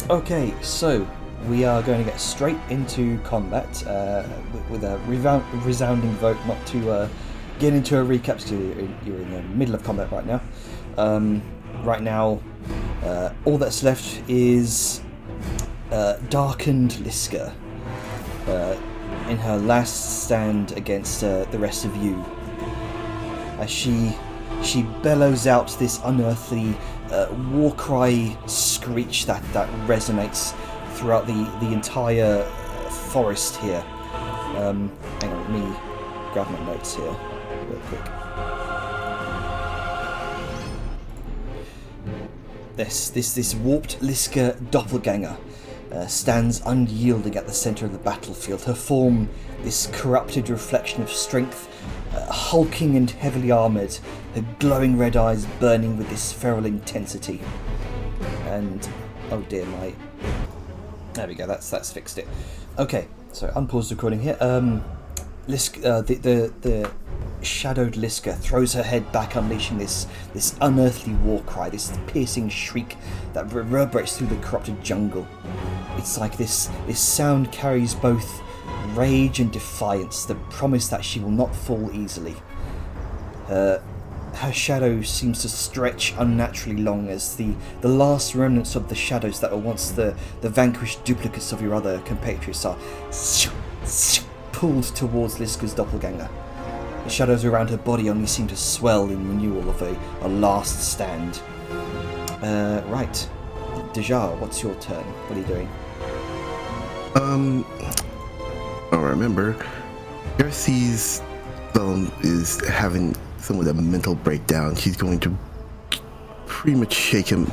Okay, so we are going to get straight into combat with a resounding vote not to get into a recap because you're in the middle of combat right now. Right now, all that's left is Darkened Liska in her last stand against the rest of you. As she bellows out this unearthly war cry screech that resonates throughout the entire forest here. Hang on, let me grab my notes here real quick. This warped Liska doppelganger stands unyielding at the center of the battlefield. Her form, this corrupted reflection of strength, hulking and heavily armoured, her glowing red eyes burning with this feral intensity. And oh dear, there we go. That's fixed it. Okay, so unpause the recording here. Liska, the shadowed Liska throws her head back, unleashing this unearthly war cry, this piercing shriek that reverberates through the corrupted jungle. It's like this sound carries both rage and defiance, the promise that she will not fall easily. Her shadow seems to stretch unnaturally long as the last remnants of the shadows that were once the vanquished duplicates of your other compatriots are pulled towards Liska's doppelganger. The shadows around her body only seem to swell in renewal of a last stand. Right. Dejar, what's your turn? What are you doing? I remember. Darcy's is having somewhat of a mental breakdown. She's going to pretty much shake him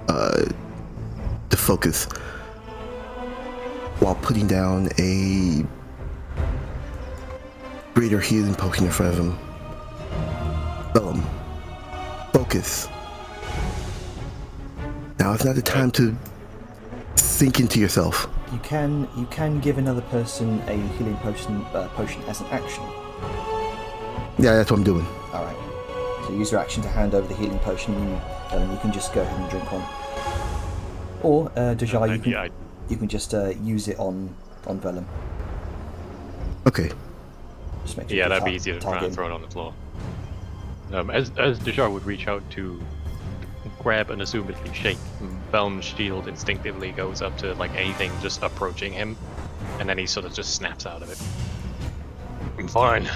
to focus while putting down a greater healing potion in front of him. Bellum, focus. Now it's not the time to sink into yourself. You can give another person a healing potion as an action. Yeah, that's what I'm doing. All right. So use your action to hand over the healing potion, and you can just go ahead and drink one. Or Dejar, you can just use it on Vellum. Okay. Just make that'd be easier to throw it on the floor. As Dejar would reach out to grab and assumedly shake, Vellum's shield instinctively goes up to like anything just approaching him, and then he sort of just snaps out of it. I'm fine.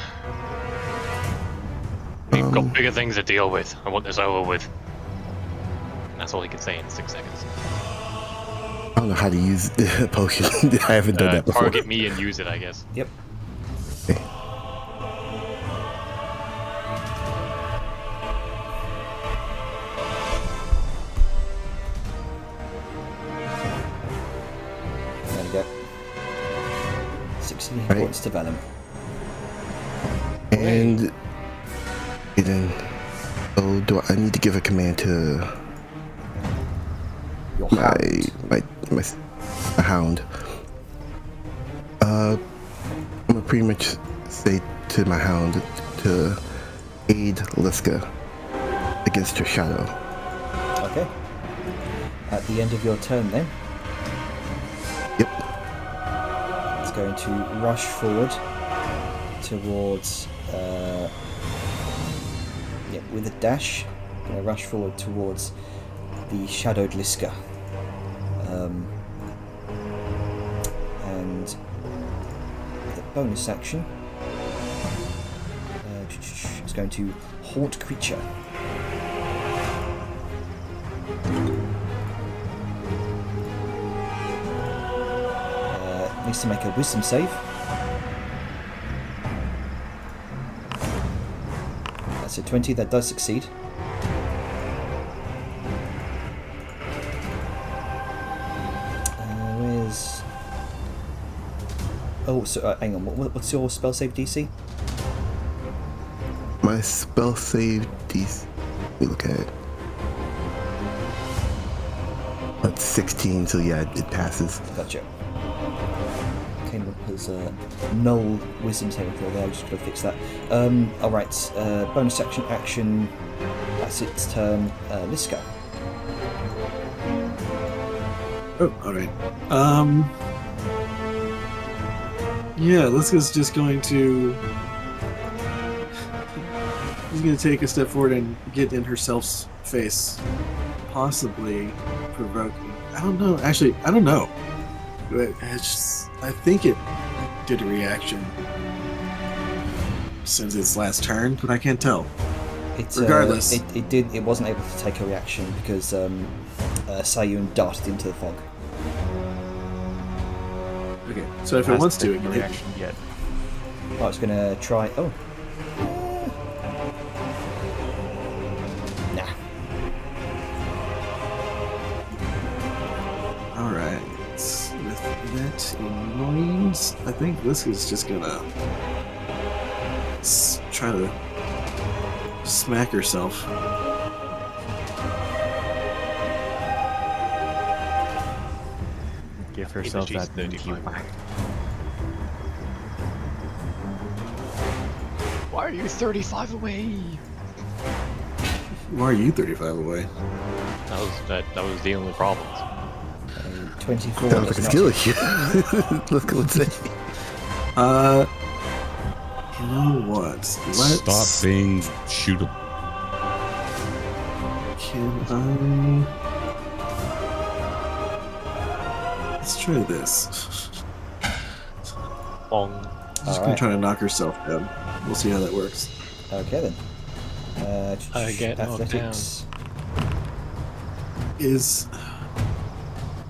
We've got bigger things to deal with. I want this over with. And that's all he can say in 6 seconds. I don't know how to use the potion. I haven't done that before. Target me and use it, I guess. Yep. Okay. There we go. 16 Right. points to Vellum. And then, do I need to give a command to Your my hound? I'm gonna pretty much say to my hound to aid Liska against her shadow. Okay. At the end of your turn, then, Yep. it's going to rush forward towards. With a dash, going to rush forward towards the shadowed Liska. And the bonus action, it's going to haunt creature. Needs to make a wisdom save. That's a 20, that does succeed. Where's... Oh, so hang on, what's your spell save DC? My spell save DC. Let me look at it. That's 16, so yeah, it passes. Gotcha. Came up as a null wisdom saving throw there, just gotta fix that. Alright, bonus action, that's its turn. Liska. Oh, all right. Yeah, Liska's just going to. She's going to take a step forward and get in herself's face, possibly provoking. I don't know. Actually, I don't know. I think it did a reaction since its last turn, but I can't tell. Regardless, it did. It wasn't able to take a reaction because Sayun darted into the fog. Okay, so if it wants to, it can hit. reaction yet. I was gonna try. Oh. Nah. Alright. With that in mind, I think Liska's just gonna try to smack herself. Give herself she's that 35. whack. Why are you 35 away? Why are you 35 away? That was the only problem. 24. Sounds like a is skill not- issue. Let's go and say. You know what? Let's... Stop being shootable. Can I... Let's try this. Bong. Just gonna try to knock herself down. We'll see how that works. Okay then. I get knocked athletics. Is...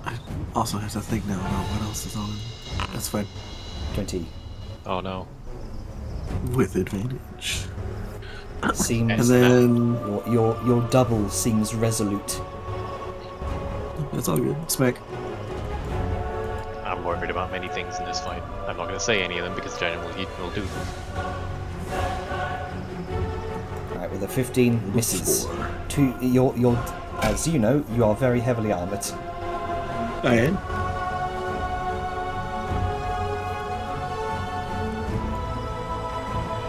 I also have to think now about what else is on. That's fine. 20. Oh no. With advantage. Seems. And then... Your double seems resolute. That's all good. Smack. I'm worried about many things in this fight. I'm not going to say any of them because generally will do them. Alright, with a 15 misses. 4. You're, as you know, you are very heavily armored. I am.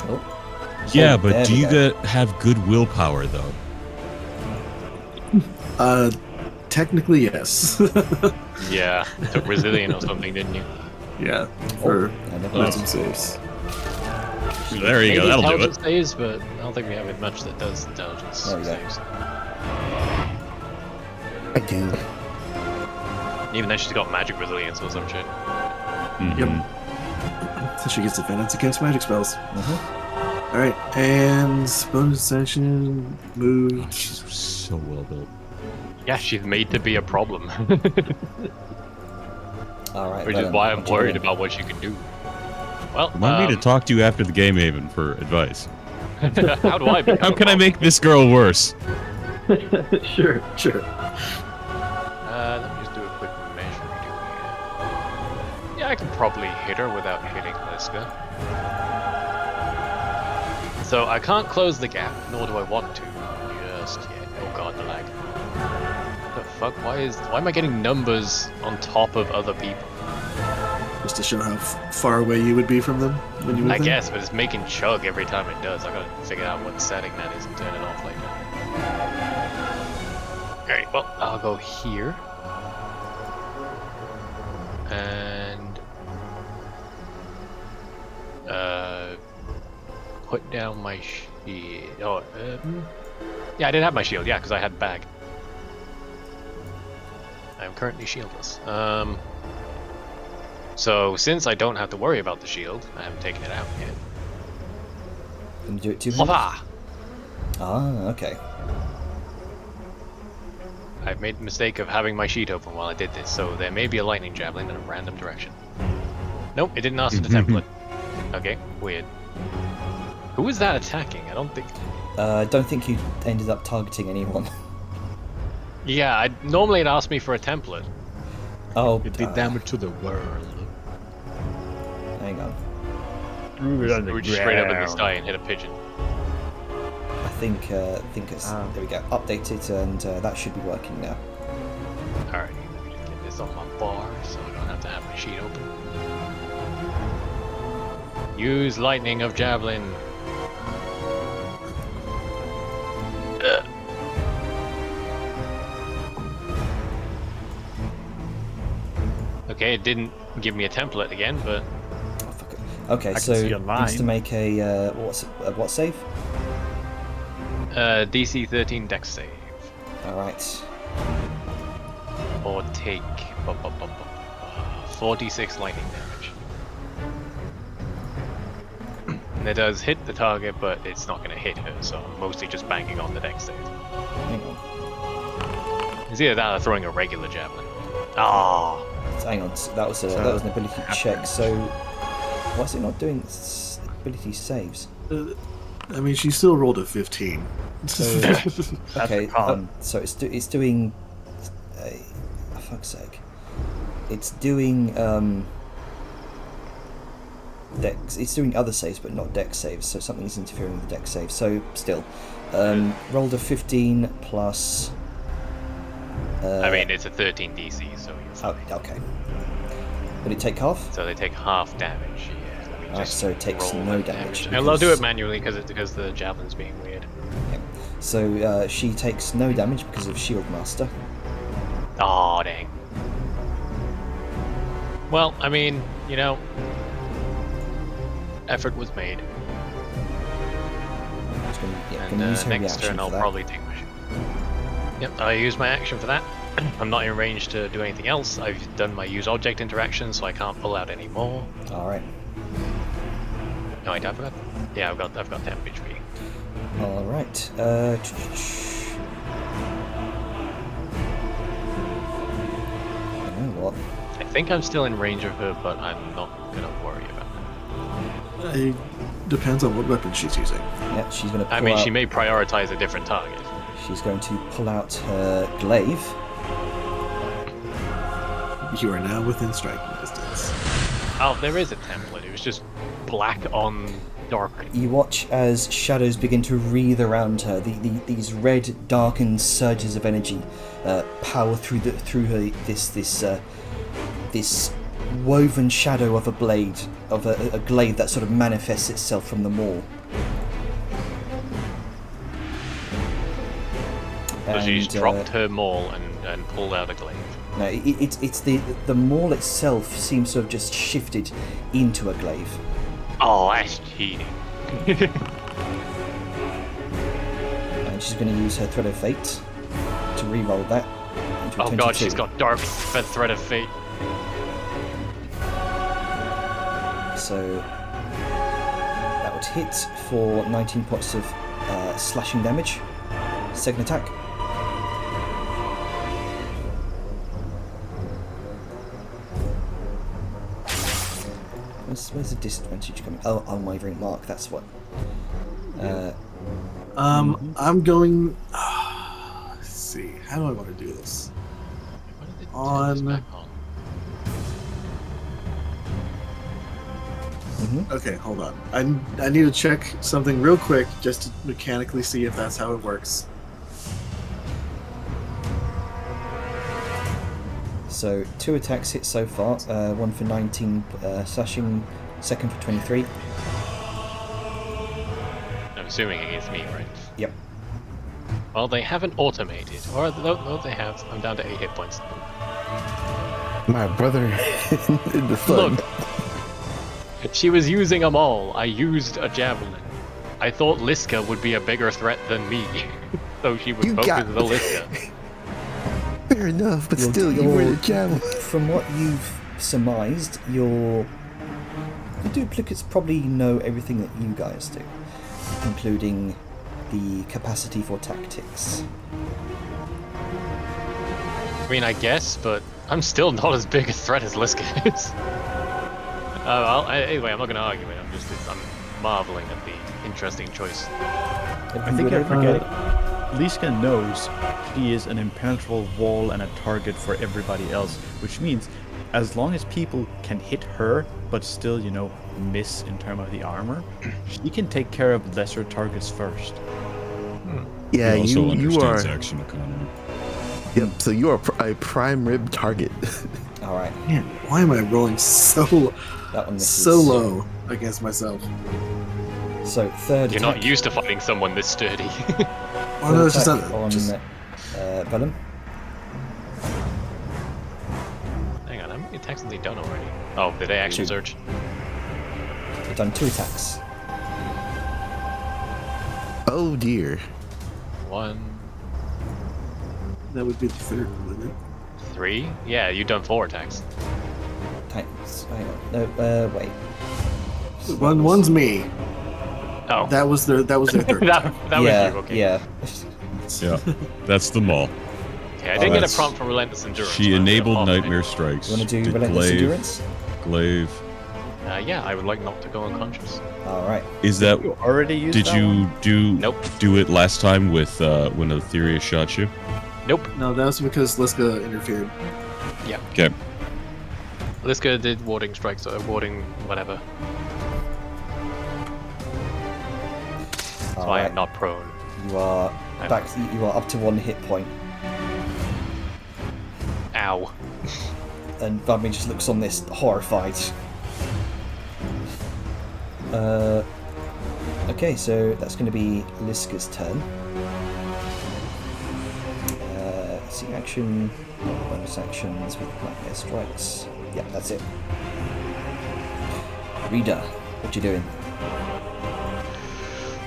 Oh. Yeah, Oh, but there do we you go. have good willpower though? Technically, yes. Yeah, took resilient or something, didn't you? Yeah, for I never wisdom saves. There you go. Maybe That'll do intelligence it. saves, but I don't think we have it much that does intelligence There we go. saves. I do. Even then, she's got magic resilience or some shit. Mhm. So she gets defense against magic spells. Mhm. Alright, and bonus action, move. Oh, she's so well built. Yeah, she's made to be a problem, Alright. which well is then, why I'm what you worried doing? about what she can do. Well, Remind me to talk to you after the game, Haven, for advice. how do I become How a can I problem? make this girl worse? Sure. Let me just do a quick measure here. Yeah, I can probably hit her without hitting Liska. So I can't close the gap, nor do I want to just yet. Oh god, the lag. What the fuck? Why am I getting numbers on top of other people? Just to show how far away you would be from them when you move I them. guess, but it's making chug every time it does. I gotta figure out what setting that is and turn it off later. Alright, well, I'll go here. And... put down my shield. Oh, yeah, I didn't have my shield, yeah, because I had bag. I'm currently shieldless. So, since I don't have to worry about the shield, I haven't taken it out yet. Can you do it 2 minutes? Lava! Ah, okay. I've made the mistake of having my sheet open while I did this, so there may be a lightning javelin in a random direction. Nope, it didn't ask for the template. Okay, weird. Who is that attacking? I don't think... I don't think you ended up targeting anyone. Yeah, normally it asks me for a template. Oh, It did damage to the world. hang on. We're just straight up in the sky and hit a pigeon. I think it's there we go. Update it, and that should be working now. Alright, let me just get this on my bar so I don't have to have my sheet open. Use lightning of javelin. Okay, it didn't give me a template again, but Oh, fuck it. Okay, I can so see a needs to line. make a what save? DC 13 Dex save. All right. Or take 46 lightning damage. And it does hit the target, but it's not going to hit her, so I'm mostly just banking on the Dex save. Hang on. It's either that or throwing a regular javelin. Ah, Hang on. That was an ability check. So why is it not doing ability saves? I mean, she still rolled a 15. So That's okay. a con. So it's doing. For fuck's sake. It's doing Dex. It's doing other saves, but not Dex saves. So something is interfering with the Dex save. So still, rolled a 15 plus. I mean, it's a 13 DC, so you're fine. Oh, okay. Would it take half? So they take half damage. Yeah, let me Alright, just so it takes roll no the damage, And I'll do because- it manually because the javelin's being weird. Yeah. So she takes no damage because of Shield Master. Aw, dang. Well, I mean, you know, effort was made. She's gonna And use her next reaction turn for I'll that. probably take my... Yep, I use my action for that. I'm not in range to do anything else. I've done my use object interaction, so I can't pull out any more. All right. No, I forgot. Yeah, I've got 10 HP. All right. You know what? I think I'm still in range of her, but I'm not gonna worry about it. It depends on what weapon she's using. Yeah, she's gonna. Pull I mean, out, she may prioritize a different target. She's going to pull out her glaive. You are now within striking distance. Oh, there is a template. It was just black on dark. You watch as shadows begin to wreathe around her. These red, darkened surges of energy power through her. This woven shadow of a blade, of a glaive that sort of manifests itself from the maul. So she's And, dropped her maul and pulled out a glaive. No, it's the maul itself seems to have just shifted into a glaive. Oh, that's cheating. And she's going to use her Thread of Fate to re-roll that into a Oh 22. god, she's got dark thread of fate. So that would hit for 19 points of slashing damage. Second attack. Where's the disadvantage coming? Oh, unwavering mark. That's what. I'm going. Let's see. How do I want to do this? What did it On- turn this back on? Okay, hold on. I need to check something real quick just to mechanically see if that's how it works. So 2 attacks hit so far. One for 19 slashing, second for 23. I'm assuming against me, right? Yep. Well, they haven't automated. Or no, they have. I'm down to 8 hit points. My brother in the sun. Look, she was using them all. I used a javelin. I thought Liska would be a bigger threat than me, so she would You focus got- the Liska. Fair enough, but still, you were the javelin. From what you've surmised, your duplicates probably know everything that you guys do, including the capacity for tactics. I mean, I guess, but I'm still not as big a threat as Liska is. Anyway, I'm not going to argue it. I'm marveling at the interesting choice. I think you're forgetting. Liska knows she is an impenetrable wall and a target for everybody else, which means as long as people can hit her but still, miss in terms of the armor, she can take care of lesser targets first. Yeah, He also you understands are. action economy. Yep. So you are a prime rib target. All right, Man, why am I rolling so that one misses. low against myself? So third You're attack. not used to fighting someone this sturdy. Oh no, it's just attack not. on Just, Vellum. Hang on, many attacks have they done already? Oh, did they actually 2. search? They've done 2 attacks. Oh dear. 1, That would be the third, wouldn't it? 3. Yeah, you've done 4 attacks. Thanks. Hang on. No, wait. One's me. Oh, That was their third. that yeah, was you. Okay. yeah. Yeah, that's the mall. Okay, I didn't get a that's- prompt for Relentless Endurance. She but I'm enabled gonna pop it. Nightmare Strikes. You want to do Did Relentless glaive, Endurance? Glaive. Yeah, I would like not to go unconscious. Alright. Is that? You already used Did that you one? do do it last time with when Etheria shot you? Nope. No, that was because Liska interfered. Okay. Liska did warding strikes, or warding whatever. That's why Alright. I'm not prone. You are back. You are up to 1 hit point, Ow. and Vladimir just looks on this horrified. Okay, so that's going to be Liska's turn. See action, bonus actions with Nightmare Strikes. Yeah, that's it. Rita, what you doing?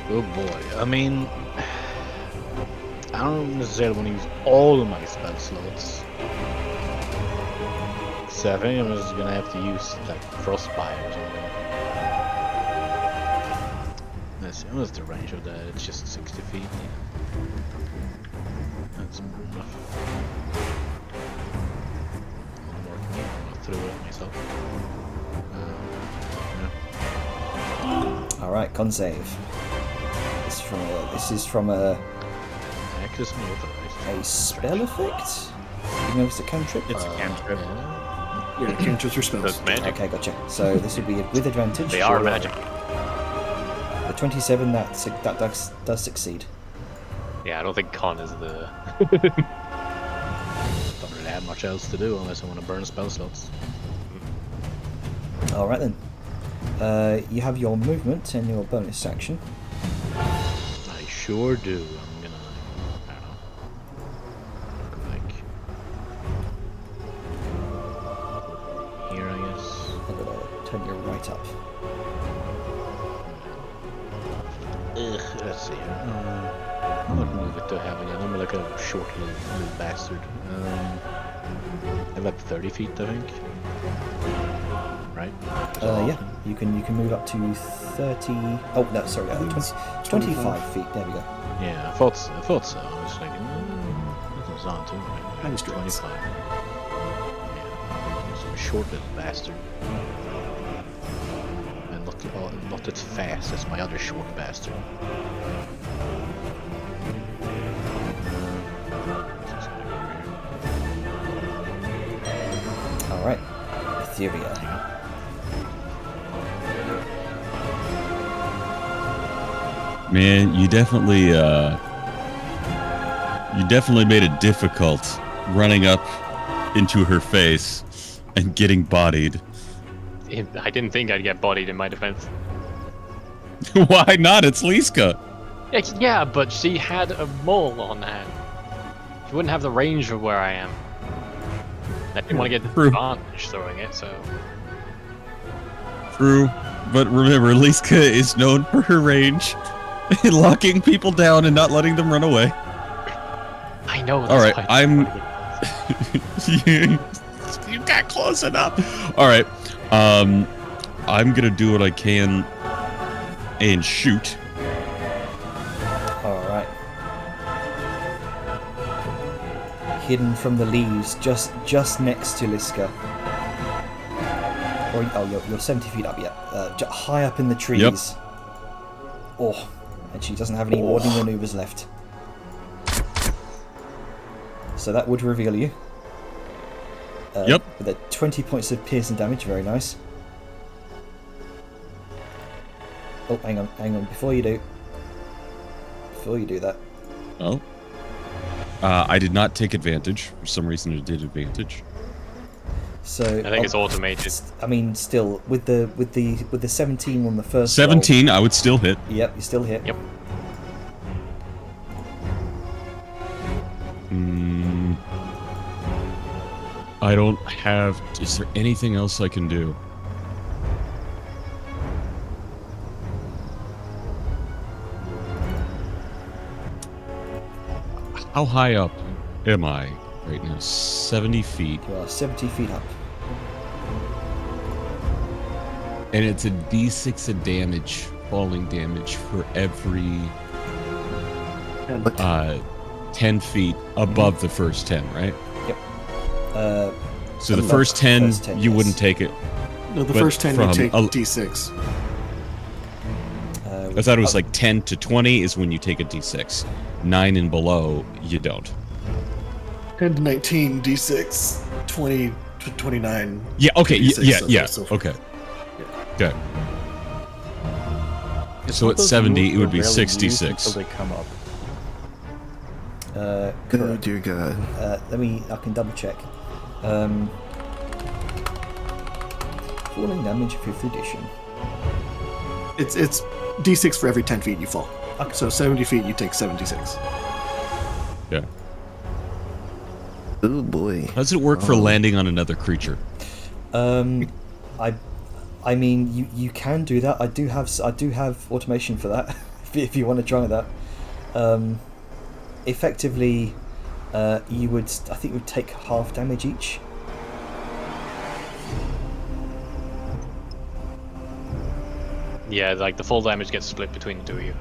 Oh boy. I mean, I don't necessarily want to use all of my spell slots. So I think I'm just gonna have to use like Frostbite or something. Let's see, what's the range of that? It's just 60 feet. That's enough. I'm working through it myself. Yeah. All right, con save. This is from a Access me authorized. spell effect. You know it's a cantrip. It's a cantrip. Yeah, cantrips or spells. That's magic. Okay, gotcha. So this would be with advantage. They are magic. The 27 that does succeed. Yeah, I don't think con is the... Don't really have much else to do unless I want to burn spell slots. All right then. You have your movement and your bonus action. I sure do. I'm gonna, I don't know, go like here, I guess. I'm gonna turn you right up. Let's see here. What move it do I have again? I'm like a short little bastard. I have like 30 feet, I think. Right? Yeah, you can move up to 30. Oh no, sorry, 25 feet. There we go. Yeah, I thought so. I was like, that was on too. Kinda straight. 25. Yeah, he's a short little bastard. And not as fast as my other short bastard. All right, Etheria. Man, you definitely made it difficult running up into her face and getting bodied. I didn't think I'd get bodied in my defense. Why not? It's Liska. Yeah, but she had a mole on hand. She wouldn't have the range of where I am. I didn't want to get True. advantage throwing it, so... True, but remember, Liska is known for her range, locking people down and not letting them run away. I know. All right, why I'm- I You got close enough. All right, I'm gonna do what I can and shoot. All right. Hidden from the leaves, just next to Liska. Or you're 70 feet up yet. High up in the trees. Yep. Oh, and she doesn't have any warding maneuvers left. So that would reveal you. Yep. With a 20 points of piercing damage, very nice. Oh, hang on. Before you do that, Oh. I did not take advantage. For some reason, it did advantage. so think it's automated. I mean, still with the 17 on the first. 17, I would still hit. Roll, yep, you still hit. Yep. don't have... Is there anything else I can do? How high up am I right now? 70 feet. You are 70 feet up. And it's a d6 of damage, falling damage, for every 10 feet above the first 10, right? Yep. So the first 10, you yes. wouldn't take it. No, the But first 10 you from take a- D6. I thought it was like 10 to 20 is when you take a d6. 9 and below, you don't. 10 to 19 D6. 20 to 29. Yeah, okay, D6, yeah, so forth. okay. Okay. It's So one at of those 70, moves it would we're be rarely used 66. Until they come up. Oh Correct. dear God. I can double check. Falling damage, 5th edition. It's D6 for every 10 feet you fall. Okay. So 70 feet, you take 76. Yeah. Oh boy. How does it work for landing on another creature? I mean, you can do that. I do have automation for that. if you want to try that. Effectively, you would. I think you would take half damage each. Yeah, like the full damage gets split between the two of you.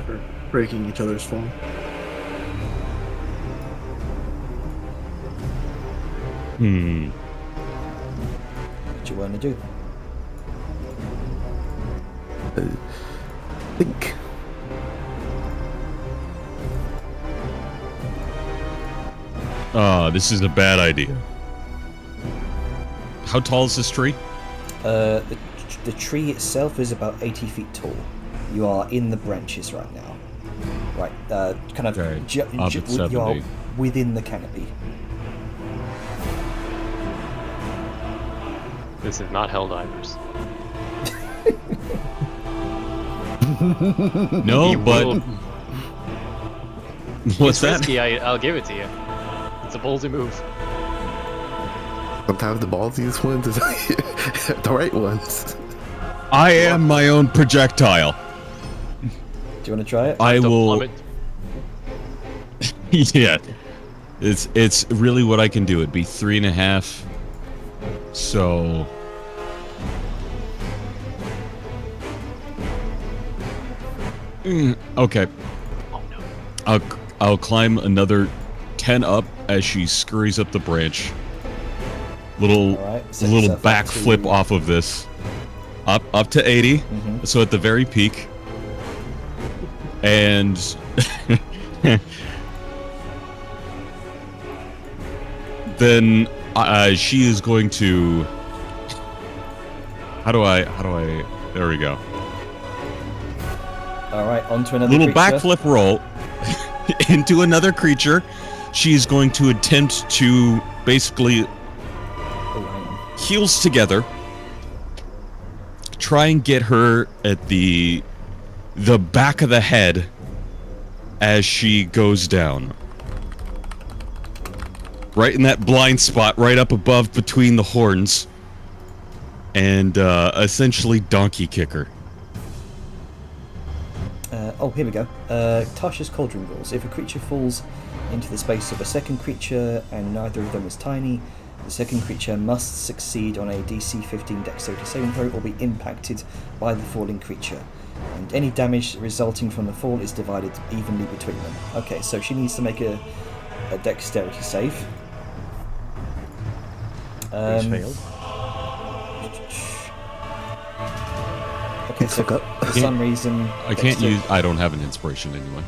For breaking each other's fall. Hmm. What do you want to do? Think. This is a bad idea. How tall is this tree? The tree itself is about 80 feet tall. You are in the branches right now. Right, kind of. Okay, up at you are 70. within the canopy. This is not Helldivers. No, You but... will- What's it's that? risky, I'll give it to you. It's a ballsy move. Sometimes the ballsiest ones is the right ones. I am my own projectile. Do you want to try it? I The will... plummet. Yeah. It's really what I can do. It'd be 3.5. So... Okay. Oh no. I'll climb another 10 up as she scurries up the branch. Little Alright, set little yourself up backflip to- off of this. Up to 80. Mhm. So at the very peak. And then she is going to... How do I... There we go. Alright, onto another Little creature. backflip roll into another creature. She's going to attempt to basically Oh, hang on. heels together, try and get her at the back of the head as she goes down. Right in that blind spot, right up above between the horns. And essentially donkey kick her. Here we go. Tasha's Cauldron rules. If a creature falls into the space of a second creature and neither of them is tiny, the second creature must succeed on a DC 15 Dexterity saving throw or be impacted by the falling creature. And any damage resulting from the fall is divided evenly between them. Okay, so she needs to make a Dexterity save. Please failed. Okay, so Fuck up. for some reason... I can't Dexter- use... I don't have an inspiration anyway.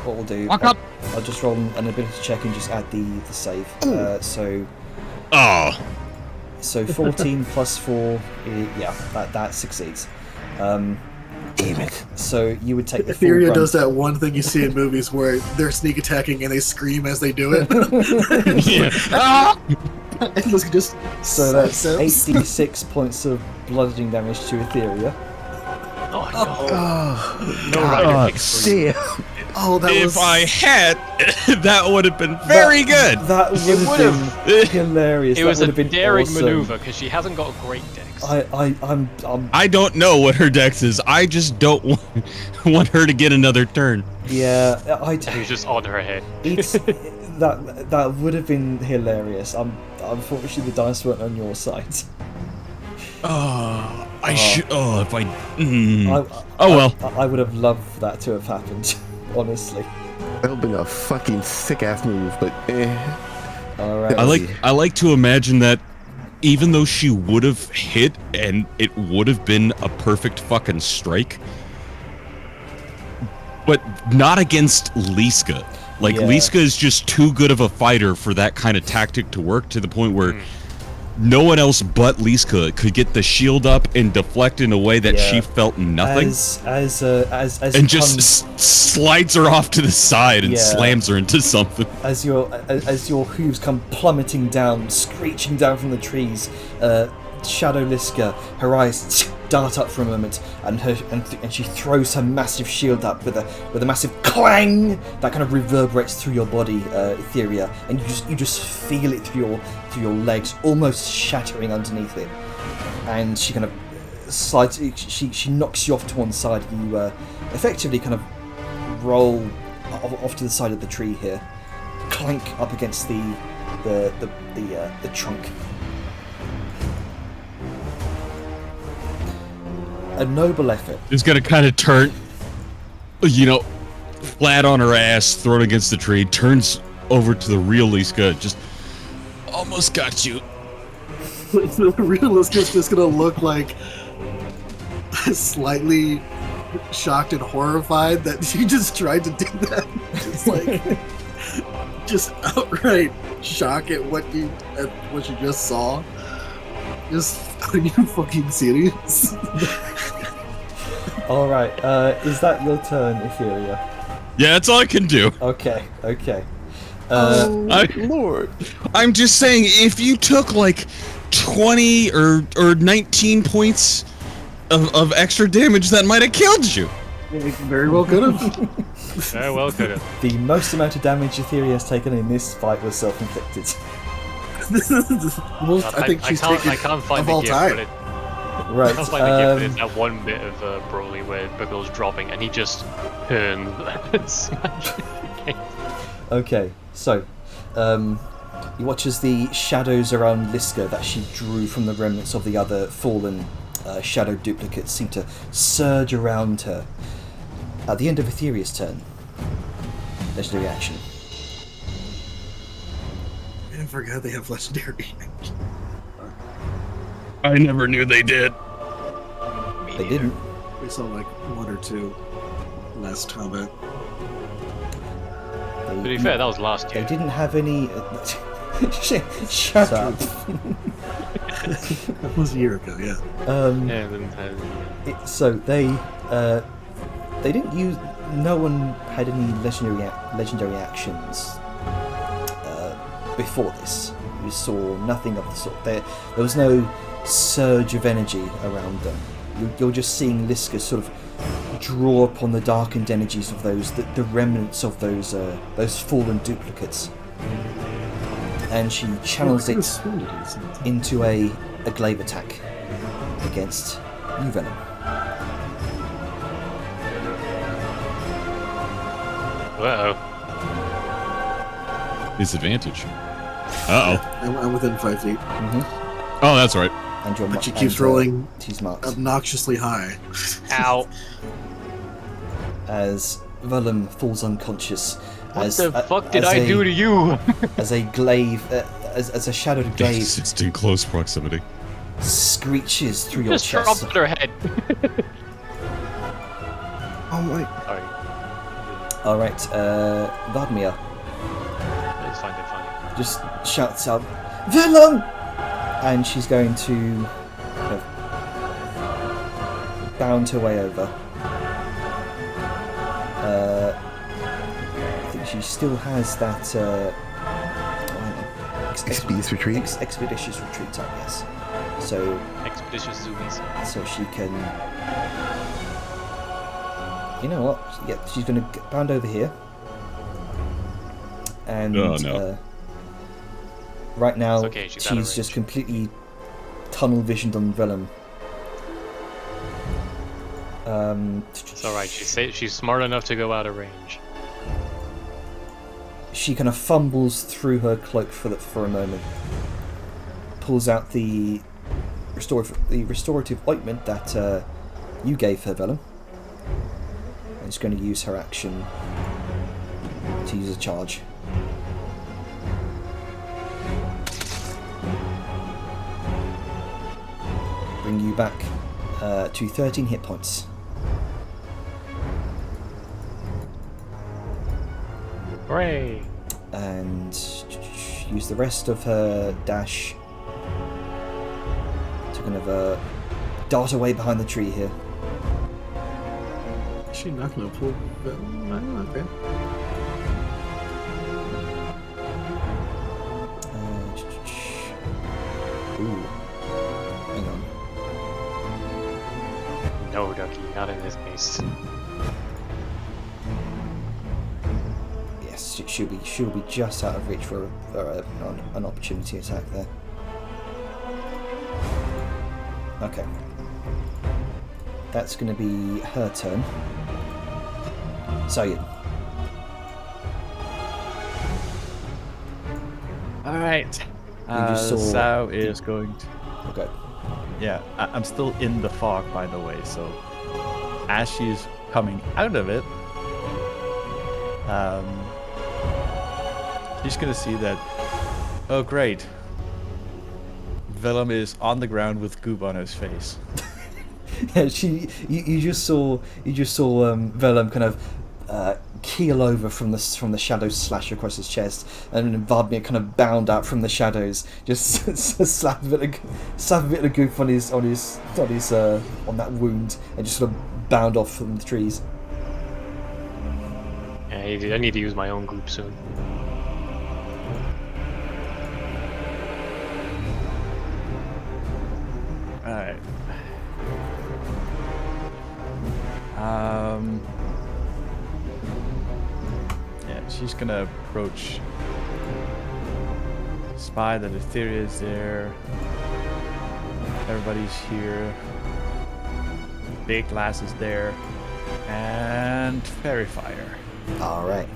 What we'll do... Fuck up! I'll just roll an ability check and just add the save. So Oh! 14 plus 4, yeah, that succeeds. Damn it. So you would take the full Etheria brunt. does that one thing you see in movies where they're sneak attacking and they scream as they do it. Yeah. And just So that's sidesteps. 86 points of bludgeoning damage to Etheria. Oh no. Oh, No rider kicks for you. damn. Oh, that If was I had That would have been very good. That would have been hilarious. It was that a would have been daring awesome. maneuver because she hasn't got a great dex. I'm I don't know what her dex is. I just don't want her to get another turn. yeah. He was just on her head. It's that would have been hilarious. Unfortunately the dice weren't on your side. Oh, I should. Oh, if I. Oh well. I would have loved that to have happened. Honestly. That would have been a fucking sick ass move, but All right. I like to imagine that even though she would have hit and it would have been a perfect fucking strike, but not against Liska. Like, Yeah. Liska is just too good of a fighter for that kind of tactic to work, to the point where no one else but Liska could get the shield up and deflect in a way that Yeah. she felt nothing, as and just slides her off to the side and Yeah. slams her into something. as your hooves come plummeting down, screeching down from the trees, Shadow Liska, her eyes dart up for a moment, and she throws her massive shield up with a massive clang that kind of reverberates through your body, Etheria, and you just feel it through your legs, almost shattering underneath it. And she kind of slides. She knocks you off to one side. You effectively kind of roll off to the side of the tree here, clank up against the trunk. A noble effort. Is gonna kind of turn, flat on her ass, thrown against the tree, turns over to the real Liska, just almost got you. The realist is just gonna look like slightly shocked and horrified that you just tried to do that. Just like, just outright shock at what you just saw. Just, are you fucking serious? All right. Is that your turn, Etheria? Yeah, that's all I can do. Okay. Lord. I'm just saying, if you took like 20 or 19 points of extra damage, that might have killed you. It very well could have. Very well could have. The most amount of damage Etheria has taken in this fight was self-inflicted. Most, I think she's taken I can't find of the all gift, time. but Right. I can't find the gift, but it's that one bit of Broly where Biggle's dropping and he just turns and smashes the game. Okay. So, you watch as the shadows around Liska that she drew from the remnants of the other fallen shadow duplicates seem to surge around her. At the end of Etheria's turn, legendary action. I forgot they have legendary. I never knew they did. They didn't. We saw like one or two last combat. To be fair, that was last They year. didn't have any. Shut up. That was a year ago, yeah. Yeah, then, So they didn't use. No one had any legendary actions before this. You saw nothing of the sort. There was no surge of energy around them. You're just seeing Liska sort of draw upon the darkened energies of the remnants of those fallen duplicates, and she channels it into a glaive attack against you, Venom. Uh-oh. Disadvantage. Uh-oh. I'm within 5 feet. Oh, that's right. And your But she keeps rolling T's marks obnoxiously high. Ow. as Vellum falls unconscious. What the fuck did I do to you? As a glaive, as a shadowed glaive It's in close proximity. screeches through your Just chest. dropped her head. Oh my. Sorry. All right, Vladimir It's fine, it's fine. just shouts out, "Vellum!" and she's going to kind of bound her way over. I think she still has that Expeditious retreat. expeditious retreat type, yes. So Expeditious zoomies. she can. You know what? Yeah, she's going to bound over here. and Oh, no. right now It's okay, she's out of she's just range. completely tunnel visioned on Vellum. It's alright, she's smart enough to go out of range. She kind of fumbles through her cloak for a moment, pulls out the restorative ointment that you gave her, Vellum, and is going to use her action to use a charge. Bring you back to 13 hit points. Hooray! And use the rest of her dash to kind of dart away behind the tree here. Is she not gonna pull? Okay. Ooh, hang on. No, Ducky, not in this case. Yes, she'll be just out of reach for an opportunity attack there. Okay, that's going to be her turn. Sayed. All right. You just saw- Sao is going to. Okay. Yeah, I'm still in the fog, by the way. So as she's coming out of it, she's gonna see that. Oh, great! Vellum is on the ground with goop on his face. Yeah, you just saw Vellum kind of keel over from the shadows, slash across his chest, and Vladimir kind of bound out from the shadows, just slap a bit of goop on that wound, and just sort of bound off from the trees. Yeah, I need to use my own group soon. All right. Yeah, she's gonna approach. Spy that Etheria is there. Everybody's here. Big glass is there. And fairy fire. All right.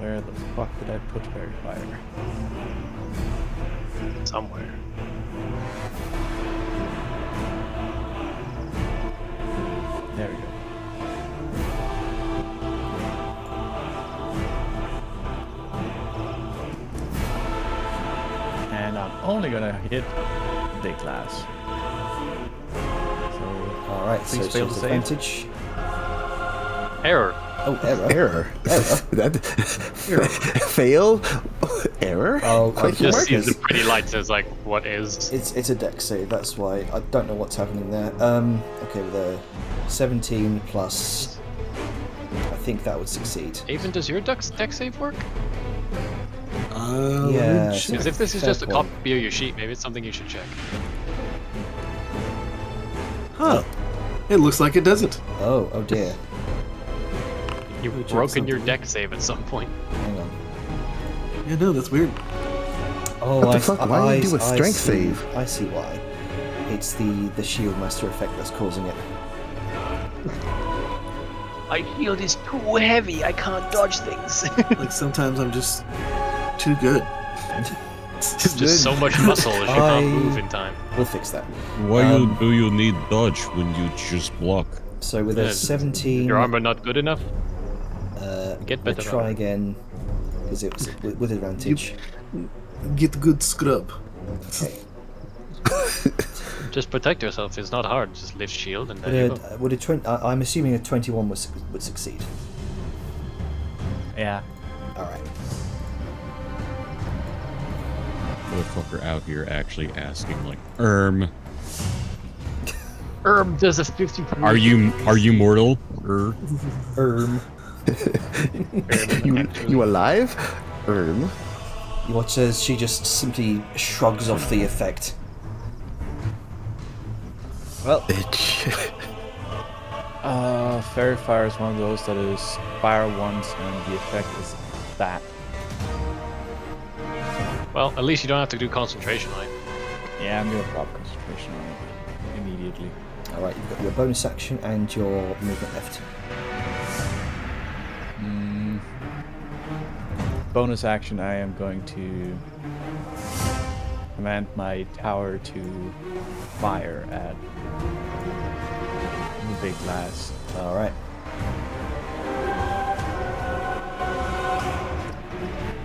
Where the fuck did I put fairy fire? Somewhere. There we go. And I'm only gonna hit big glass. So All right. So please it's fail to save. advantage. Error. Oh, error. Error. That fail. Error. Oh, Question Just mark? sees the pretty lights as like, what is? It's a dex save. That's why I don't know what's happening there. Okay, with a 17 plus, I think that would succeed. Even does your deck save work? Yeah. Because if this is Fair just a point. copy of your sheet, maybe it's something you should check. Huh. It looks like it doesn't. Oh dear. You've Let me check broken your something. deck save at some point. Hang on. Yeah, no, that's weird. Oh, What the fuck? Why do you do a strength see. save? I see why. It's the shield master effect that's causing it. My shield is too heavy. I can't dodge things. Like sometimes I'm just too good. It's just so much muscle that you can't move in time. We'll fix that. Why Um, do you need dodge when you just block? So with Yeah, a 17, Your armor not good enough? Get we'll better try armor. again because it was with advantage. Get good scrub. Okay. Just protect yourself. It's not hard. Just lift shield and there you go. Would I'm assuming a 21 would succeed. Yeah. All right. Motherfucker out here actually asking like, Herb does a 50. are you mortal? You alive? You watch as she just simply shrugs off the effect. Well, Bitch. Fairy Fire is one of those that is fire once, and the effect is that. Well, at least you don't have to do concentration on it. Yeah, I'm gonna drop concentration on it immediately. Alright, you've got your bonus action and your movement left. Bonus action, I am going to command my tower to fire at the big blast. Alright.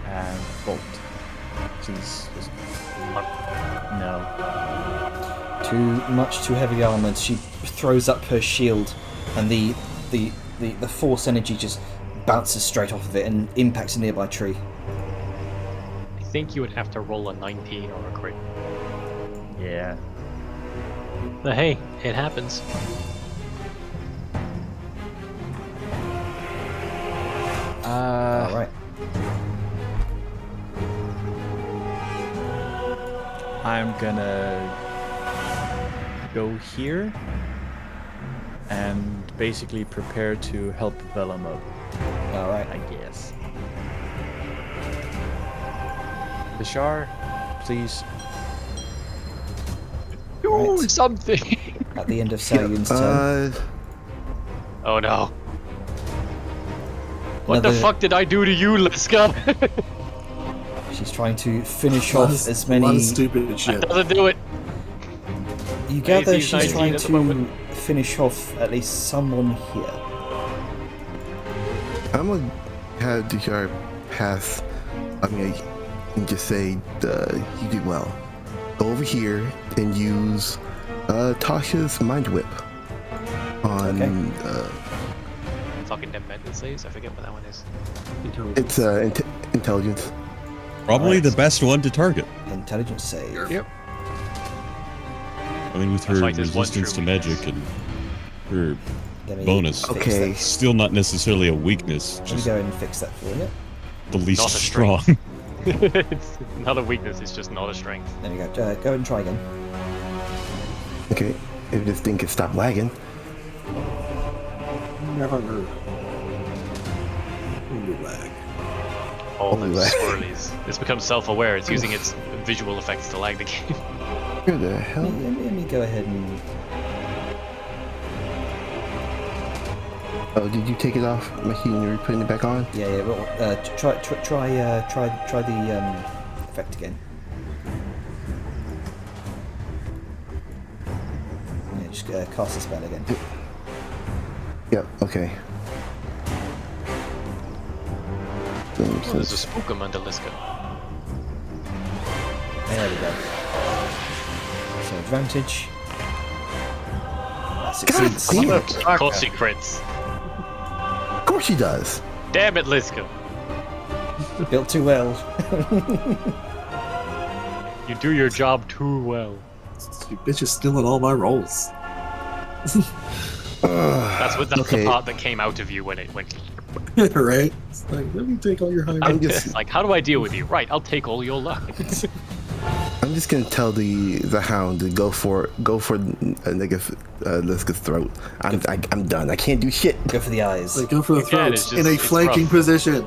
And bolt. Please, just... No. Too heavily armoured. She throws up her shield, and the force energy just bounces straight off of it and impacts a nearby tree. I think you would have to roll a 19 or a crit. Yeah. But hey, it happens. Alright. I'm gonna go here and basically prepare to help Vellum up, Alright. I guess. Bashar, please. Do Right. something! At the end of Salyun's turn. Oh no. What Another- the fuck did I do to you, Liska? She's trying to finish A lot off of- as A lot many. of stupid shit. Doesn't do it. You gather He's she's 19 trying at the to moment. finish off at least someone here. I'm gonna have Dushar pass. I mean, I can just say you did well. Go over here and use Tasha's Mind Whip on. Okay. Fucking them mental saves, I forget what that one is. It's intelligence. Probably Alright. the best one to target. Intelligence save. Yep. I mean, with I'll her fight this one resistance to true magic and her Let me bonus. fix Okay. that. Still not necessarily a weakness, Let me just go ahead and fix that for you. the least Not a strong. strength. It's not a weakness, it's just not a strength. There we go. Go ahead and try again. Okay, if this thing can stop lagging. Never heard. Only lag. All the Only lag. swirlies. It's become self-aware, it's using its visual effects to lag the game. Where the hell? Let me go ahead and. Oh, did you take it off machine and you're putting it back on? Yeah. Well, try the effect again. Yeah, just cast the spell again. Yep. Okay. Oh, there's a spookum under Liska. There we go. So advantage. That succeeds. damn it. Of course she crits. Of course she does. Damn it, Liska. Built too well. You do your job too well. You bitch is stealing all my rolls. That's Okay. the part that came out of you when it went. Right? It's like, let me take all your high I'm rolls. just Like, how do I deal with you? Right, I'll take all your luck. I'm just gonna tell the hound to go for Liska's throat. I'm done. I can't do shit. Go for the eyes. Like, go for the Again, it's throats just- in a it's flanking rough. position.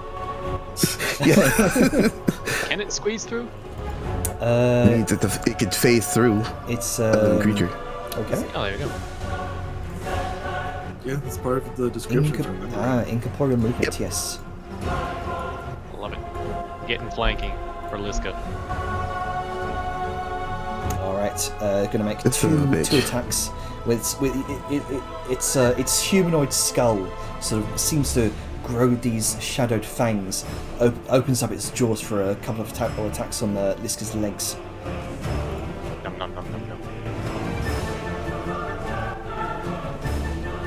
Yeah. Can it squeeze through? It means that it could phase through It's a living creature. Okay. Oh, there we go. Yeah, that's part of the description. Incorporeal movement. Yes. Love it. Getting flanking for Liska. All right. Gonna make This son of a bitch. two attacks. Its humanoid skull sort of seems to grow these shadowed fangs. Opens up its jaws for a couple of attacks on Liska's legs. Nom nom nom nom nom.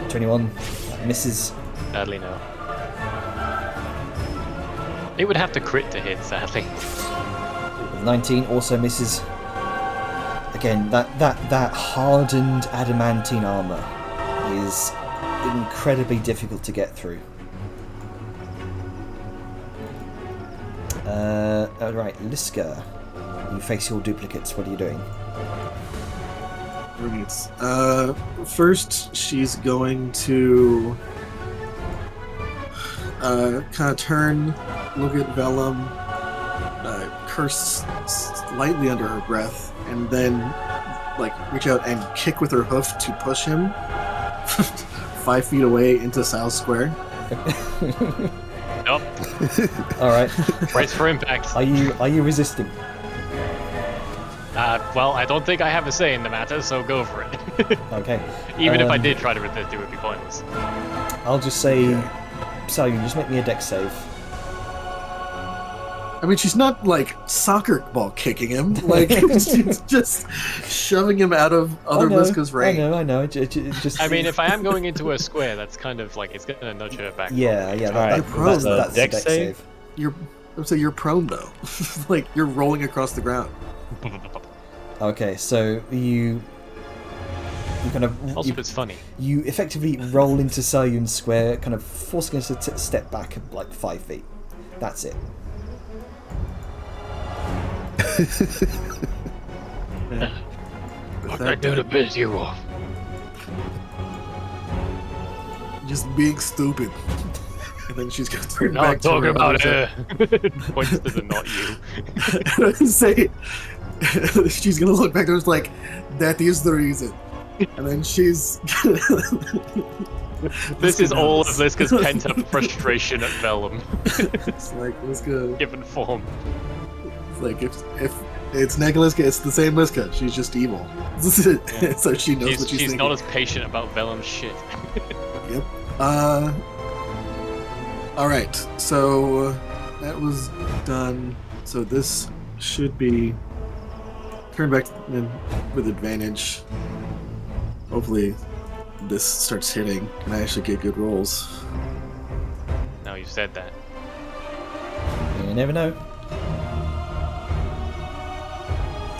21 misses. Sadly, no. It would have to crit to hit, sadly. 19 also misses. Again, that hardened adamantine armor is incredibly difficult to get through. Alright, Liska. You face your duplicates. What are you doing? needs. First, she's going to kind of turn, look at Vellum, curse slightly under her breath, and then like reach out and kick with her hoof to push him 5 feet away into South Square. Nope. All right. Brace for impact. Are you resisting? Well, I don't think I have a say in the matter, so go for it. Okay. Even if I did try to resist, it would be pointless. I'll just say, Salyun, just make me a dex save. I mean, she's not like soccer ball kicking him. Like she's just shoving him out of other Liska's range. I know. Just. I mean, if I am going into a square, that's kind of like it's gonna nudge her back. Yeah. Alright, That's the dex dex save? You're prone though. Like you're rolling across the ground. Okay, so you kind of Also, it's funny. you effectively roll into Salyun's square, kind of forcing us to step back like 5 feet. That's it. What I do to piss you off? Just being stupid. And then she's gonna turn We're back not to talking her about other her. Points to the not you. side. And say she's gonna look back and it's like, that is the reason. And then she's This is all of Liska's pent-up frustration at Vellum. it's like Liska. Given form. It's like if it's Nega Liska, it's the same Liska. She's just evil. Yeah. So she knows what she's She's thinking. not as patient about Vellum's shit. Yep. Alright, so that was done. So this should be turned back with advantage. Hopefully this starts hitting and I actually get good rolls. Now you said that. You never know.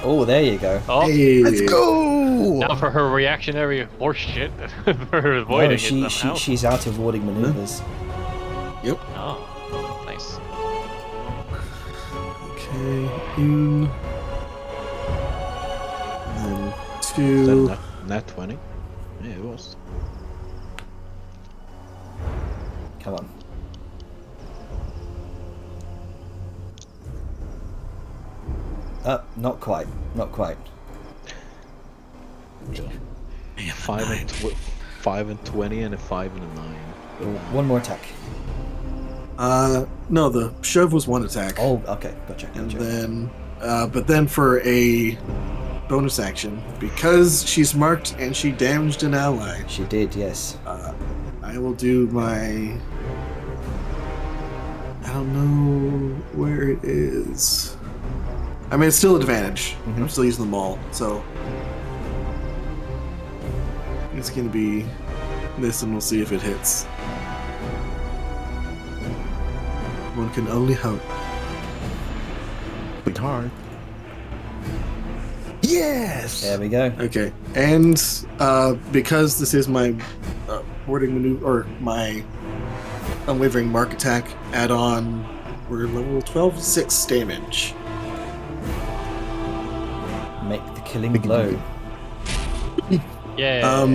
Oh, there you go. Oh, Hey, Let's go! now for her reactionary horse shit. For her avoiding No, it somehow. she's out avoiding maneuvers. Yep. Oh, nice. Okay, in. And then Is two. that nat 20? Yeah, it was. Come on. Not quite. Not quite. 5 and 20 and a 5 and a 9. One more attack. No, the shove was one attack. Oh, okay. Gotcha. And Gotcha. then, but then for a bonus action, because she's marked and she damaged an ally, She did, yes. I will do my. I don't know where it is. I mean, it's still advantage. I'm still using them all, so it's gonna be this, and we'll see if it hits. One can only hope. Wait hard. Yes! There we go. Okay, and because this is my warding maneuver, or my unwavering mark attack add-on, we're level 12, 6 damage. Make the killing blow. Yeah.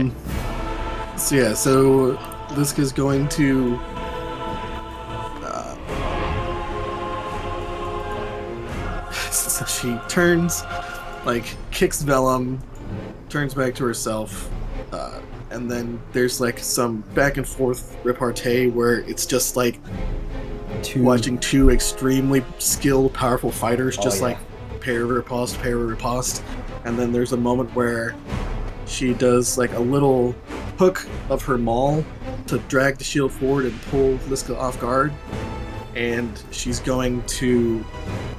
So yeah, so Liska's going to so she turns, like kicks Vellum, turns back to herself, and then there's like some back and forth repartee where it's just like watching two extremely skilled, powerful fighters just like parry riposte, and then there's a moment where she does like a little hook of her maul to drag the shield forward and pull Liska off guard, and she's going to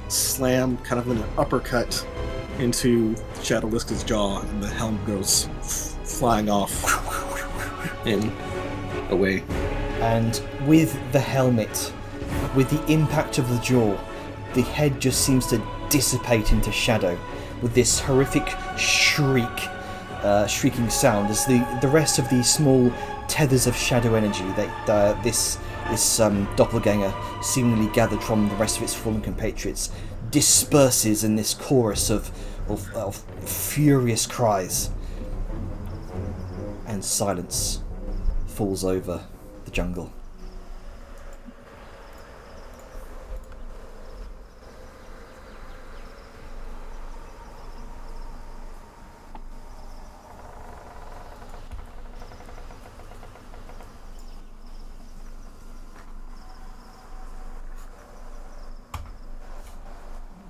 slam kind of an uppercut into Shadow Liska's jaw, and the helm goes flying off and away. And with the helmet, with the impact of the jaw, the head just seems to dissipate into shadow with this horrific shrieking sound as the rest of the small tethers of shadow energy that this doppelganger seemingly gathered from the rest of its fallen compatriots disperses in this chorus of furious cries. and silence falls over the jungle.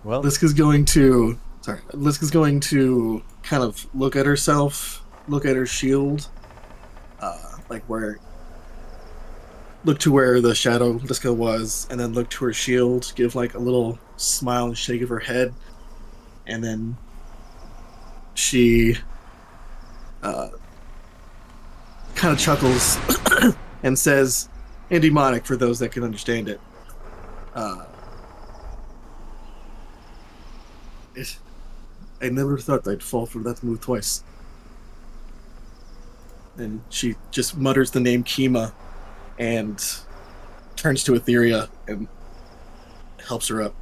Well, Liska's going to kind of look at herself, look at her shield, look to where the shadow Liska was, and then look to her shield, give like a little smile and shake of her head, and then she kind of chuckles and says, in demonic for those that can understand it. I never thought I'd fall for that move twice. And she just mutters the name Kima and turns to Etheria and helps her up.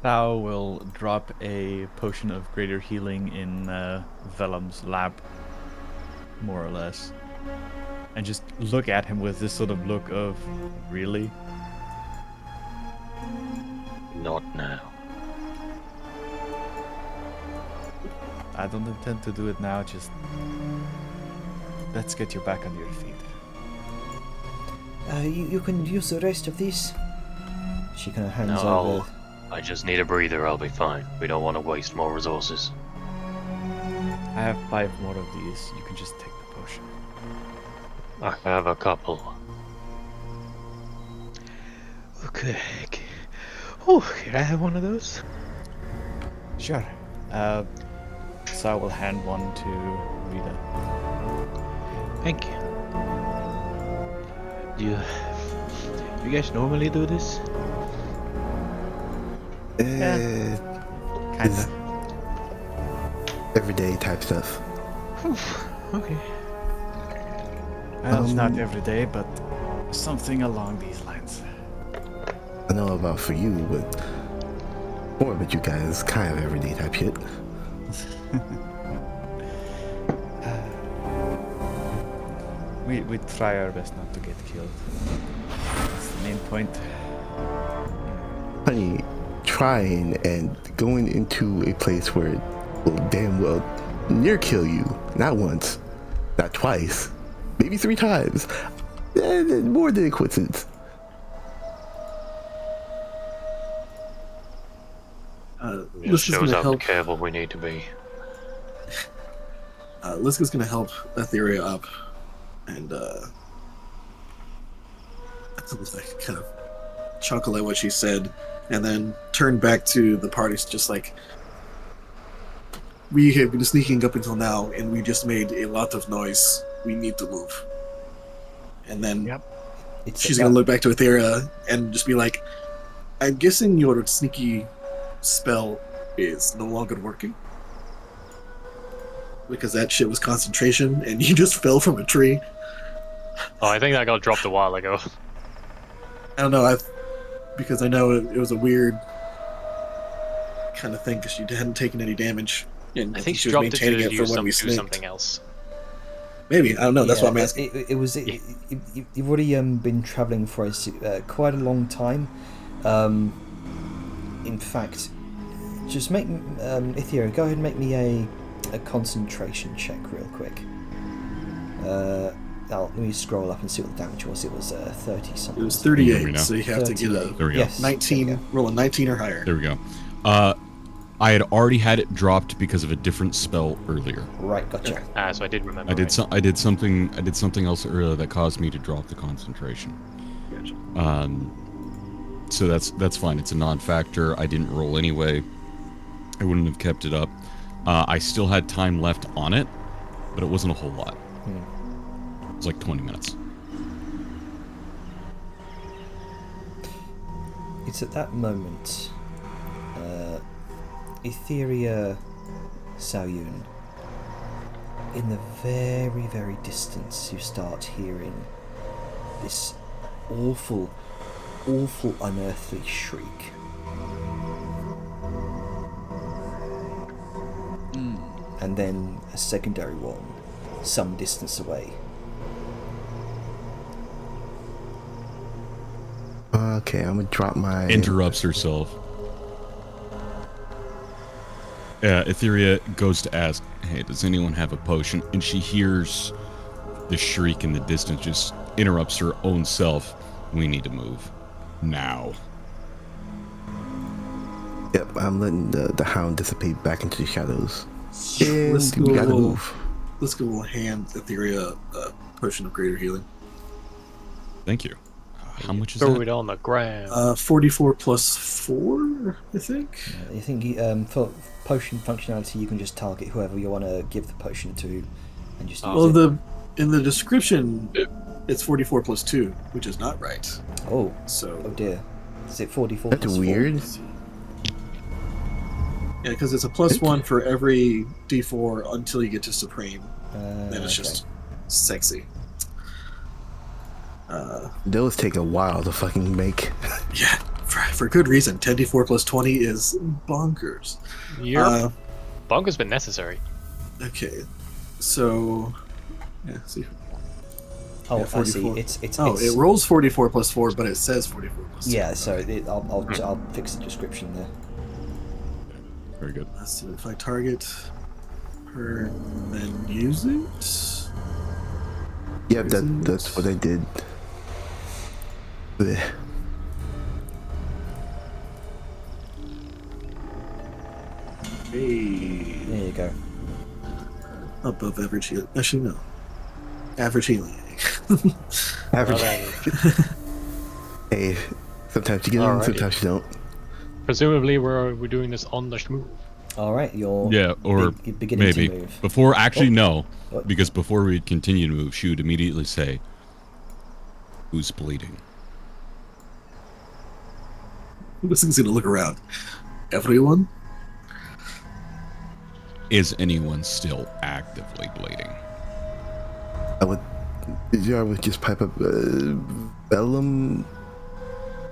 Thou will drop a potion of greater healing in Vellum's lap, more or less, and just look at him with this sort of look of, really? Not now. I don't intend to do it now, just let's get you back on your feet. You can use the rest of these. She kind of hands No, over. I just need a breather, I'll be fine. We don't want to waste more resources. I have 5 more of these. You can just take the potion. I have a couple. Okay. Oh, can I have one of those? Sure. So I will hand one to Rita. Thank you. You guys normally do this? Kinda. Everyday type stuff. Okay. Well, not every day, but something along these lines. I know about for you, but more about you guys, kind of everyday type shit. We try our best not to get killed. That's the main point. Honey, trying and going into a place where it will damn well near kill you, not once, not twice, maybe 3 times, more than a coincidence. Just Liska's shows gonna how help. careful we need to be. Liska's gonna help Etheria up, and kind of chuckle at what she said, and then turn back to the party, just like, we have been sneaking up until now, and we just made a lot of noise. We need to move. And then she's gonna look back to Etheria and just be like, I'm guessing your sneaky spell is no longer working, because that shit was concentration and you just fell from a tree. Oh, I think that got dropped a while ago. I don't know, because I know it was a weird kind of thing, because she hadn't taken any damage, and I think she she was dropped it to maintaining it do for when we do snaked. something else. Maybe, I don't know, that's Yeah, what I'm asking. You've already been travelling for quite a long time. In fact, just make Etheria, go ahead and make me a concentration check real quick. Let me scroll up and see what the damage was. It was 30 something. It was Can you hear 38, me now? so you have to get a There we go. Yes, 19, there we go. roll a 19 or higher. There we go. I had already had it dropped because of a different spell earlier. Right, gotcha. So I did remember. I did right. I did something else earlier that caused me to drop the concentration. Gotcha. So that's fine. It's a non-factor. I didn't roll anyway. I wouldn't have kept it up. I still had time left on it, but it wasn't a whole lot. It was like 20 minutes. It's at that moment, Etheria Saoyun, in the very, very distance, you start hearing this awful, awful, unearthly shriek. and then a secondary one some distance away. Okay, I'm gonna drop my... Interrupts herself. Etheria goes to ask, hey, does anyone have a potion? And she hears the shriek in the distance, just interrupts her own self. We need to move. Now. Yep, I'm letting the hound dissipate back into the shadows. And Let's we gotta go. move. Let's go hand Etheria a potion of greater healing. Thank you. How much is Throw that? it on the ground. 44 plus 4, I think. I think for potion functionality, you can just target whoever you want to give the potion to, and just use Well, it. in the description, it's 44 plus 2, which is not right. Oh So dear. Is it 44? That's plus weird. 4? yeah, because it's a plus 1 for every D4 until you get to Supreme. Then it's Okay. just sexy. Those take a while to fucking make. Yeah, for good reason. 10d4 plus 20 is bonkers. Your bunk has been necessary. Okay, so yeah, see. Oh, Yeah, I see. 44. It's It rolls 44 plus 4, but it says 44 plus 2. yeah. So I'll fix the description there. Very good. Let's see if I target her, then use it. Yep, that's what I did. Blech. Hey, There you go. above average healing. Actually, no. Average healing. Average. Okay. Hey, sometimes you get them, Alright. sometimes you don't. Presumably, we're doing this on the move. All right, you're Yeah, or beginning maybe. to move. Before, actually, no. What? Because before we continue to move, she would immediately say, who's bleeding? This thing's gonna look around. Everyone? Is anyone still actively bleeding? I would just pipe up Bellum.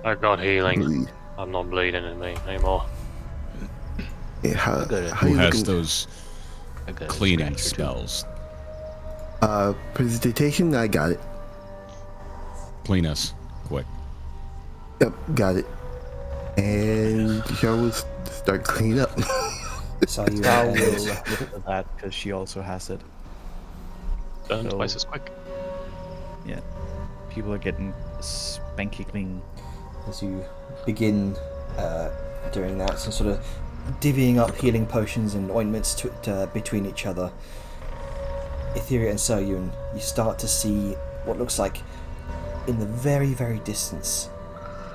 I got healing. Bleed. I'm not bleeding in me anymore. Yeah, how got it. how Who you has looking? those I got a cleaning scratch or two. spells? Presentation, I got it. Clean us, quick. Yep, got it. And y'all will start cleaning up. So you I will look at that because she also has it. Done So- twice as quick. Yeah. People are getting spanky clean. as you begin doing that, so sort of divvying up healing potions and ointments between each other. Etheria and Soyun, you start to see what looks like, in the very, very distance,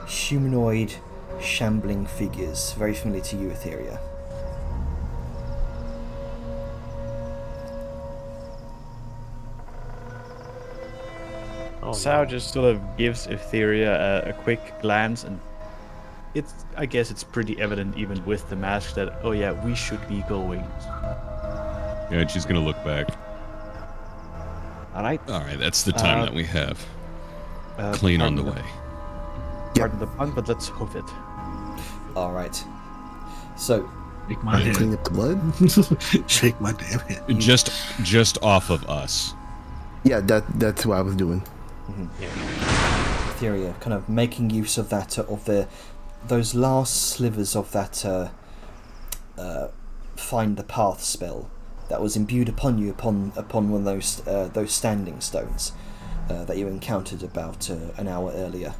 humanoid, shambling figures, very familiar to you, Etheria. Oh, Sao no. just sort of gives Etheria a quick glance, and I guess it's pretty evident even with the mask that, oh yeah, we should be going. Yeah, and she's gonna look back. Alright. Alright, that's the time that we have. Clean on the way. Pardon the pun, but let's hoof it. Alright. So, Shake my hand. Clean up the blood. Shake my damn hand. Just off of us. Yeah, that's what I was doing. Etheria, kind of making use of that, those last slivers of that find the path spell that was imbued upon you upon one of those standing stones that you encountered about an hour earlier.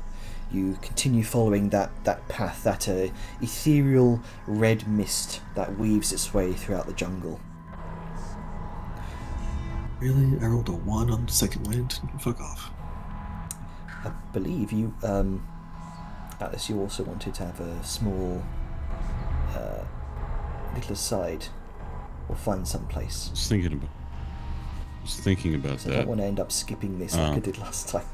You continue following that path, that ethereal red mist that weaves its way throughout the jungle. Really? I rolled a 1 on second wind? Fuck off. I believe you, Atlas, you also wanted to have a small little aside, or find some place. Just thinking about So I that. don't want to end up skipping this like I Oh. did last time.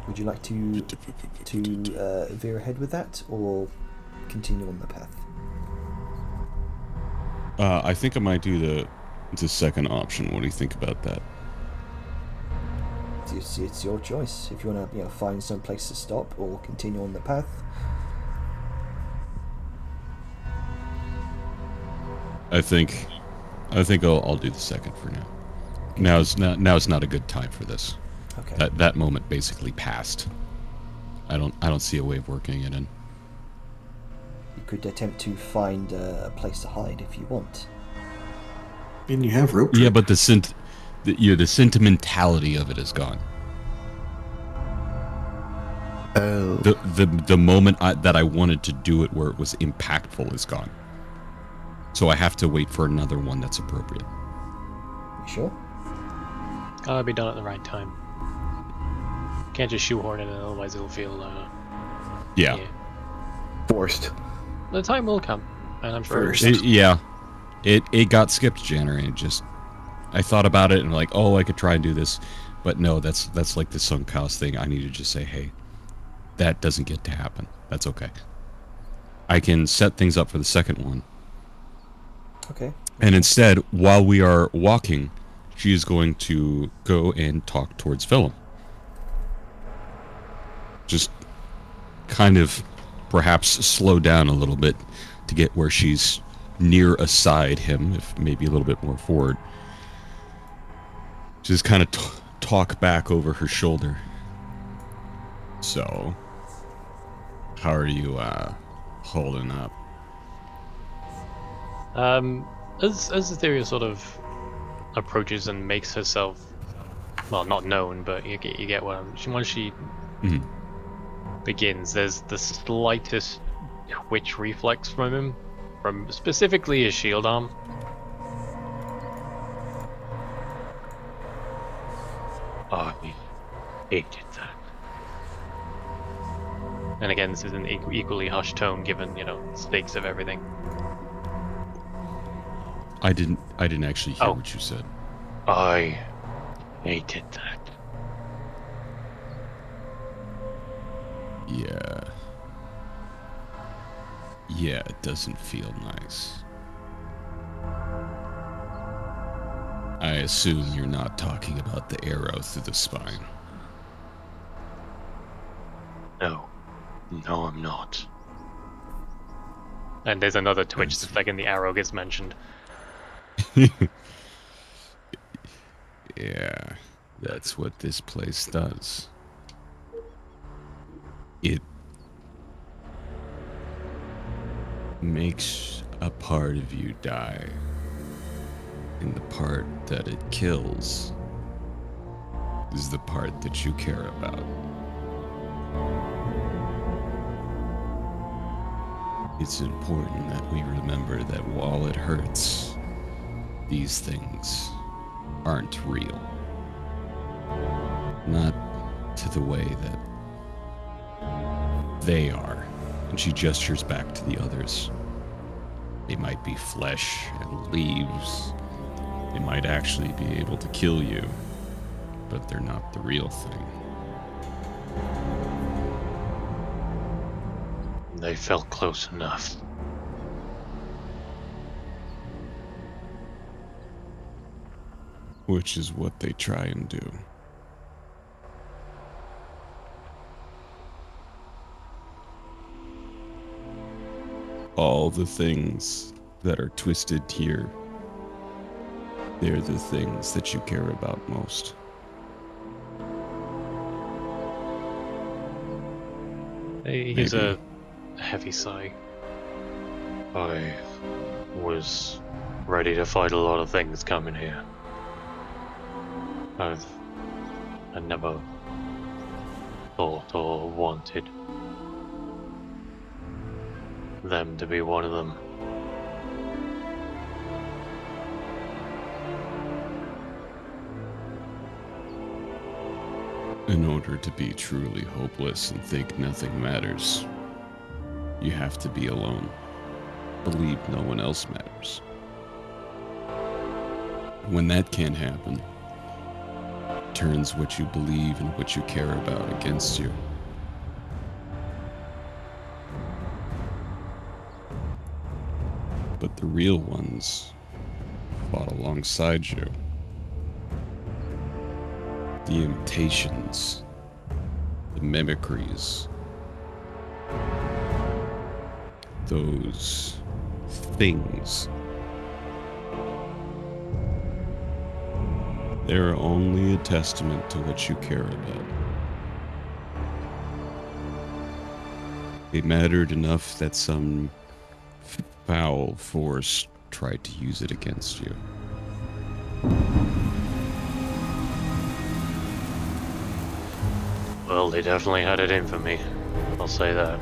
Would you like to veer ahead with that, or continue on the path? I think I might do the second option. What do you think about that? it's your choice. If you want to find some place to stop or continue on the path. I think I'll do the second for now. Now's not a good time for this. Okay. That moment basically passed. I don't see a way of working it in. You could attempt to find a place to hide if you want. And you have rope. Yeah, but the sentimentality of it is gone. Oh. The moment that I wanted to do it where it was impactful is gone. So I have to wait for another one that's appropriate. You sure? Gotta be done at the right time. Can't just shoehorn it in, otherwise it'll feel. Yeah. Forced. The time will come, and I'm sure. First. It got skipped, Janner, and I thought about it and like, oh, I could try and do this, but no, that's like the sunk cost thing. I need to just say, hey, that doesn't get to happen. That's okay. I can set things up for the second one. Okay. And instead, while we are walking, she is going to go and talk towards Philip. Just kind of perhaps slow down a little bit to get where she's near aside him, if maybe a little bit more forward. Just kind of talk back over her shoulder. So, how are you holding up? As Etheria sort of approaches and makes herself, well, not known, but you get what once she begins, there's the slightest twitch reflex from him, from specifically his shield arm. I hated that. And again, this is an equally hushed tone, given the stakes of everything. I didn't actually hear what you said. I hated that. Yeah, it doesn't feel nice. I assume you're not talking about the arrow through the spine. No, I'm not. And there's another twitch the second the arrow gets mentioned. Yeah, that's what this place does. It makes a part of you die. And the part that it kills is the part that you care about. It's important that we remember that while it hurts, these things aren't real. Not to the way that they are. And she gestures back to the others. They might be flesh and leaves. They might actually be able to kill you, but they're not the real thing. They felt close enough. Which is what they try and do. All the things that are twisted here, they're the things that you care about most. He's a heavy sigh. I was ready to fight a lot of things coming here. I never thought or wanted them to be one of them. In order to be truly hopeless and think nothing matters, you have to be alone. Believe no one else matters. When that can't happen, it turns what you believe and what you care about against you. But the real ones fought alongside you. The imitations, the mimicries, those things. They're only a testament to what you care about. It mattered enough that some foul force tried to use it against you. Well, they definitely had it in for me. I'll say that.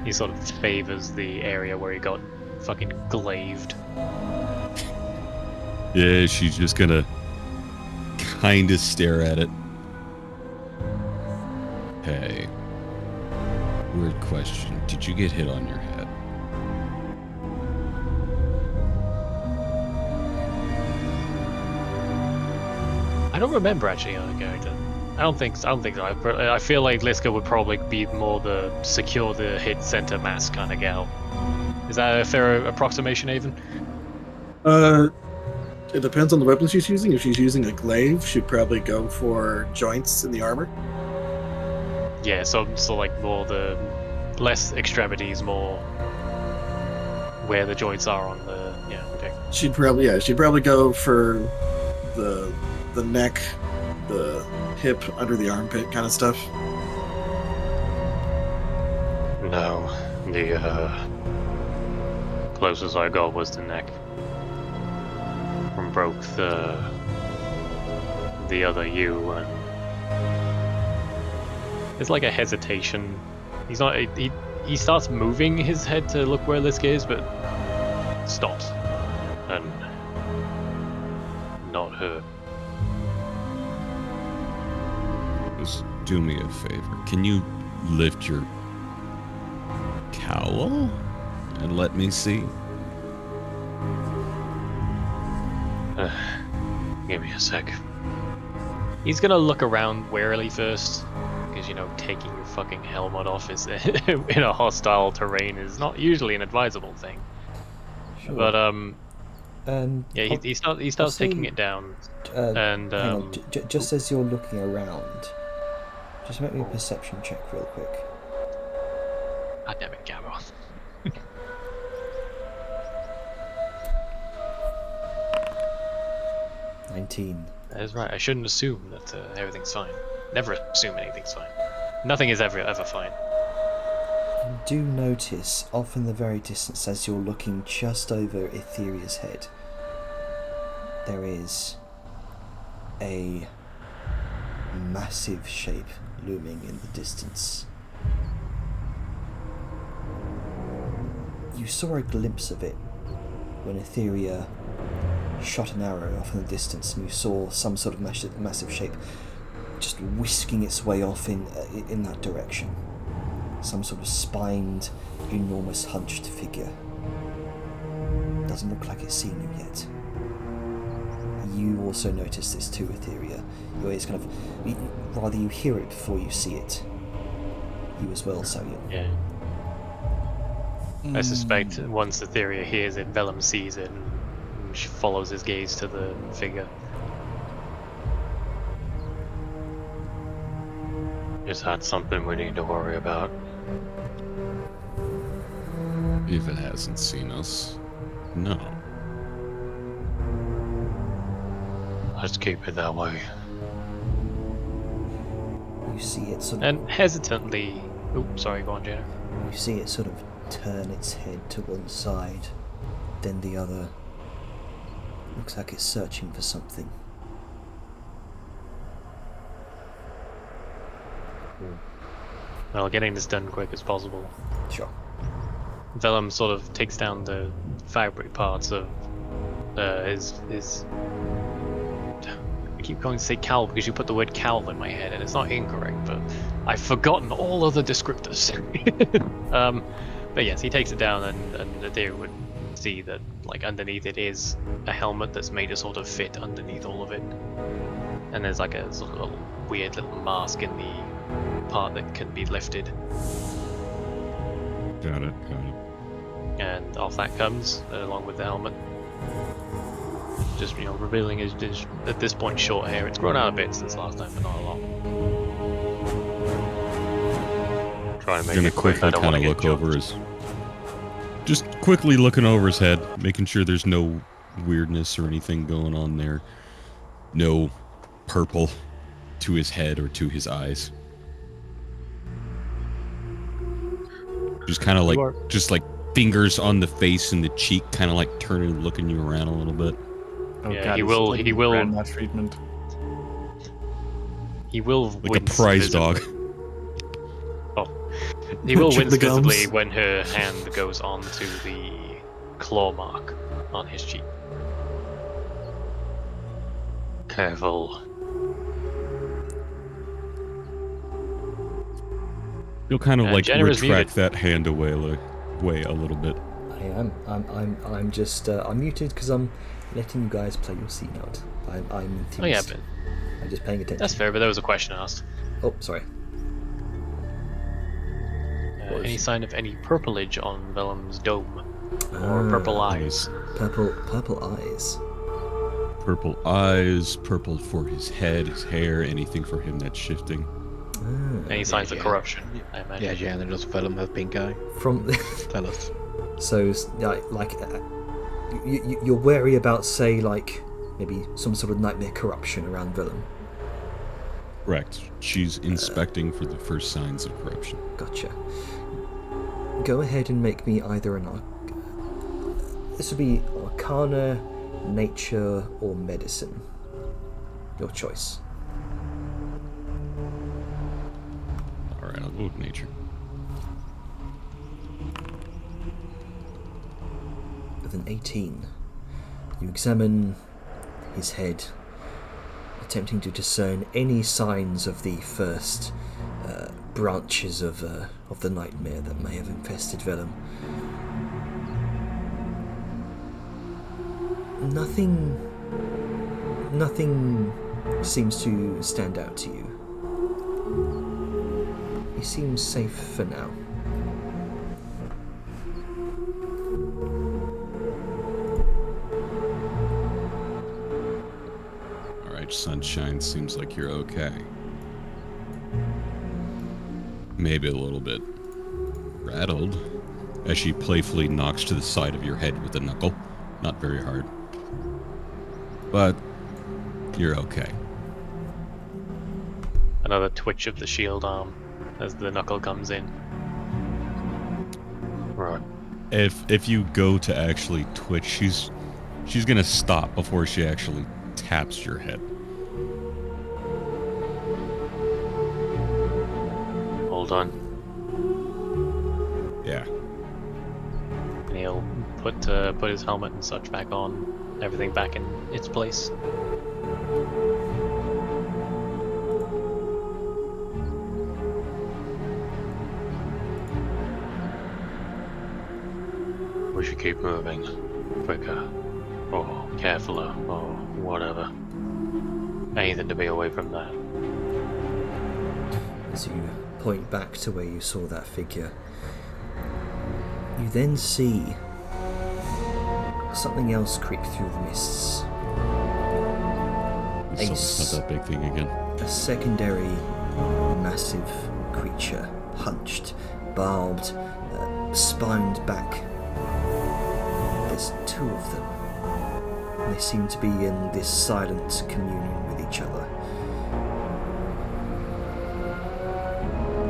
He sort of favors the area where he got fucking glaved. Yeah, she's just gonna kind of stare at it. Hey, weird question. Did you get hit on your head? I don't remember actually on a character. I don't think so. I feel like Liska would probably be more the secure the hit center mass kind of gal. Is that a fair approximation, even? It depends on the weapon she's using. If she's using a glaive, she'd probably go for joints in the armor. Yeah, so like more the less extremities, more where the joints are on the okay. She'd probably go for the neck, the hip, under the armpit kind of stuff. No, the closest I got was the neck. And broke the other U, and there's like a hesitation. He's not. He starts moving his head to look where Liska is, but stops, and not her. Just do me a favor. Can you lift your cowl and let me see? Give me a sec. He's gonna look around warily first, because taking your fucking helmet off is in a hostile terrain is not usually an advisable thing. Sure. But yeah, he starts taking say, it down, hang and on, just as you're looking around, just make me a perception check real quick. God damn it, Gabo. 19. That is right. I shouldn't assume that everything's fine. Never assume anything's fine. Nothing is ever fine. You do notice, off in the very distance, as you're looking just over Etheria's head, there is a massive shape looming in the distance. You saw a glimpse of it when Etheria shot an arrow off in the distance, and you saw some sort of massive shape just whisking its way off in that direction. Some sort of spined, enormous, hunched figure. Doesn't look like it's seen you yet. You also notice this too, Etheria. Your ears kind of... rather, you hear it before you see it. You as well, Samuel. Yeah. I suspect once Etheria hears it, Vellum sees it, and she follows his gaze to the figure. Is that something we need to worry about? If it hasn't seen us, no. Let's keep it that way. You see it sort of... And hesitantly... Oh, sorry, go on, Jenna. You see it sort of turn its head to one side, then the other. Looks like it's searching for something. Well, getting this done quick as possible. Sure. Vellum sort of takes down the fabric parts of his... I keep going to say cowl because you put the word cowl in my head, and it's not incorrect, but I've forgotten all other descriptors. But yes, he takes it down, and Etheria would see that, like, underneath it is a helmet that's made to sort of fit underneath all of it. And there's like a sort of weird little mask in the part that can be lifted. Got it. And off that comes, along with the helmet. just revealing his at this point short hair. It's grown out a bit since last time, but not a lot. Try and make Gonna it quick. quickly I don't kind want of to look get over his. Just quickly looking over his head, making sure there's no weirdness or anything going on there. No purple to his head or to his eyes. Just kind of like, just like fingers on the face and the cheek, kind of like turning, looking you around a little bit. Oh Yeah, god, he he's will- like he will- grandma treatment. He will Like a wince prize dog. visibly. He will Chew wince the gums. visibly when her hand goes on to the claw mark on his cheek. Careful. You'll kind of like generous retract muted. that hand away a little bit. I am. I'm just. I'm muted because I'm letting you guys play your C note. I'm enthused. Oh yeah, but I'm just paying attention. that's fair. But there was a question asked. Oh, sorry. Any sign of any purplage on Vellum's dome or purple eyes? Purple eyes. Purple eyes, purple for his head, his hair, anything for him that's shifting. Any signs of corruption? I imagine. Yeah, Jan, does Vellum have pink eye? From Tell us. so you're wary about, say, like maybe some sort of nightmare corruption around Willem. Correct. She's inspecting for the first signs of corruption. Gotcha. Go ahead and make me either this would be Arcana, Nature, or Medicine. Your choice. Alright, I'll go with nature. With an 18, you examine his head, attempting to discern any signs of the first branches of the nightmare that may have infested Vellum. Nothing seems to stand out to you. He seems safe for now. Alright, Sunshine, seems like you're okay. Maybe a little bit rattled as she playfully knocks to the side of your head with a knuckle. Not very hard. But you're okay. Another twitch of the shield arm as the knuckle comes in. Right. If you go to actually twitch, she's gonna stop before she actually taps your head. Hold on. Yeah. And he'll put his helmet and such back on, everything back in its place. We should keep moving. Quicker. Or carefuler. Or whatever. Anything to be away from that. As you point back to where you saw that figure, you then see something else creep through the mists. It's not that big thing again. A secondary massive creature, hunched, barbed, spined back. There's two of them. They seem to be in this silent communion with each other.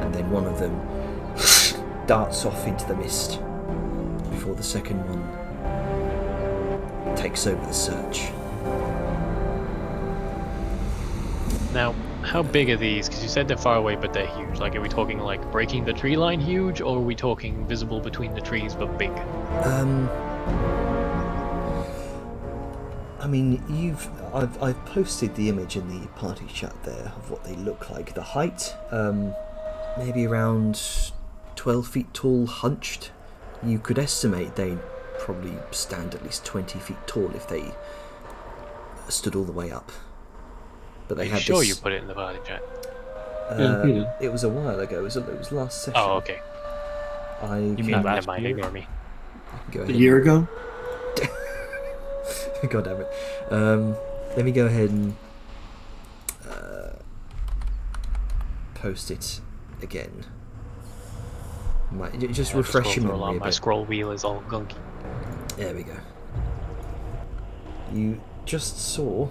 And then one of them darts off into the mist before the second one takes over the search. Now, how big are these? Because you said they're far away, but they're huge. Like, are we talking like breaking the tree line huge, or are we talking visible between the trees but big? I mean, I've posted the image in the party chat there of what they look like. The height, maybe around 12 feet tall, hunched. You could estimate they'd probably stand at least 20 feet tall if they stood all the way up. But they Are you had sure this, you put it in the party chat? Yeah, he did. It was a while ago. It was last session. Oh, okay. I You mean Never last mind, year? ignore me. go A ahead. year ago? God damn it. Let me go ahead and post it again. Just refresh your memory a My bit. scroll wheel is all gunky. There we go. You just saw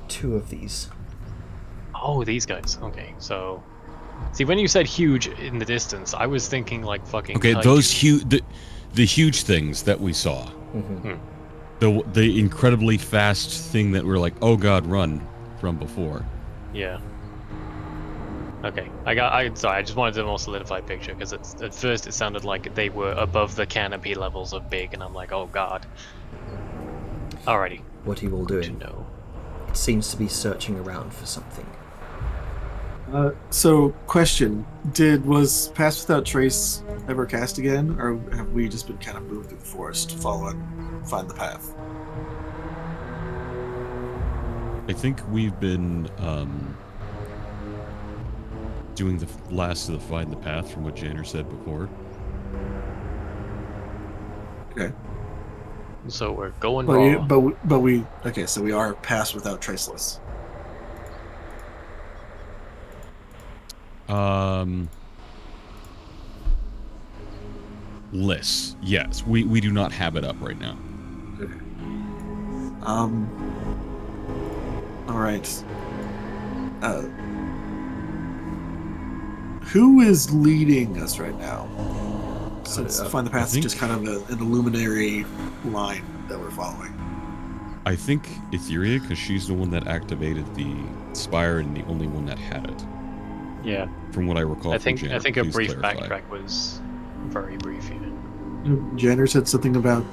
2 of these. Oh, these guys. Okay, so see when you said huge in the distance, I was thinking like fucking. Okay, kaiju. those the huge things that we saw. The incredibly fast thing that we're like, oh god, run from before. Yeah. Okay, sorry, I just wanted a more solidified picture because at first it sounded like they were above the canopy levels of big, and I'm like, oh god. Alrighty. What are you all Good doing? to know. It seems to be searching around for something. So, question: was Pass Without Trace ever cast again, or have we just been kind of moved through the forest, find the path? I think we've been doing the last of the Find the Path from what Janner said before. Okay. So we're going raw. But we okay. So we are Pass Without Traceless. Lists. Yes, we do not have it up right now. Okay. All right. Who is leading us right now? Since Find the Path is just kind of an illuminary line that we're following. I think Etheria, because she's the one that activated the spire and the only one that had it. Yeah. From what I recall, I think Janner, a please brief clarify. backtrack was very brief. Yeah. Janner said something about,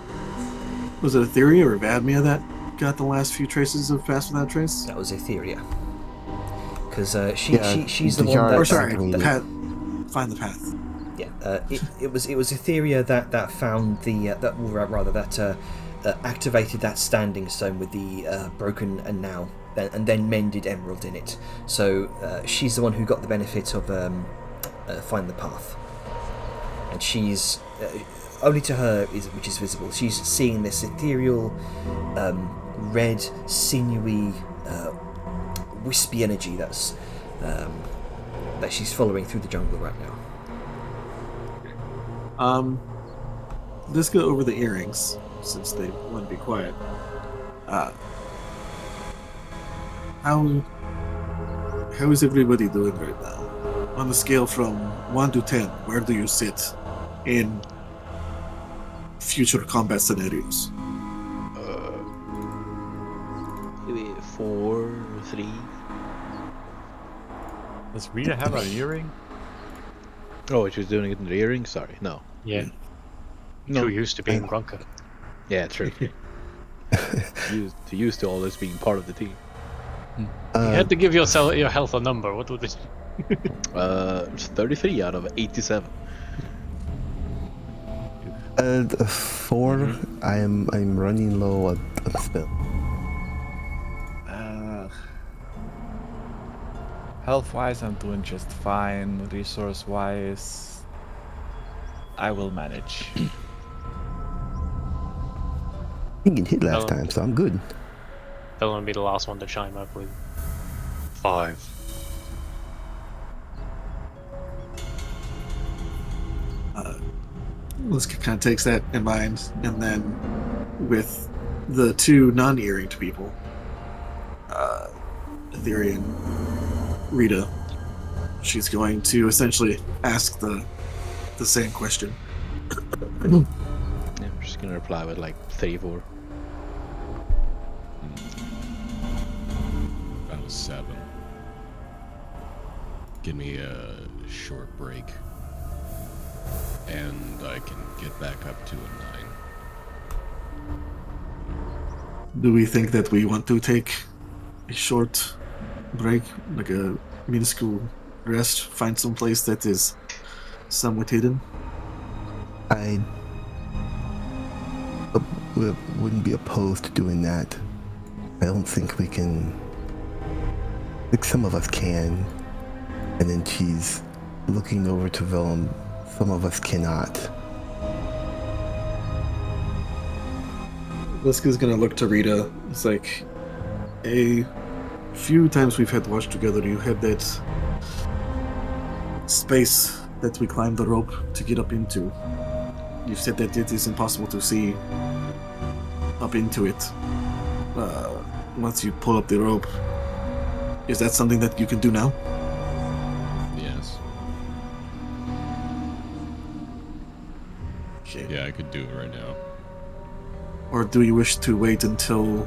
was it Etheria or Vadmia that got the last few traces of Pass Without Trace? That was Etheria. Because she's the one Dijar- that... Or sorry, that- Find the Path. Yeah, it was Etheria that found the activated that standing stone with the broken and then mended emerald in it. So she's the one who got the benefit of Find the Path, and she's only to her which is visible. She's seeing this ethereal, red, sinewy, wispy energy that she's following through the jungle right now. Let's go over the earrings, since they want to be quiet. How is everybody doing right now? On a scale from 1 to 10, where do you sit in future combat scenarios? Maybe 4, 3. Does Rita have an earring? Oh, she was doing it in the earring? Sorry, no. Yeah. No. Too used to being Grunka. Yeah, true. used to always being part of the team. You had to give yourself your health a number. What would it? It's 33 out of 87. 4. I'm running low on spell. Health-wise, I'm doing just fine. Resource-wise, I will manage. I didn't get hit last time, so I'm good. Don't want to be the last one to chime up with 5. Liska kind of takes that in mind, and then with the 2 non-earringed people, Etheria and Rita, she's going to essentially ask the same question. Yeah, I'm just gonna reply with like 34. About 7. Give me a short break, and I can get back up to a 9. Do we think that we want to take a short break, like a minuscule rest, find some place that is somewhat hidden? I wouldn't be opposed to doing that. I don't think we can. I think some of us can. And then she's looking over to Vellum. Some of us cannot. Liska's gonna look to Rita. It's like, a few times we've had watch together, you had that space that we climbed the rope to get up into. You've said that it is impossible to see up into it once you pull up the rope. Is that something that you can do now? Yes. Okay. Yeah, I could do it right now. Or do you wish to wait until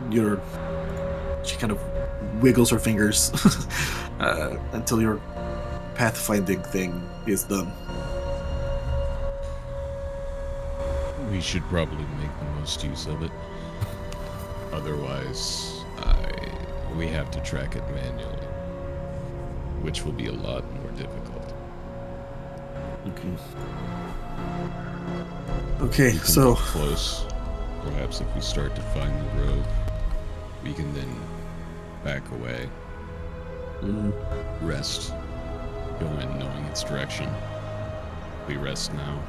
your... She kind of wiggles her fingers until your pathfinding thing is done. We should probably make the most use of it. Otherwise, we have to track it manually, which will be a lot more difficult. Okay, We can so get close. Perhaps if we start to find the road, we can then back away, rest, go in knowing its direction. We rest now.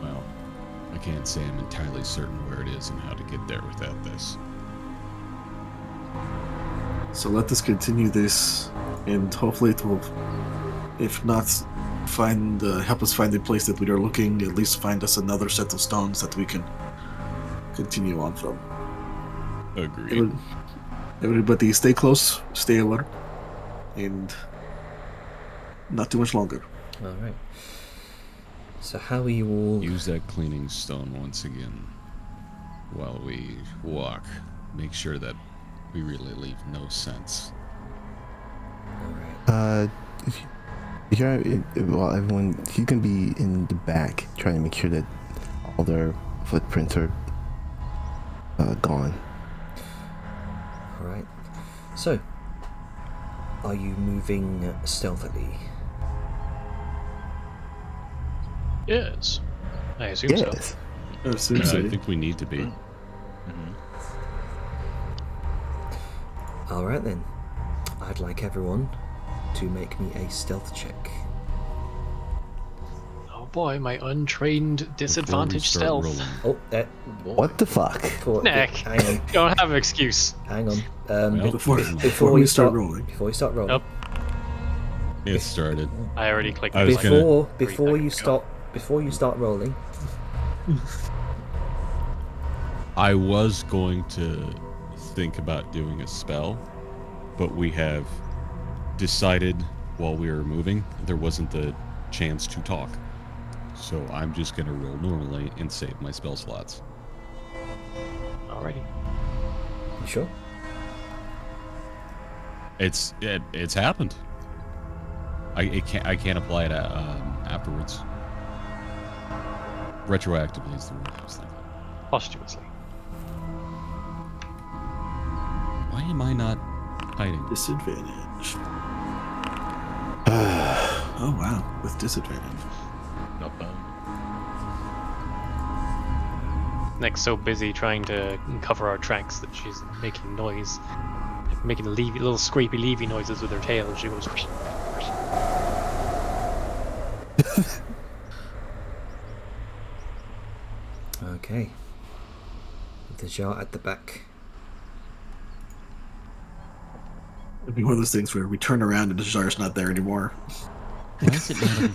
Well, I can't say I'm entirely certain where it is and how to get there without this. So let us continue this, and hopefully it will, if not help us find the place that we are looking, at least find us another set of stones that we can continue on from. Agreed. Everybody stay close, stay alert, and not too much longer. All right. So how are you all? Use that cleaning stone once again while we walk. Make sure that we really leave no sense. All right. Well, everyone, he's gonna be in the back trying to make sure that all their footprints are gone. All right. So, are you moving stealthily? Yes. I assume so. Yes. I think we need to be. All right then. I'd like everyone to make me a stealth check. Oh boy, my untrained disadvantage stealth. Oh, What the fuck? Nick, hang on. you don't have an excuse. Hang on. Well, Before we start rolling. Before you start rolling. Nope. It started. I already clicked. I was like gonna- Before 3 you seconds ago. start. Before you start rolling. I was going to think about doing a spell, but we have decided while we were moving there wasn't the chance to talk. So I'm just going to roll normally and save my spell slots. Alrighty. You sure? It's happened. I can't apply it afterwards. Retroactively is the word I was thinking. Posthumously. Why am I not hiding? Disadvantage. Oh wow, with disadvantage. Not bad. Nick's so busy trying to cover our tracks that she's making noise, making little scrapey leavy noises with her tail. She goes. Okay. With the jar at the back. It'd be one of those things where we turn around and the jar's not there anymore. Why is it not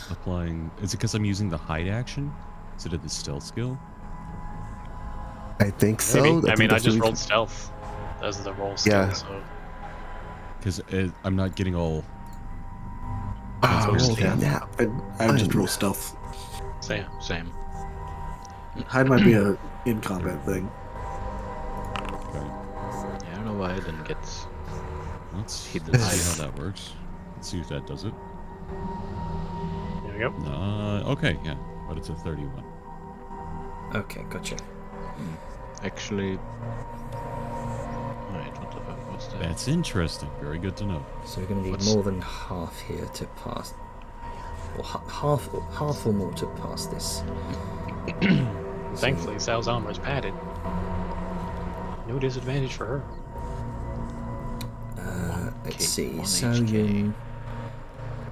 applying? Is it because I'm using the hide action instead of the stealth skill? I think so. Maybe. I think mean, I that's the just reason- rolled stealth as the roll skill, Yeah. so Because I'm not getting all. Oh, Yeah. now. I would just roll stealth. same. Hide might be a in combat thing. Okay. Yeah, I don't know why I didn't get. Let's see Hit the how that works. Let's see if that does it. There we go. Okay, yeah, but it's a 31. Okay, gotcha. Actually. Wait, what the fuck? What's that? That's interesting. Very good to know. So we're going to need What's- more than half here to pass. Or half or more to pass this. Thankfully, Sal's armor is padded. No disadvantage for her. Let's see. 1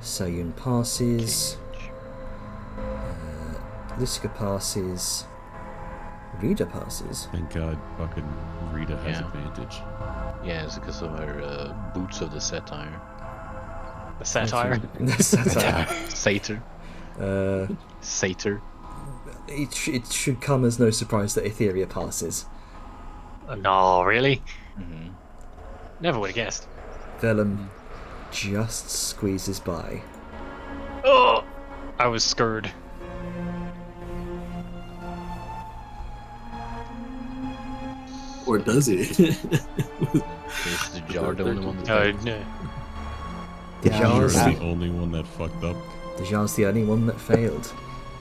Soyun passes. Liska passes. Rita passes. Thank God, fucking Rita has Yeah. advantage. Yeah, it's because of her boots of the satire. The satire. Satire. Satyr. Satyr. It should come as no surprise that Etheria passes. No, really? Mm-hmm. Never would have guessed. Vellum just squeezes by. Oh, I was scared. Or does he? Is the jar the only one that No. Dejar's You're the only one that fucked up. Dejar's the only one that failed.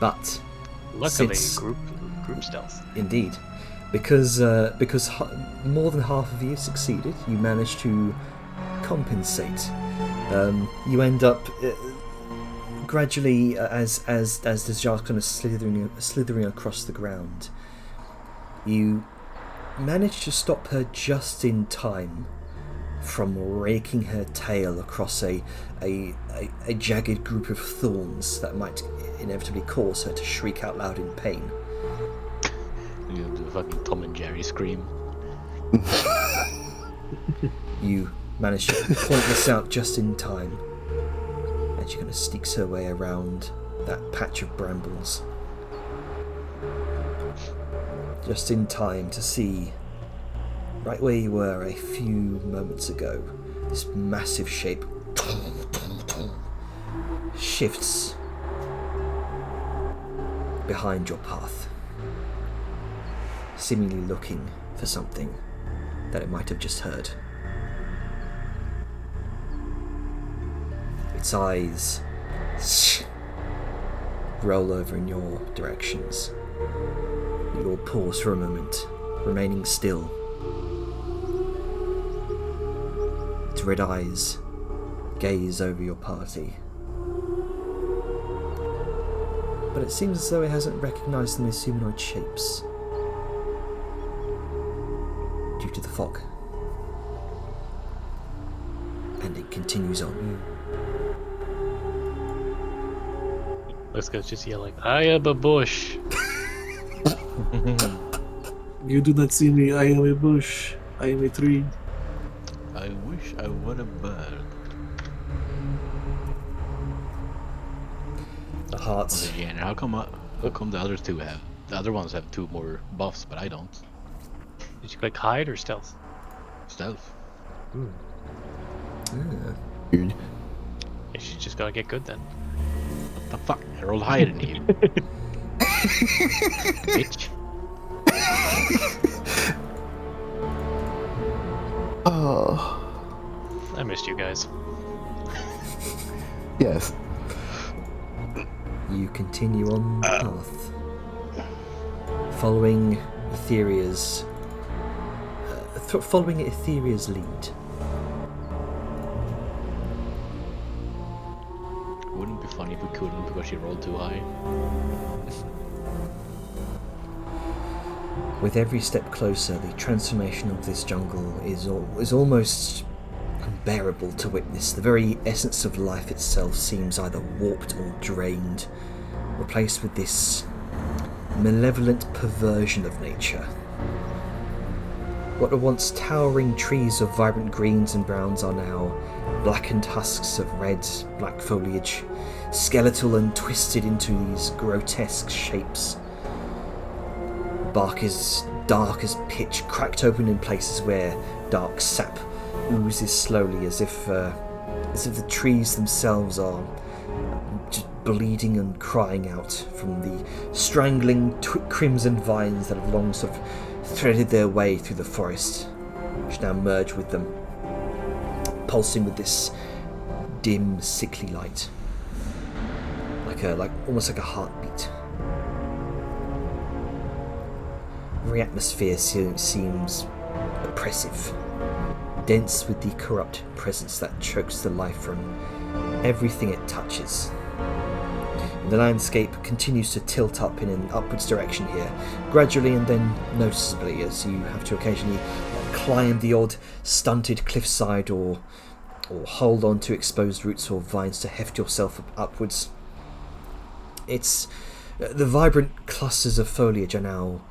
But Luckily, Since- group stealth. indeed, because more than half of you succeeded, you managed to compensate. You end up gradually, as Dejar's kind of slithering across the ground, you manage to stop her just in time from raking her tail across a jagged group of thorns that might inevitably cause her to shriek out loud in pain. You know, the fucking Tom and Jerry scream. You manage to point this out just in time, and she kind of sneaks her way around that patch of brambles. Just in time to see, right where you were a few moments ago, this massive shape shifts behind your path, seemingly looking for something that it might have just heard. Its eyes roll over in your directions. You all pause for a moment, remaining still. Its red eyes gaze over your party. But it seems as though it hasn't recognised them as humanoid shapes, due to the fog. And it continues on. Let's go just yelling, I am a bush. You do not see me. I am a bush. I am a tree. I wish I were a bird. The hearts. Yeah, and how come the other two have? The other ones have 2 more buffs, but I don't. Did you click hide or stealth? Stealth. Weird. Yeah, you just gotta get good then. What the fuck? I rolled higher than you. Bitch. Oh, I missed you guys. yes. You continue on the path, following Etheria's lead. Wouldn't it be funny if we couldn't because she rolled too high? With every step closer, the transformation of this jungle is almost unbearable to witness. The very essence of life itself seems either warped or drained, replaced with this malevolent perversion of nature. What were once towering trees of vibrant greens and browns are now blackened husks of red, black foliage, skeletal and twisted into these grotesque shapes. Bark is dark as pitch, cracked open in places where dark sap oozes slowly, as if the trees themselves are just bleeding and crying out from the strangling crimson vines that have long sort of threaded their way through the forest, which now merge with them, pulsing with this dim, sickly light, almost like a heartbeat. Every atmosphere seems oppressive, dense with the corrupt presence that chokes the life from everything it touches. And the landscape continues to tilt up in an upwards direction here, gradually and then noticeably, as you have to occasionally climb the odd stunted cliffside or hold on to exposed roots or vines to heft yourself upwards. It's The vibrant clusters of foliage are now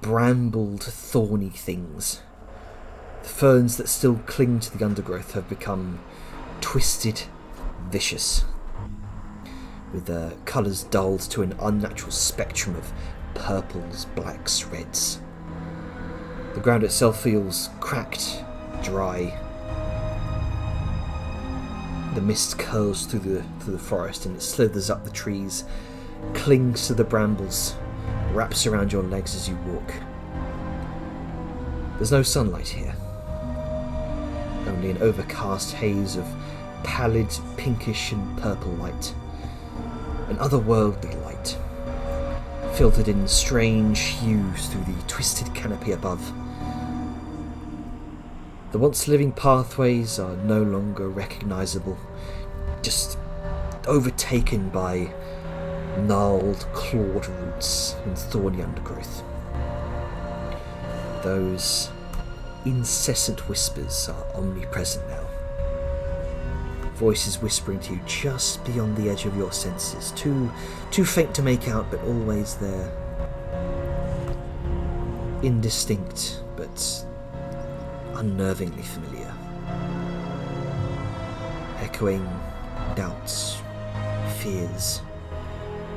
brambled, thorny things. The ferns that still cling to the undergrowth have become twisted, vicious, with their colours dulled to an unnatural spectrum of purples, blacks, reds. The ground itself feels cracked, dry. The mist curls through the forest and it slithers up the trees, clings to the brambles, wraps around your legs as you walk. There's no sunlight here. Only an overcast haze of pallid pinkish and purple light. An otherworldly light, filtered in strange hues through the twisted canopy above. The once living pathways are no longer recognisable, just overtaken by gnarled, clawed roots and thorny undergrowth. Those incessant whispers are omnipresent now. Voices whispering to you just beyond the edge of your senses, too faint to make out, but always there. Indistinct, but unnervingly familiar. Echoing doubts, fears,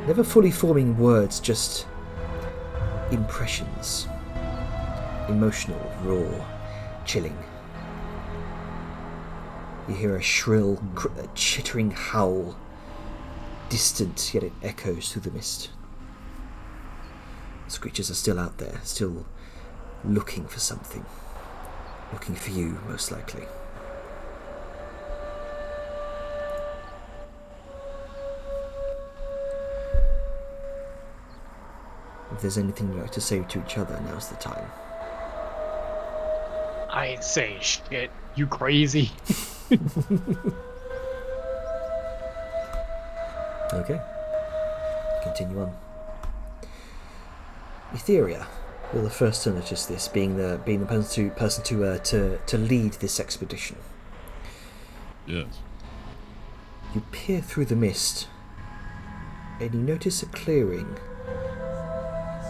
never fully forming words, just impressions. Emotional, raw, chilling. You hear a shrill, chittering howl, distant, yet it echoes through the mist. The creatures are still out there, still looking for something. Looking for you, most likely. If there's anything you'd like to say to each other, now's the time. I ain't saying shit. You crazy? Okay. Continue on. Etheria, you're the first to notice this, being the person to lead this expedition. Yes. You peer through the mist, and you notice a clearing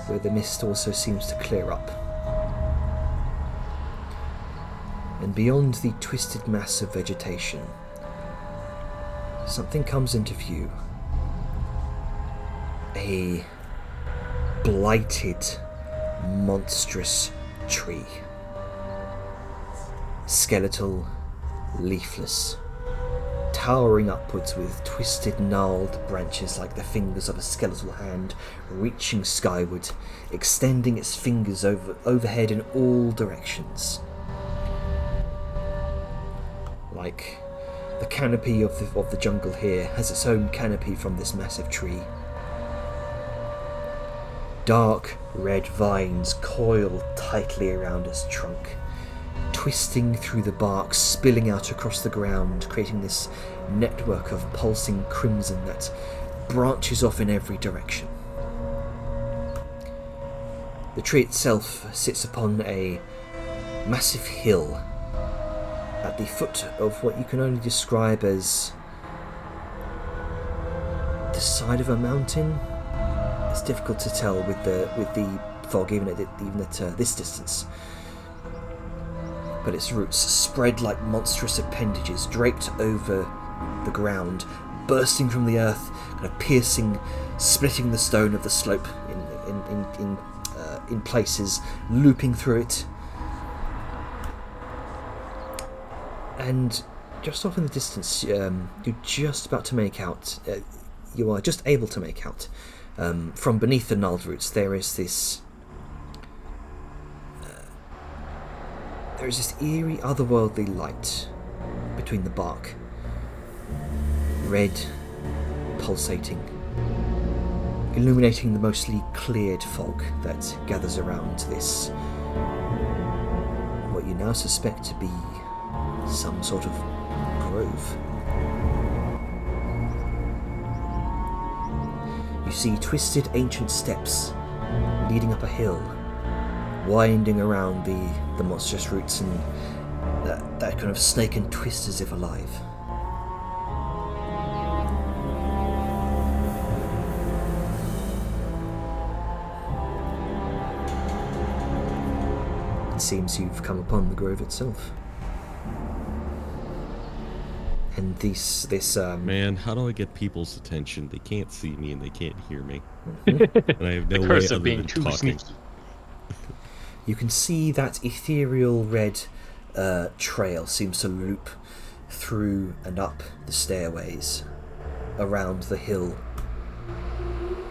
where the mist also seems to clear up. And beyond the twisted mass of vegetation, something comes into view. A blighted, monstrous tree. Skeletal, leafless, towering upwards with twisted, gnarled branches like the fingers of a skeletal hand, reaching skyward, extending its fingers overhead in all directions. Like the canopy of the jungle here has its own canopy from this massive tree. Dark red vines coil tightly around its trunk, twisting through the bark, spilling out across the ground, creating this network of pulsing crimson that branches off in every direction. The tree itself sits upon a massive hill at the foot of what you can only describe as the side of a mountain. It's difficult to tell with the fog, even at this distance. But its roots spread like monstrous appendages, draped over the ground, bursting from the earth, kind of piercing, splitting the stone of the slope in places, looping through it. And just off in the distance, you're just about to make out. You are just able to make out. From beneath the gnarled roots, there is this eerie, otherworldly light between the bark. Red, pulsating, illuminating the mostly cleared fog that gathers around this, what you now suspect to be some sort of grove. You see twisted ancient steps leading up a hill, winding around the monstrous roots, and that kind of snake and twist as if alive. it seems you've come upon the grove itself. And this Man, how do I get people's attention? They can't see me and they can't hear me. Mhm. And I have The no way curse other of being than too talking. sneaky. You can see that ethereal red trail seems to loop through and up the stairways, around the hill,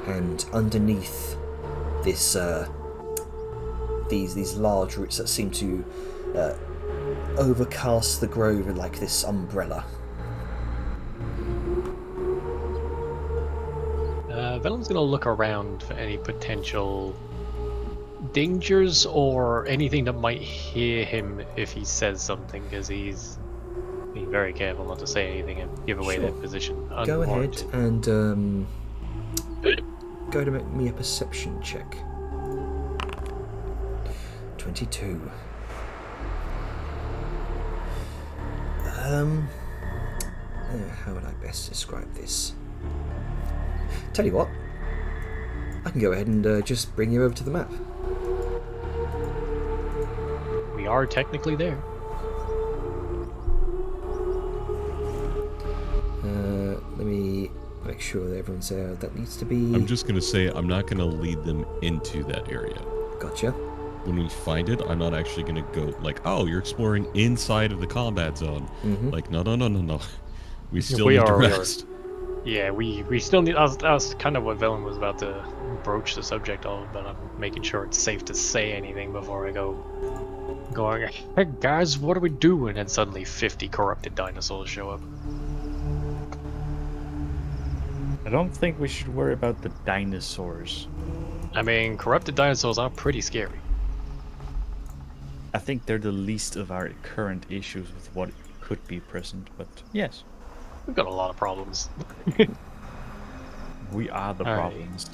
and underneath this these large roots that seem to overcast the grove like this umbrella. Venom's gonna look around for any potential dangers or anything that might hear him if he says something, because he's being very careful not to say anything and give away their Sure. position Go ahead unwarranted. and go to make me a perception check. 22. How would I best describe this? Tell you what, I can go ahead and just bring you over to the map. We are technically there. Let me make sure that everyone's there. That needs to be... I'm just gonna say I'm not gonna lead them into that area. Gotcha. When we find it, I'm not actually gonna go like, oh, you're exploring inside of the combat zone. Mhm. Like, no. We still We need are- to we are. rest. Yeah, we still need. That was kind of what Velen was about to broach the subject of, but I'm making sure it's safe to say anything before I go. Going, hey guys, what are we doing? And suddenly 50 corrupted dinosaurs show up. I don't think we should worry about the dinosaurs. I mean, corrupted dinosaurs are pretty scary. I think they're the least of our current issues with what could be present, but yes, We've got a lot of problems. we are the Alright. problems.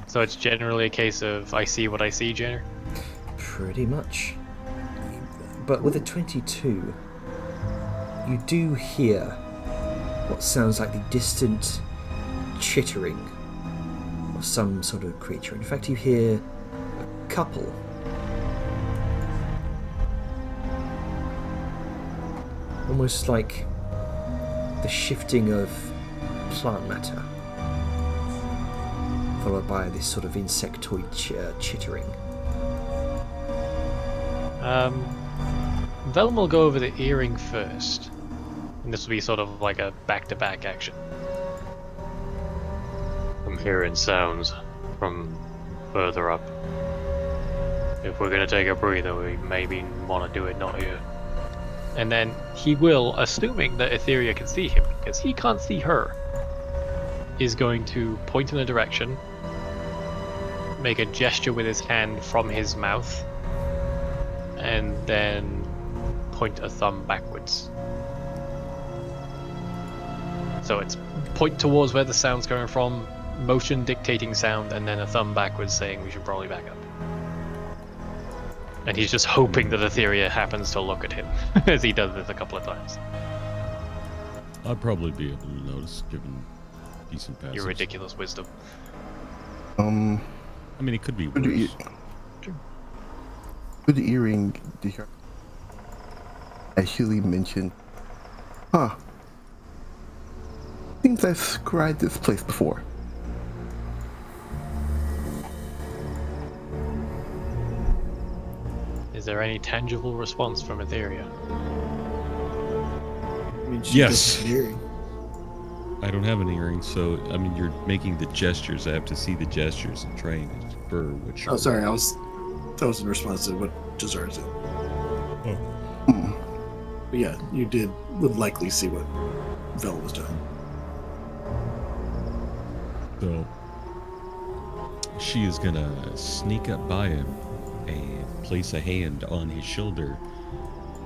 So it's generally a case of I see what I see, Jenner. Pretty much. But with a 22, you do hear what sounds like the distant chittering of some sort of creature. In fact, you hear a couple. Almost like the shifting of plant matter, followed by this sort of insectoid chittering. Velen will go over the earring first. And this will be sort of like a back-to-back action. I'm hearing sounds from further up. If we're gonna take a breather, we maybe want to do it not here. And then he will, assuming that Etheria can see him, because he can't see her, is going to point in a direction, make a gesture with his hand from his mouth, and then point a thumb backwards. So it's point towards where the sound's coming from, motion dictating sound, and then a thumb backwards saying we should probably back up. And he's just hoping that Etheria happens to look at him, as he does this a couple of times. I'd probably be able to notice, given decent passes. Your ridiculous wisdom. I mean, it could be With the, worse. with the earring, did you actually mention? Huh. Seems I've scried this place before. Is there any tangible response from Etheria? I mean, she Yes. doesn't hear. I don't have an earring, so I mean, you're making the gestures. I have to see the gestures and try and infer which. Oh, sorry, that was in response to what Jazar said. But yeah, you would likely see what Vel was doing. So she is gonna sneak up by him and place a hand on his shoulder,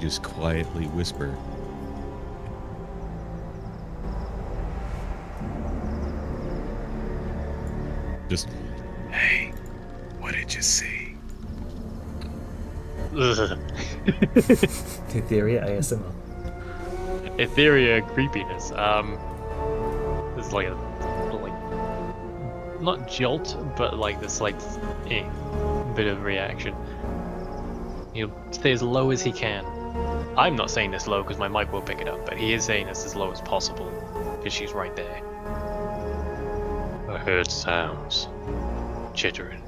just quietly whisper, just, "Hey, what did you see?" Ugh. Etheria ASMR. Etheria creepiness. There's like not jolt, but like this like bit of reaction. He'll stay as low as he can. I'm not saying this low because my mic will pick it up, but he is saying this as low as possible because she's right there. I heard sounds chittering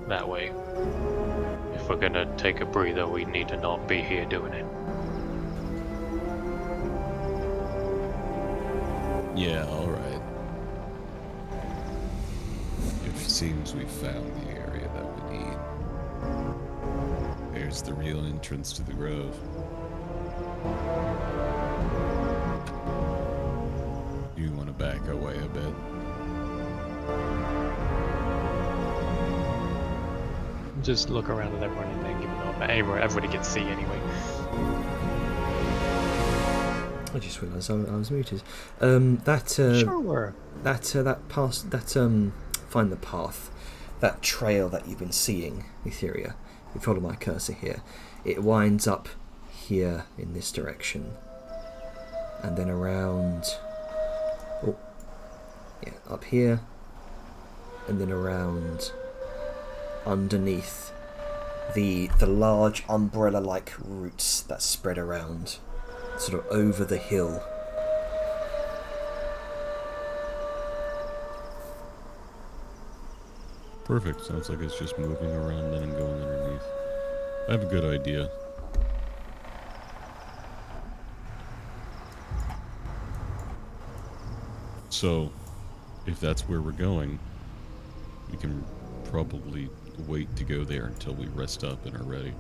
that way. If we're gonna take a breather, we need to not be here doing it. Yeah, alright. It seems we found the area that we need. There's the real entrance to the grove. You want to back away a bit? Just look around at everyone and then give it up. Anyway, everybody can see anyway. I just realised I was muted. Sure. Find the path. That trail that you've been seeing, Etheria. You follow my cursor here. It winds up here in this direction, and then around. Oh, yeah, up here, and then around underneath the large umbrella-like roots that spread around, sort of over the hill. Perfect. Sounds like it's just moving around then and going underneath. I have a good idea. So, if that's where we're going, we can probably wait to go there until we rest up and are ready.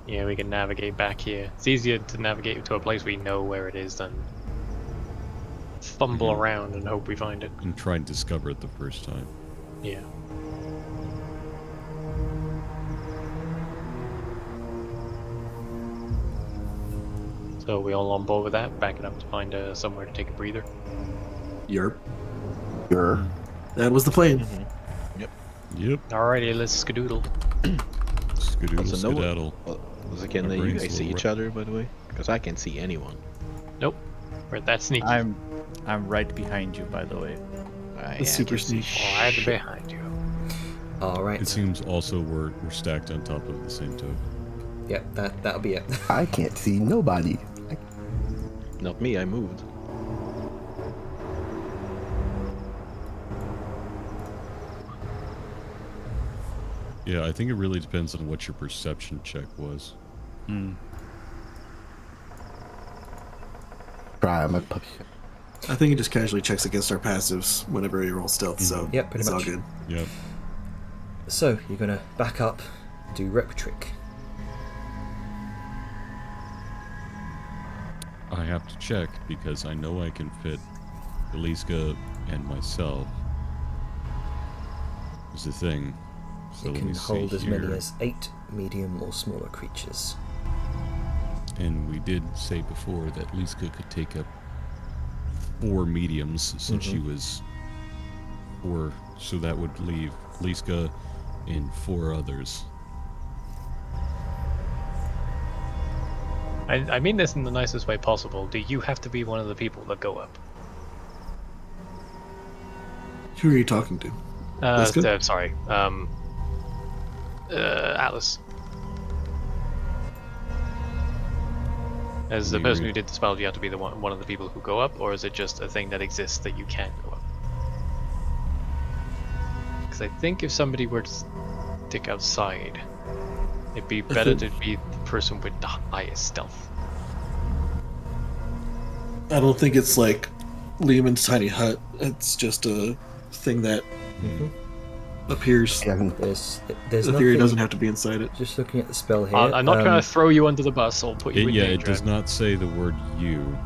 Yeah, we can navigate back here. It's easier to navigate to a place we know where it is than fumble around and hope we find it. And try and discover it the first time. Yeah. So we all on board with that? Back it up to find somewhere to take a breather? Yerp. Sure. That was the plan. Yep. Alrighty, let's skedoodle. Skedoodle, So no one- skedaddle. Can My you brain's guys a see little each other, by the way? Because I can't see anyone. Nope. We're that sneaky. I'm right behind you, by the way. The super can't see sneak. right shit. behind you. Alright. It seems also we're stacked on top of the same token. Yep, that'll be it. I can't see nobody. Not me, I moved. Yeah, I think it really depends on what your perception check was. Try my puppy. I think it just casually checks against our passives whenever you roll stealth, so Yep, pretty it's all much. good. Yep. So, you're going to back up, do rep trick. I have to check because I know I can fit Eliska and myself. Is the thing. So You let can me see hold as many here. as 8 medium or smaller creatures. And we did say before that Eliska could take up 4 mediums since she was 4, so that would leave Eliska and 4 others. I mean this in the nicest way possible. Do you have to be one of the people that go up? Who are you talking to? Liska? Sorry. Atlas. As the You person read- who did the spell, do you have to be the one of the people who go up, or is it just a thing that exists that you can go up? Because I think if somebody were to stick outside, it'd be better to be the person with the highest stealth. I don't think it's like Lehman's tiny hut. It's just a thing that appears. Yeah, I can- There's The theory nothing, doesn't have to be inside it. just looking at the spell here. I'm not trying to throw you under the bus or put you in yeah, danger. it does not say the word you.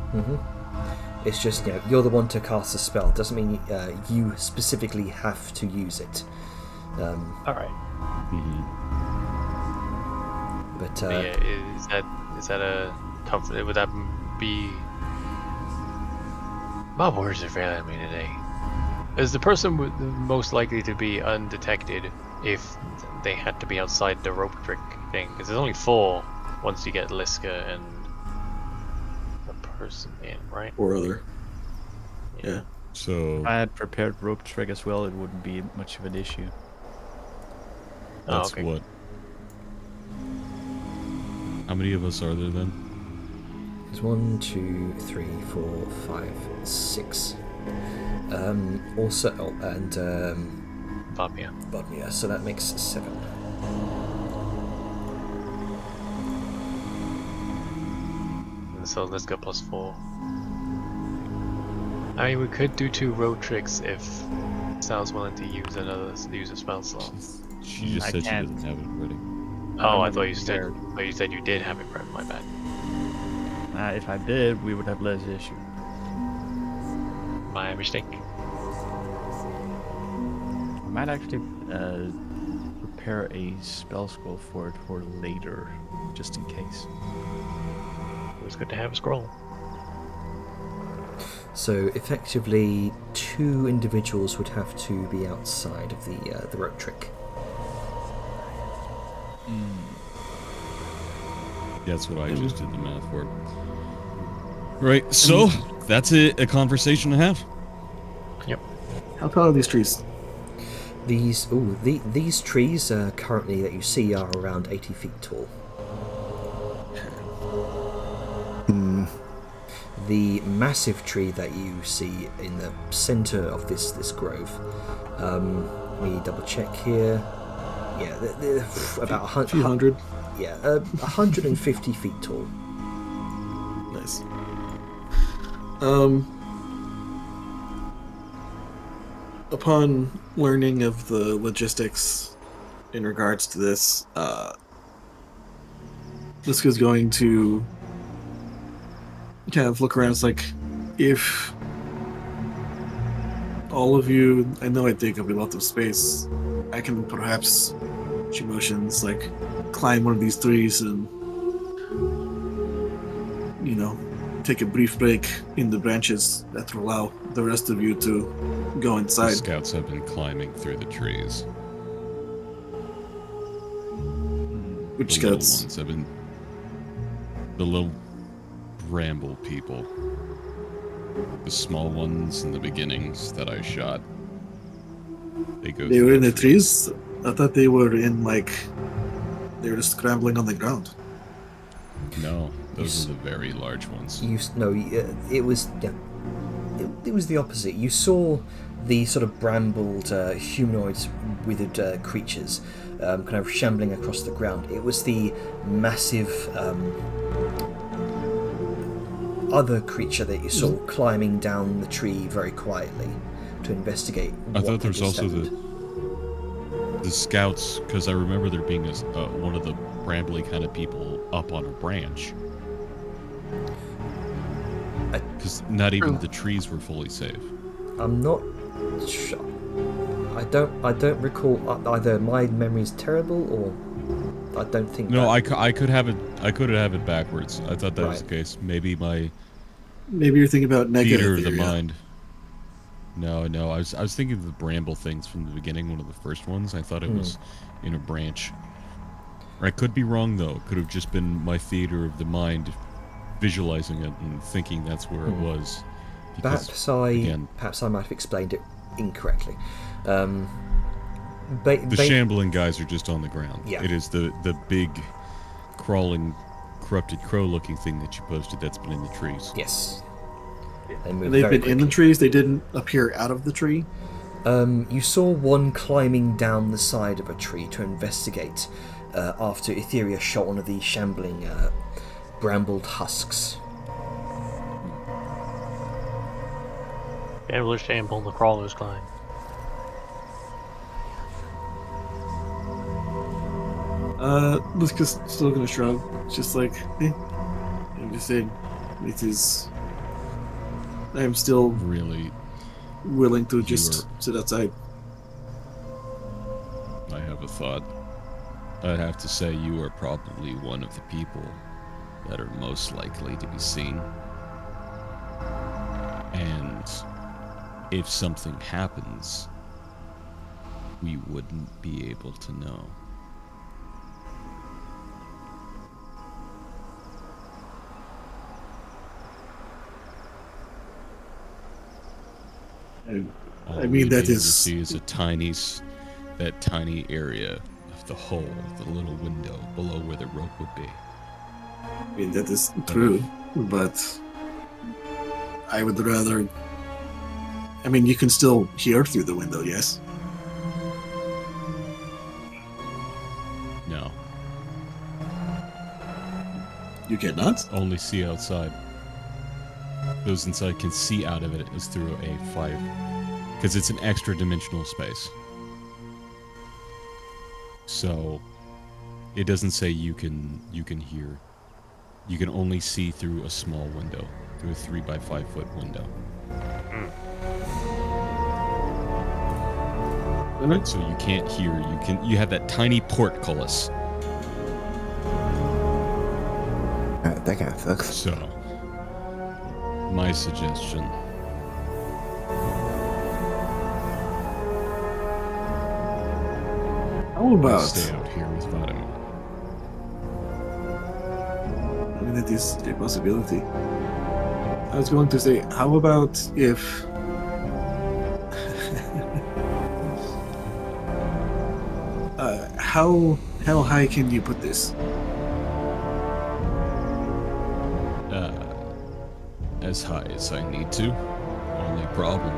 It's just, you're the one to cast a spell. Doesn't mean you specifically have to use it. Alright. But Yeah, is that a comfort? Would that be? My words are failing me today. Is the person most likely to be undetected if they had to be outside the rope trick thing? Because there's only 4 once you get Liska and the person in, right? Or other. Yeah. So If I had prepared rope trick as well, it wouldn't be much of an issue. Oh, that's okay. what How many of us are there then? There's 1, 2, 3, 4, 5, 6. Also, and Bobia. Bodmia, so that makes 7. So let's go +4. I mean, we could do 2 road tricks if Sal's willing to use a spell slot. She just I said can't. she doesn't have it ready. Oh, I have thought it you said. prepared. But you said you did have it prepped. My bad. If I did, we would have less issue. My mistake. I might actually prepare a spell scroll for it for later, just in case. It was good to have a scroll. So effectively, 2 individuals would have to be outside of the rope trick. That's what I just did the math for. Right, so that's a conversation to have. Yep. How tall are these trees? These trees currently that you see are around 80 feet tall. The massive tree that you see in the center of this grove. Let me double check here. Yeah, they're about A few hundred. Yeah, 150 feet tall. Nice. Upon learning of the logistics in regards to this, Liska's going to kind of look around. It's like, if all of you, I know I take up a lot of space, I can perhaps, she motions, like, climb one of these trees and, take a brief break in the branches that will allow the rest of you to go The inside. scouts have been climbing through the trees. Which The little scouts? ones have been... The little bramble people. The small ones in the beginnings that I shot. They go They through were in the trees. trees? I thought they were in, they were just scrambling on the ground. No, those are the very large ones. It was it was the opposite. You saw the sort of brambled humanoids, withered creatures, kind of shambling across the ground. It was the massive other creature that you saw climbing down the tree very quietly to investigate. I thought there had was also happened. the scouts, because I remember there being one of the brambly kind of people up on a branch. Because not even the trees were fully safe. I'm not sure. I don't recall either. My memory's terrible, or I don't think. No, that... I could have it backwards. I thought that was the case. Maybe my Maybe you're thinking about negative theater of the theory, yeah. mind. No, I was thinking of the bramble things from the beginning, one of the first ones. I thought it was in a branch. Or I could be wrong though. It could have just been my theater of the mind visualizing it and thinking that's where it was. Because, Perhaps I might have explained it incorrectly. the shambling guys are just on the ground. Yeah. It is the big, crawling, corrupted crow-looking thing that you posted that's been in the trees. Yes. And they've been in the trees, they didn't appear out of the tree? You saw one climbing down the side of a tree to investigate after Etheria shot one of the shambling brambled husks. Gamblers shamble, the crawlers climb. Liska's still gonna shrug. It's just like, I'm just saying, I am still Really, willing to just sit outside. I have a thought. I'd have to say you are probably one of the people that are most likely to be seen. And if something happens, we wouldn't be able to know. All I we'd mean, be that able to is... see is that tiny area of the hole, the little window below where the rope would be. mean, that is true, but I would rather... I mean, you can still hear through the window, yes? No. You cannot? Only see outside. Those inside can see out of it is through a 5. Because it's an extra dimensional space. So it doesn't say you can hear. You can only see through a small window, through a 3 by 5 foot window. So you can't hear. You have that tiny portcullis. That kind of sucks. So my suggestion. How about... Stay out here with Vadim. I mean, that is a possibility. I was going to say, how about if... how high can you put this? As high as I need to. Only problem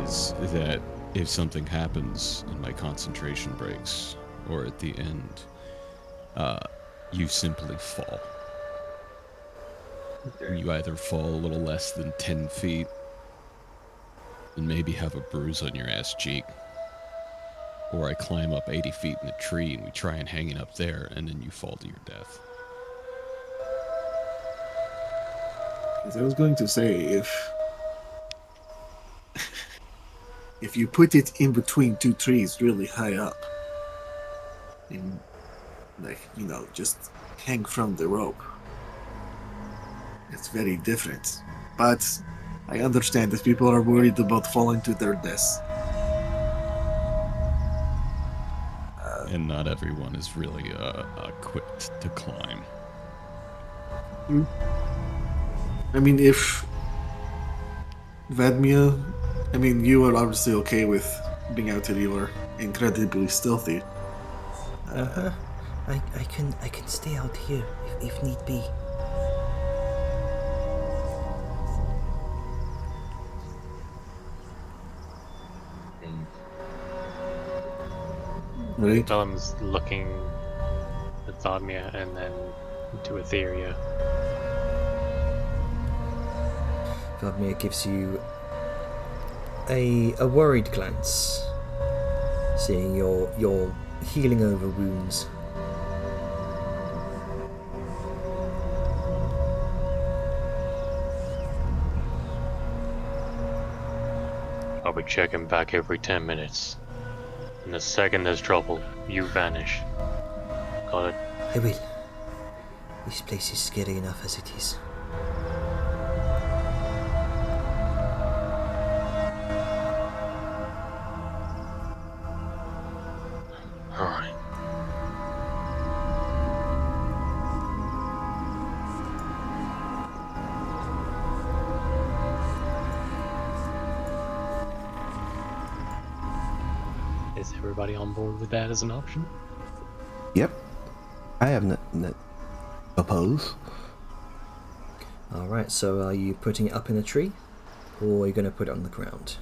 is that if something happens and my concentration breaks, or at the end, you simply fall. You either fall a little less than 10 feet and maybe have a bruise on your ass cheek, or I climb up 80 feet in a tree and we try and hang it up there, and then you fall to your death. I was going to say, if you put it in between two trees really high up, and, like, you know, just hang from the rope, it's very different. But I understand that people are worried about falling to their deaths. And not everyone is really equipped to climb. I mean, if Vadmia, I mean, you are obviously okay with being out here. You are incredibly stealthy. I can stay out here if need be. Right? Vellum's looking at Thadmia and then to Etheria. Vladimir gives you a worried glance, seeing your healing over wounds. I'll be checking back every 10 minutes. And the second there's trouble, you vanish. Got it? I will. This place is scary enough as it is. Alright. Is everybody on board with that as an option? Yep. I have no oppose. Alright, so are you putting it up in a tree? Or are you going to put it on the ground?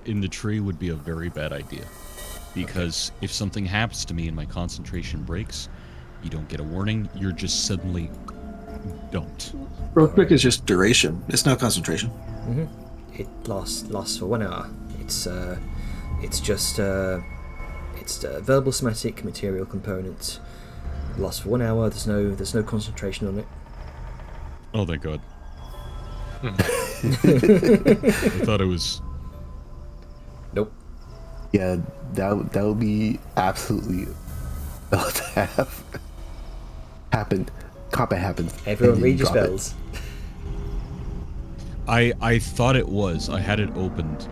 In the tree would be a very bad idea. Because if something happens to me and my concentration breaks, you don't get a warning, you're just suddenly don't. Road quick is just duration. It's not concentration. Mm-hmm. It lasts for 1 hour. It's just a verbal somatic material component. It lasts for 1 hour. There's no concentration on it. Oh, thank God. I thought it was... Nope. Yeah, that would be absolutely about to have happened. Combat happens. Everyone and then read your drop it. spells. I thought it was. I had it opened.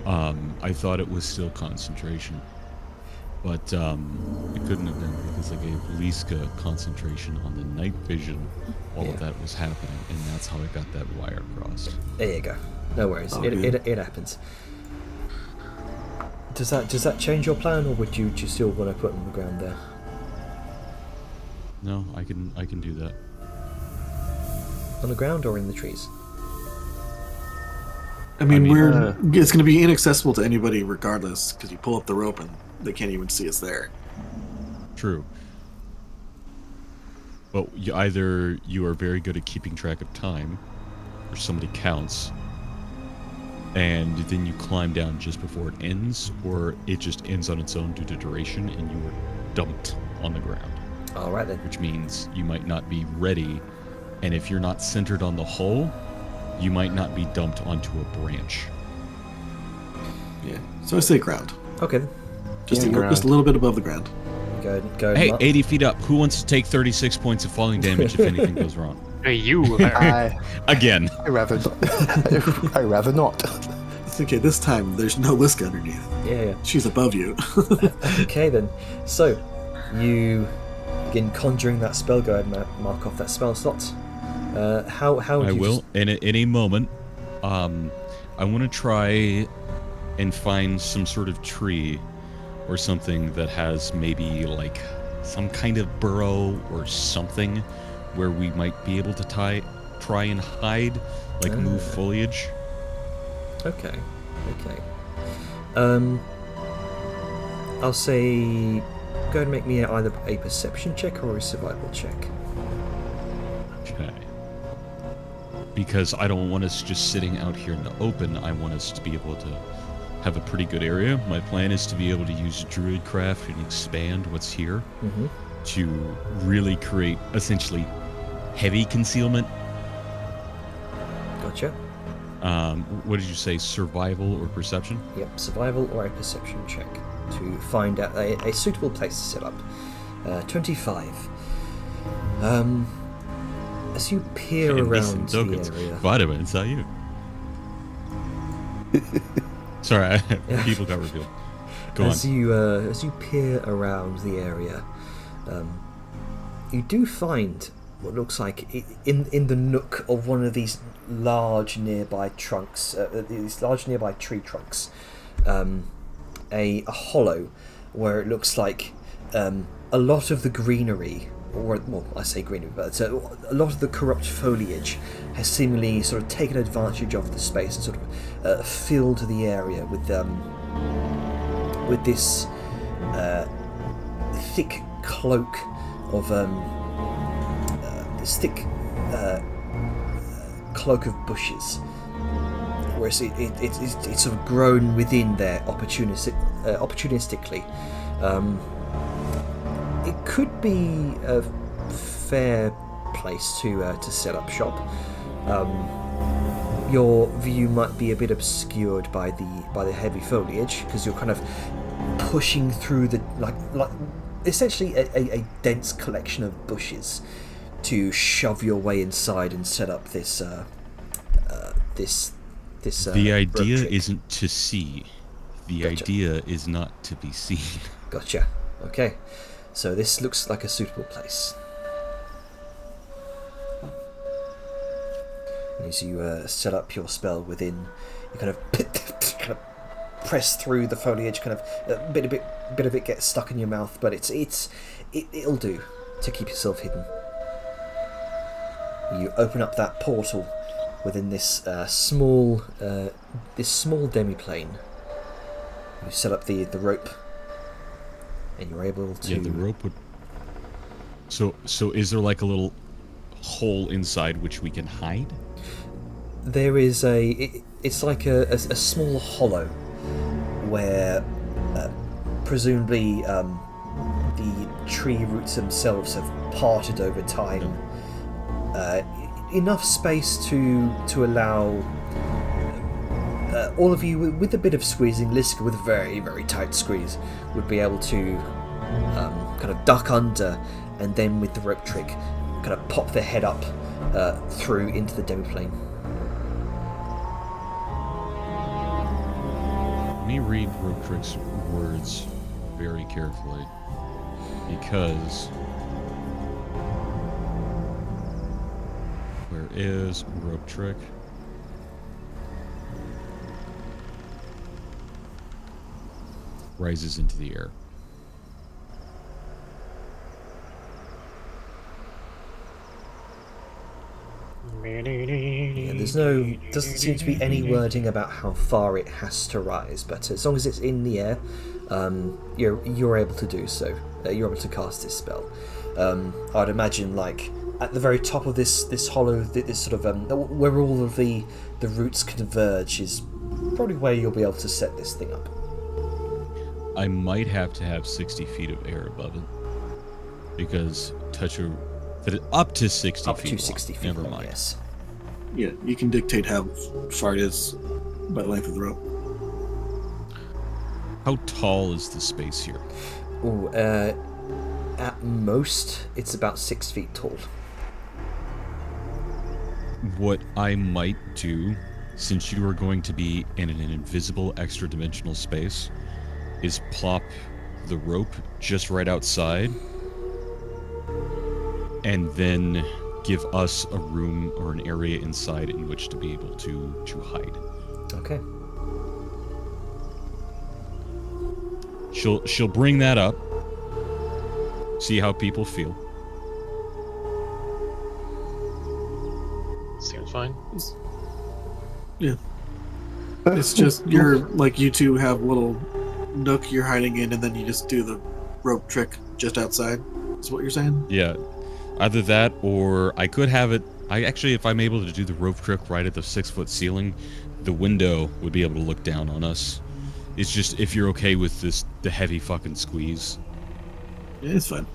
I thought it was still concentration. But it couldn't have been because I gave Liska concentration on the night vision while Yeah. that was happening, and that's how I got that wire crossed. There you go. No worries. Oh, It happens. Does that change your plan, or would you still want to put it on the ground there? No, I can do that. On the ground or in the trees? I mean, it's going to be inaccessible to anybody regardless, because you pull up the rope and they can't even see us there. True. But either you are very good at keeping track of time, or somebody counts, and then you climb down just before it ends, or it just ends on its own due to duration, and you are dumped on the ground. All right then. Which means you might not be ready, and if you're not centered on the hull, you might not be dumped onto a branch. Yeah, so I say ground. Okay then. Just a little bit above the ground. Go. Hey, Mark. 80 feet up. Who wants to take 36 points of falling damage if anything goes wrong? Hey, you there. Again. I rather not. It's okay, this time there's no Liska underneath. Yeah. She's above you. Okay then. So, you begin conjuring that spell. Go ahead and mark off that spell slot. How would I you will. In a moment, I want to try and find some sort of tree or something that has maybe like some kind of burrow or something where we might be able to try and hide, like move foliage. Okay. I'll say go and make me either a perception check or a survival check. Okay. Because I don't want us just sitting out here in the open. I want us to be able to have a pretty good area. My plan is to be able to use Druidcraft and expand what's here to really create essentially heavy concealment. Gotcha. What did you say? Survival or perception? Yep, survival or a perception check to find out a suitable place to set up. 25. As you peer around the area... Vitamins, how you? Sorry, people got revealed. Go on. As you peer around the area, you do find what looks like in the nook of one of these large nearby trunks, these large nearby tree trunks, a hollow where it looks like a lot of the greenery, I say greenery, but a lot of the corrupt foliage has seemingly sort of taken advantage of the space and sort of filled the area with this thick cloak of cloak of bushes, whereas it's sort of grown within there opportunistically. It could be a fair place to set up shop. Your view might be a bit obscured by the heavy foliage because you're kind of pushing through the like essentially a dense collection of bushes to shove your way inside and set up this the idea rope trick. Isn't to see. The Gotcha. idea is not to be seen. Gotcha. Okay. So this looks like a suitable place. As you set up your spell within, you kind of press through the foliage. Kind of a bit of it gets stuck in your mouth, but it'll do to keep yourself hidden. You open up that portal within this small demiplane. You set up the rope. And you're able to... Yeah, the rope would... So is there like a little hole inside which we can hide? There is it's like a small hollow where presumably the tree roots themselves have parted over time. Enough space to allow all of you, with a bit of squeezing, Liska with a very, very tight squeeze, would be able to kind of duck under, and then with the rope trick, kind of pop their head up through into the demiplane. Let me read Rope Trick's words very carefully, because where is Rope Trick? Rises into the air. Yeah, doesn't seem to be any wording about how far it has to rise, but as long as it's in the air, you're able to do so. You're able to cast this spell. I'd imagine, like at the very top of this hollow, this sort of where all of the roots converge is probably where you'll be able to set this thing up. I might have to have 60 feet of air above it, because up to 60 Up feet. to 60 feet. Never long, mind. Yes. Yeah, you can dictate how far it is by the length of the rope. How tall is the space here? Oh, at most, it's about 6 feet tall. What I might do, since you are going to be in an invisible extra-dimensional space, is plop the rope just right outside, and then give us a room or an area inside in which to be able to hide. Okay. She'll bring that up. See how people feel. Seems fine. Yeah. It's just you two have a little nook you're hiding in, and then you just do the rope trick just outside. Is what you're saying? Yeah. Either that, or I could have it. If I'm able to do the rope trick right at the 6-foot ceiling, the window would be able to look down on us. It's just if you're okay with the heavy fucking squeeze. Yeah, it's fine.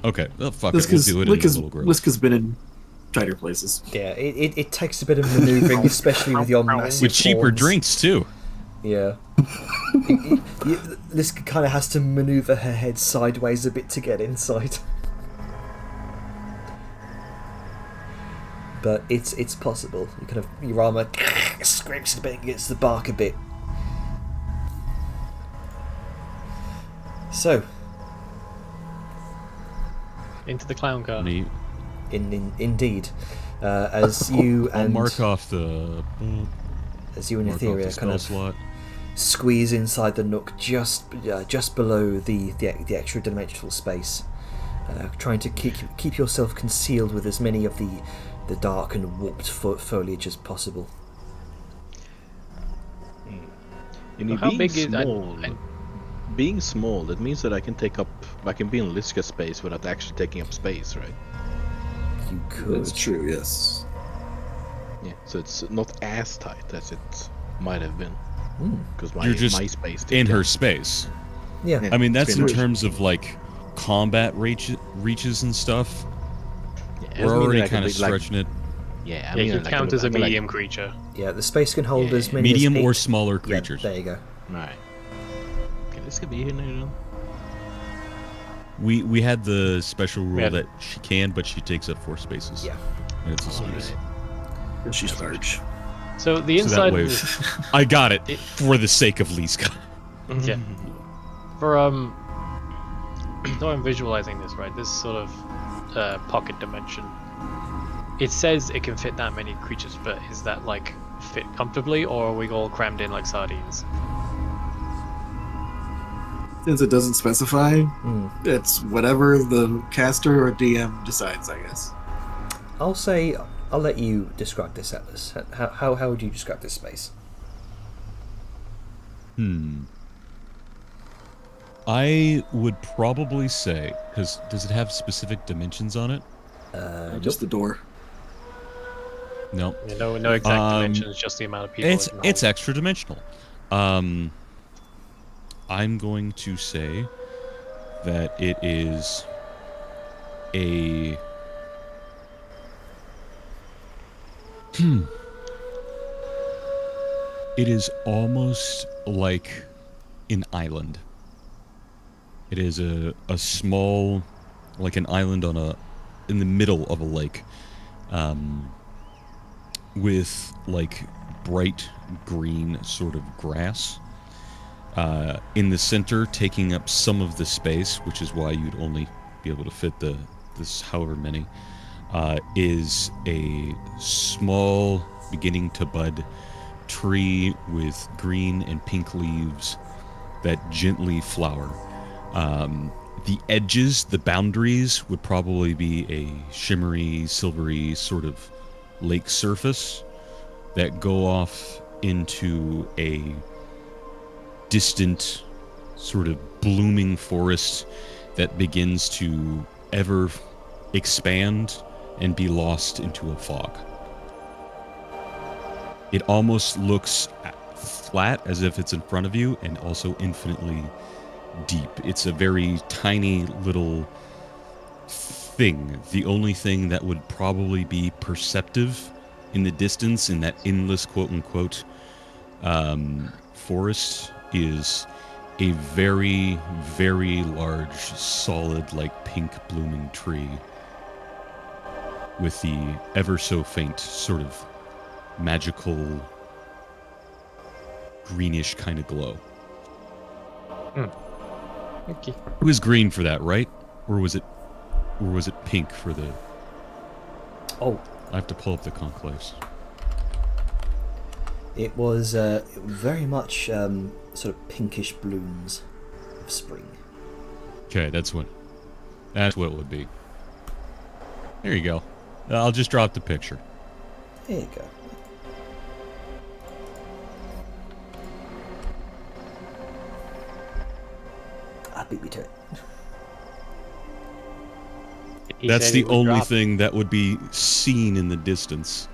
Okay, well, fuck it. We'll do it in a little grove. Liska's been in tighter places. Yeah, it takes a bit of maneuvering, especially with your massive with cheaper horns. drinks too. Yeah. Liska kind of has to maneuver her head sideways a bit to get inside. But it's possible. Your armor scrapes a bit against the bark a bit. So, Into the clown car. indeed, as you I'll and mark off the. as you and Mark off the Etheria spell kind of slot. squeeze inside the nook just below the extra dimensional space, trying to keep yourself concealed with as many of the dark and warped foliage as possible. How big is being small, that means that I can be in Liska's space without actually taking up space, right? You could. That's true, yes. Yeah, so it's not as tight as it might have been. Because You're just my space in her down. space. Yeah. I mean, that's in pretty much. terms of like combat reaches and stuff. Yeah, We're I mean, already I can kind of be, like, stretching it. Yeah, I Yeah, mean, you like, count as a I mean, like- medium creature. Yeah, the space can hold Yeah, as many Medium as 8... or smaller Yeah, creatures. there you go. Right. Okay, Liska be here now. We had the special rule Yeah. that she can, but she takes up 4 spaces. Yeah. And it's a space. And she's large. So the So that inside. way, I got it for the sake of Liska. Yeah. For though I'm visualizing this right, this sort of pocket dimension. It says it can fit that many creatures, but is that like fit comfortably, or are we all crammed in like sardines? Since it doesn't specify, it's whatever the caster or DM decides, I guess. I'll let you describe this, Atlas. How would you describe this space? I would probably say, because does it have specific dimensions on it? Just the door. No. Yeah, no exact dimensions, just the amount of people. It's extra dimensional. I'm going to say that it is a It is almost like an island. It is a small, like an island in the middle of a lake, with like bright green sort of grass. In the center, taking up some of the space, which is why you'd only be able to fit this however many, is a small, beginning to bud tree with green and pink leaves that gently flower. The edges, the boundaries, would probably be a shimmery, silvery sort of lake surface that go off into a distant, sort of blooming forest that begins to ever expand and be lost into a fog. It almost looks flat, as if it's in front of you, and also infinitely deep. It's a very tiny little thing. The only thing that would probably be perceptive in the distance in that endless quote-unquote forest is a very, very large, solid, like pink blooming tree with the ever so faint sort of magical greenish kind of glow. Okay. It was green for that, right? Or was it pink for the... Oh, I have to pull up the conclaves. it was very much sort of pinkish blooms of spring. Okay, that's what it would be. There you go. I'll just drop the picture. There you go. I beat me to it. He That's said the it would only drop. thing that would be seen in the distance.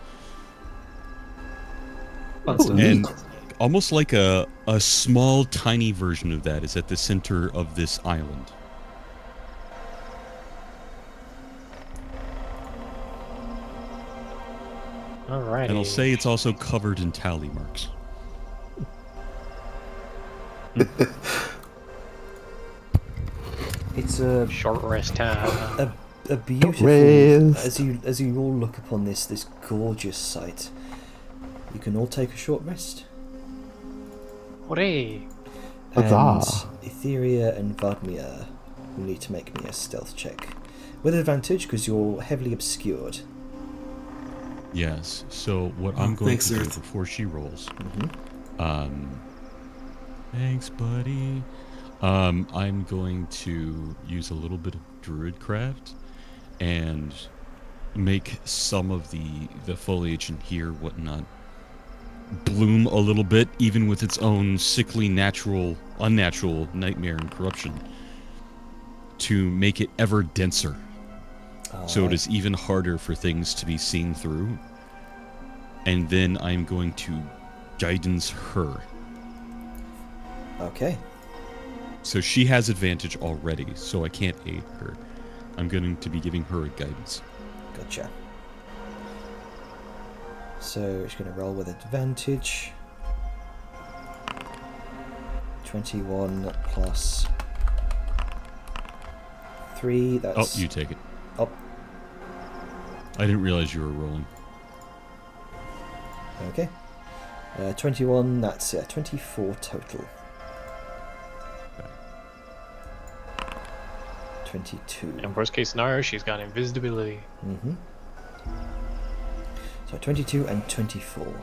That's And almost like a small, tiny version of that is at the center of this island. Alrighty. And I'll say it's also covered in tally marks. It's a Short rest time. a beautiful Rest. as you all look upon this gorgeous sight. You can all take a short rest. Hooray! And Huzzah. Etheria and Vadmir will need to make me a stealth check with advantage because you're heavily obscured. Yes. So what I'm going thanks, to do Earth. before she rolls. Mm-hmm. Thanks, buddy. I'm going to use a little bit of Druidcraft and make some of the foliage in here, whatnot, bloom a little bit, even with its own sickly, unnatural nightmare and corruption, to make it ever denser. So it is even harder for things to be seen through. And then I'm going to guidance her. Okay. So she has advantage already, so I can't aid her. I'm going to be giving her a guidance. Gotcha. So she's going to roll with advantage. 21 plus 3. That's... Oh, you take it. Oh, I didn't realize you were rolling. okay. 21, that's 24 total. 22. And worst case scenario, she's got invisibility. Mm-hmm. So 22 and 24. You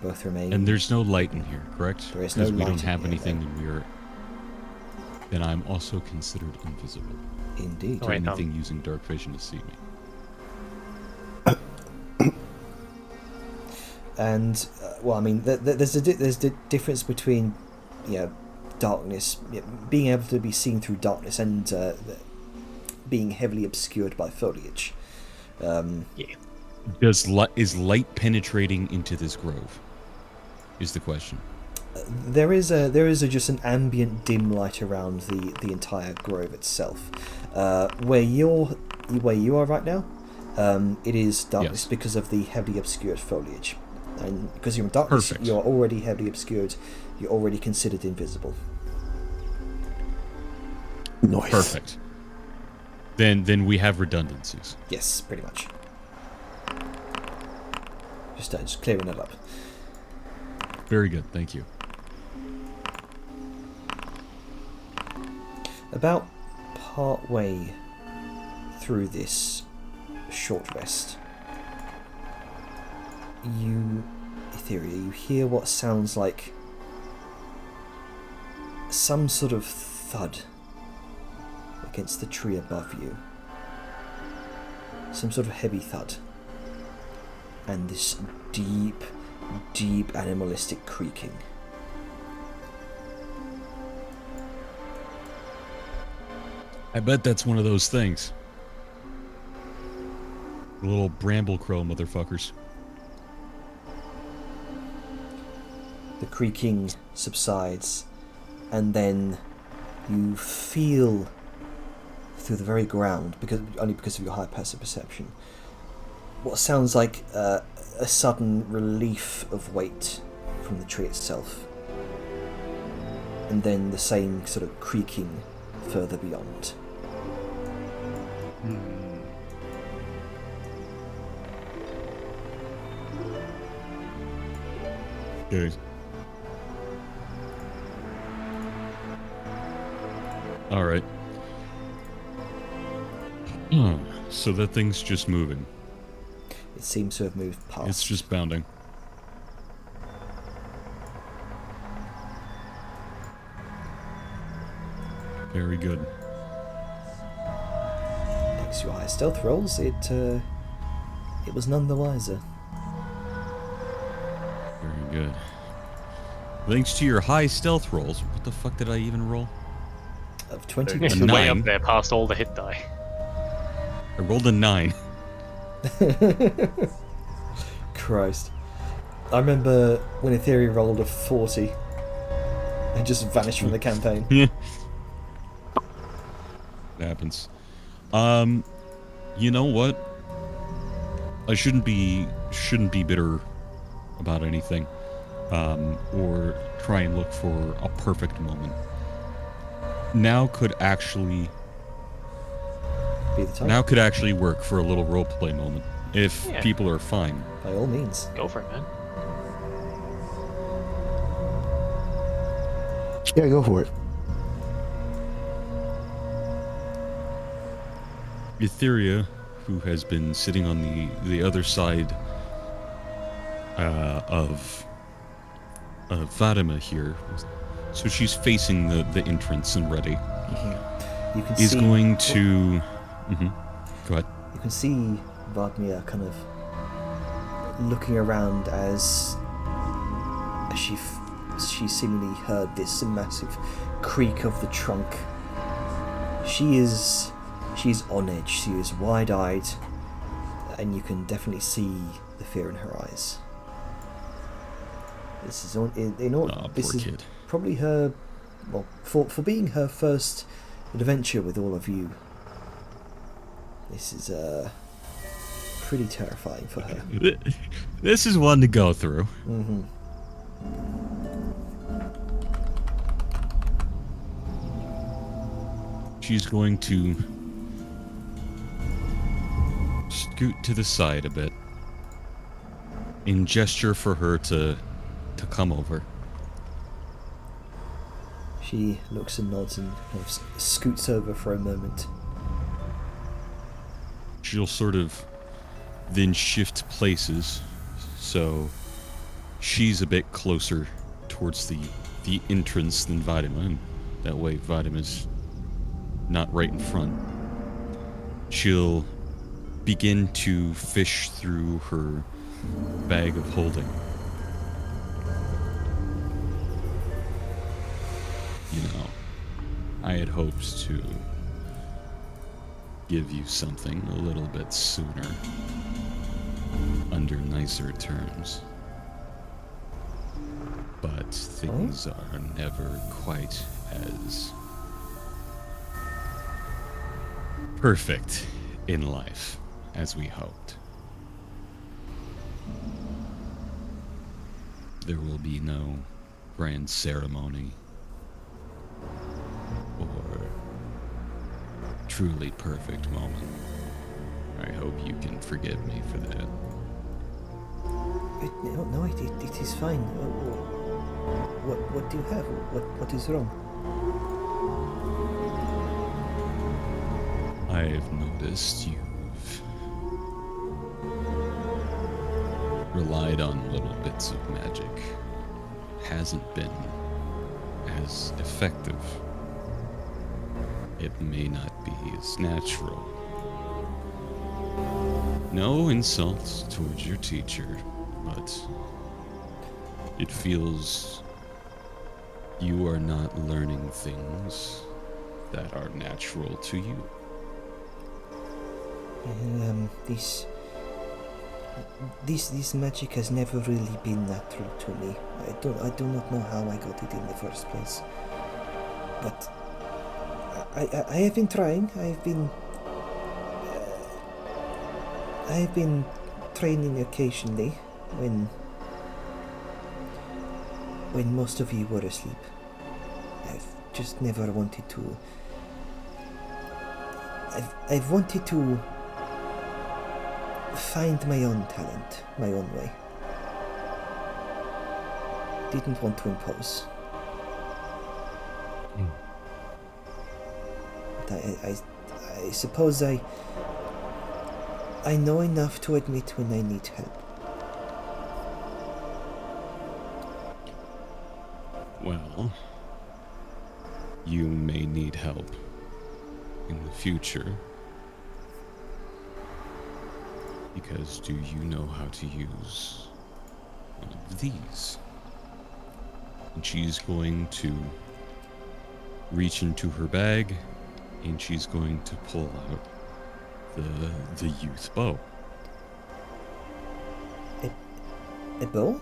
both remain. And there's no light in here, correct? There is no Because we light don't in have here, anything, no. and we are. Then I'm also considered invisible. Indeed. To Right, anything using dark vision to see me. And well, I mean, there's the difference between, you know, darkness, being able to be seen through darkness, and being heavily obscured by foliage. Yeah. Is light penetrating into this grove? Is the question. There is just an ambient dim light around the entire grove itself. Where you are right now, it is darkness Yes. because of the heavily obscured foliage, and because you're in darkness, Perfect. you're already heavily obscured. You're already considered invisible. Nice. Perfect. Then we have redundancies. Yes, pretty much. Just clearing it up. Very good, thank you. About part way through this short rest, Etheria, you hear what sounds like some sort of thud against the tree above you. Some sort of heavy thud. and this deep, deep animalistic creaking. I bet that's one of those things. Little bramble crow motherfuckers. The creaking subsides, and then you feel through the very ground, only because of your high passive perception, what sounds like a sudden relief of weight from the tree itself, and then the same sort of creaking further beyond. Okay. All right. So that thing's just moving. It seems to have moved past. It's just bounding. Very good. Thanks to your high stealth rolls, it was none the wiser. Very good. Thanks to your high stealth rolls. What the fuck did I even roll? Of 20. It's A way up 9. there past all the hit die. I rolled a 9. Christ. I remember when Ethereum rolled a 40 and just vanished from the campaign. Yeah. It happens. You know what? I shouldn't be bitter about anything. Or try and look for a perfect moment. Now could actually Be the time. Now could actually work for a little roleplay moment. If Yeah. people are fine. By all means. Go for it, man. Yeah, go for it. Etheria, who has been sitting on the other side of Fatima here, so she's facing the entrance and ready, You can is see, going to... Go ahead. You can see Vladimir kind of looking around as she seemingly heard this massive creak of the trunk. She's on edge. She is wide-eyed, and you can definitely see the fear in her eyes. This is this is kid. probably her, well, for being her first adventure with all of you. This is pretty terrifying for her. This is one to go through. Mm-hmm. She's going to scoot to the side a bit in gesture for her to come over. She looks and nods and kind of scoots over for a moment. She'll sort of then shift places, so she's a bit closer towards the entrance than Vitamin. And that way Vitamin's not right in front. She'll begin to fish through her bag of holding. You know, I had hoped to give you something a little bit sooner, under nicer terms. But things are never quite as perfect in life as we hoped. There will be no grand ceremony or truly perfect moment. I hope you can forgive me for that. No, it is fine. What do you have? What is wrong? I've noticed you've relied on little bits of magic. Hasn't been as effective. It may not be as natural. No insults towards your teacher, but it feels you are not learning things that are natural to you. This magic has never really been natural to me. I do not know how I got it in the first place. But I have been trying. I have been training occasionally when most of you were asleep. I've just never wanted to. I've wanted to find my own talent, my own way. Didn't want to impose. But I suppose I know enough to admit when I need help. Well, you may need help in the future. Because do you know how to use one of these? And she's going to reach into her bag and she's going to pull out the youth bow. A bow?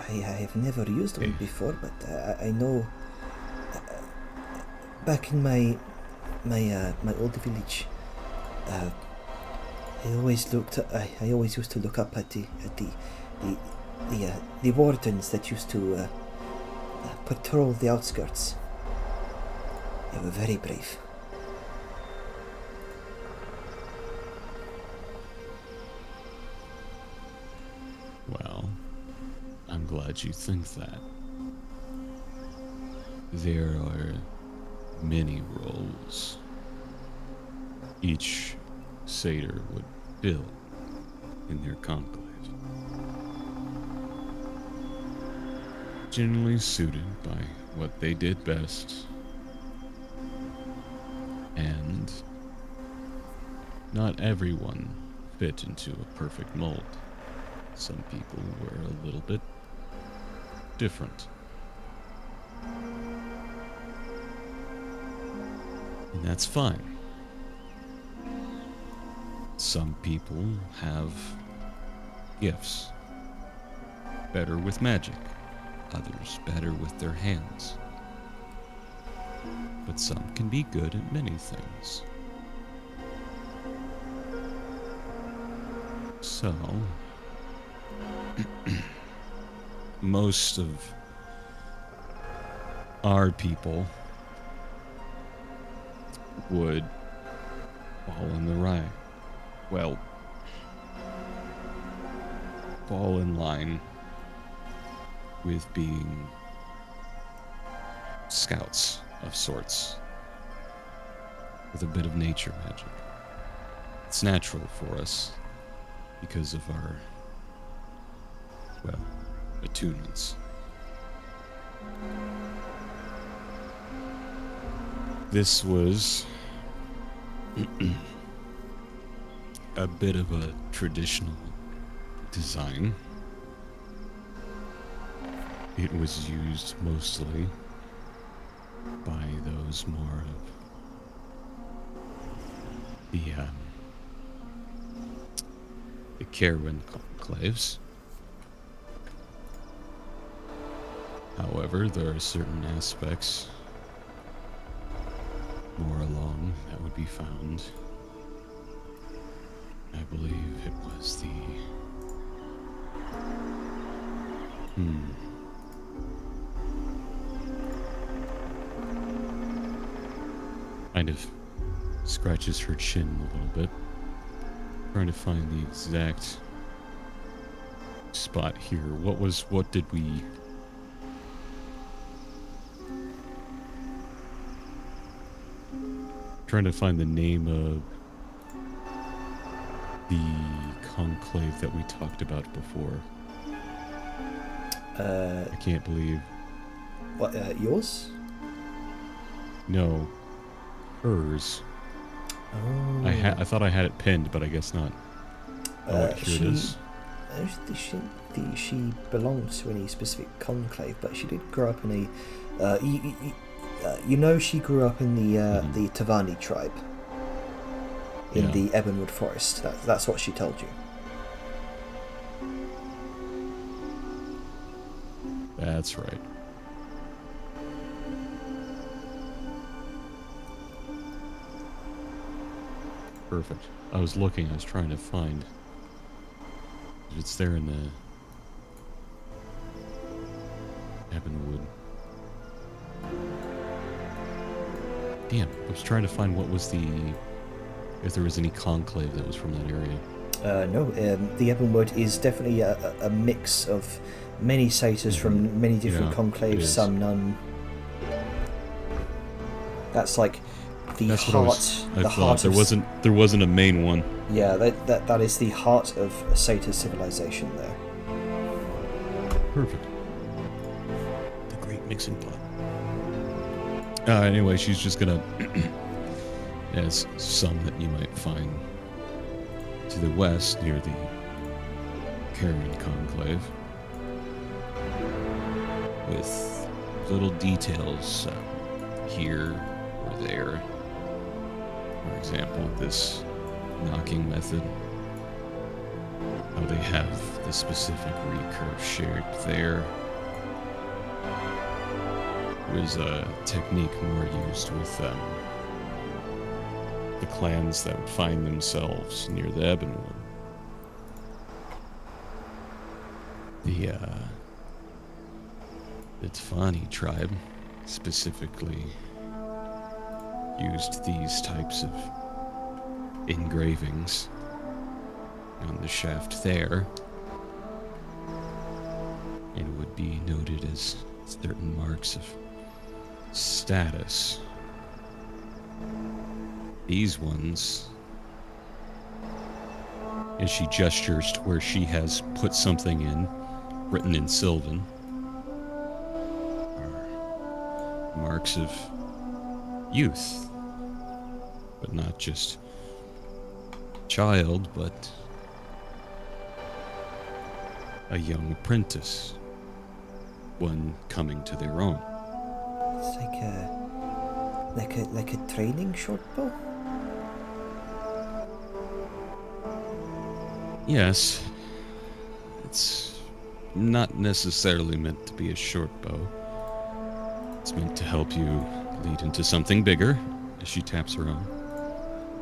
I have never used one before, but I know. Back in my old village, I always used to look up at the wardens that used to patrol the outskirts. They were very brave. Well, I'm glad you think that. There are many roles each satyr would fill in their conclave. Generally suited by what they did best. And not everyone fit into a perfect mold. Some people were a little bit different. And that's fine. Some people have gifts. Better with magic. Others better with their hands. But some can be good at many things. So, most of our people would fall in the right. Well, fall in line with being scouts of sorts with a bit of nature magic. It's natural for us because of our, well, attunements. This was a bit of a traditional design. It was used mostly by those more of the Kerwin conclaves. However, there are certain aspects more along that would be found. I believe it was the kind of scratches her chin a little bit, trying to find the exact spot here. What did we... Trying to find the name of the conclave that we talked about before. I can't believe... What, yours? No. Hers. Oh. I thought I had it pinned, but I guess not. Oh, wait, here it is. She belonged to any specific conclave, but she did grow up in a. You know, she grew up in the Tavani tribe. In the Ebonwood Forest. That's what she told you. That's right. Perfect. I was trying to find. It's there in the Ebonwood. Damn, I was trying to find if there was any conclave that was from that area. No, the Ebonwood is definitely a mix of many satyrs from many different conclaves, some none. That's like the heart. I thought there wasn't a main one. Yeah, that is the heart of satyr civilization there. Perfect. The great mixing pot. Anyway, she's just gonna. As some that you might find to the west near the Carrion Conclave, with little details here or there. For example, this knocking method, how they have the specific recurve shape there. Was a technique more used with the clans that would find themselves near the Ebonwood. The Tavani tribe specifically used these types of engravings on the shaft there, and would be noted as certain marks of status. These ones, and she gestures to where she has put something in, written in Sylvan, are marks of youth, but not just child, but a young apprentice, one coming to their own. It's like a training short bow. Yes, it's not necessarily meant to be a short bow. It's meant to help you lead into something bigger, as she taps her own.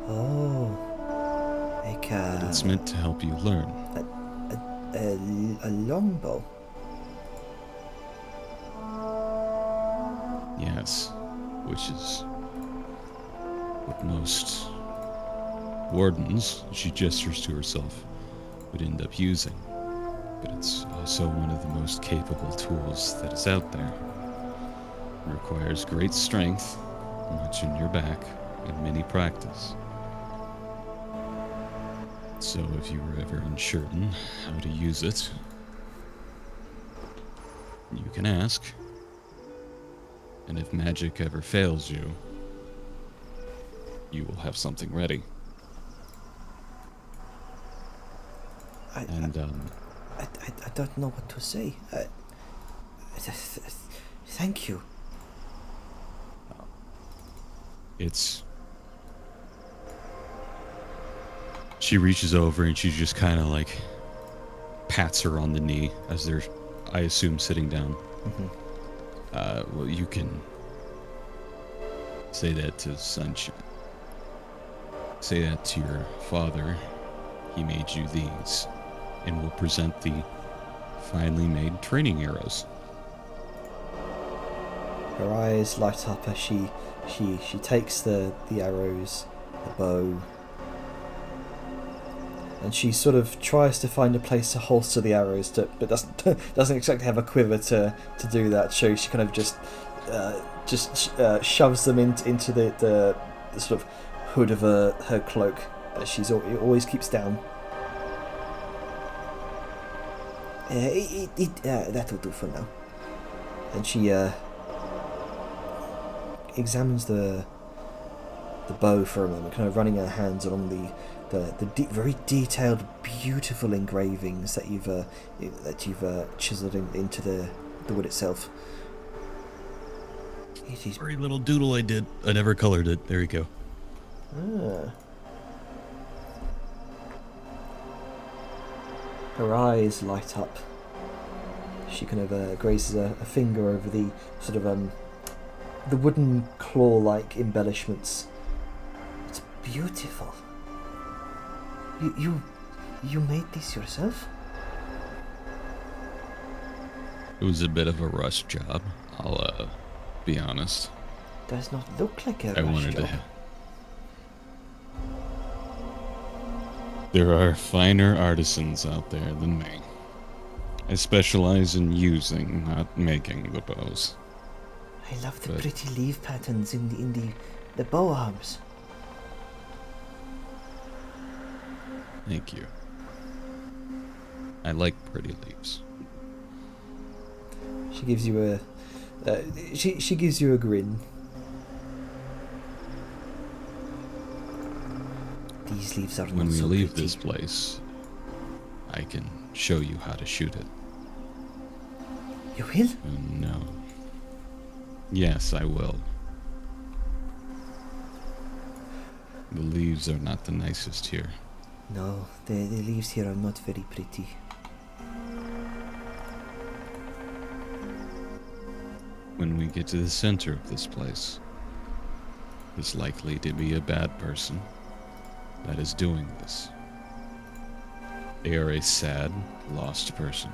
Oh, like it's meant to help you learn. A longbow. Yes, which is what most wardens, she gestures to herself, would end up using. But it's also one of the most capable tools that is out there. It requires great strength, much in your back, and many practice. So if you were ever uncertain how to use it, you can ask. And if magic ever fails you, you will have something ready. I don't know what to say. Thank you. She reaches over and she just kind of like pats her on the knee as they're, I assume, sitting down. Mm-hmm. Well, you can say that to Sunshine. Say that to your father. He made you these, and will present the finely made training arrows. Her eyes light up as she takes the arrows, the bow, and she sort of tries to find a place to holster the arrows, but doesn't exactly have a quiver to do that. So she kind of just shoves them into the sort of hood of her cloak that she's always keeps down. That'll do for now. And she examines the bow for a moment, kind of running her hands along the very detailed, beautiful engravings that you've chiseled into the wood itself. It is Very little doodle I did. I never colored it. There you go. Ah. Her eyes light up. She kind of graces a finger over the sort of the wooden claw-like embellishments. It's beautiful. You made this yourself? It was a bit of a rush job. I'll be honest. Does not look like a I rush wanted job. to. There are finer artisans out there than me. I specialize in using, not making, the bows. I love the But- pretty leaf patterns in the bow arms. Thank you. I like pretty leaves. She gives you she gives you a grin. These leaves are When not we so leave pretty. this place, I can show you how to shoot it. You will? No. Yes, I will. The leaves are not the nicest here. No, the leaves here are not very pretty. When we get to the center of this place, there's likely to be a bad person that is doing this. They are a sad, lost person.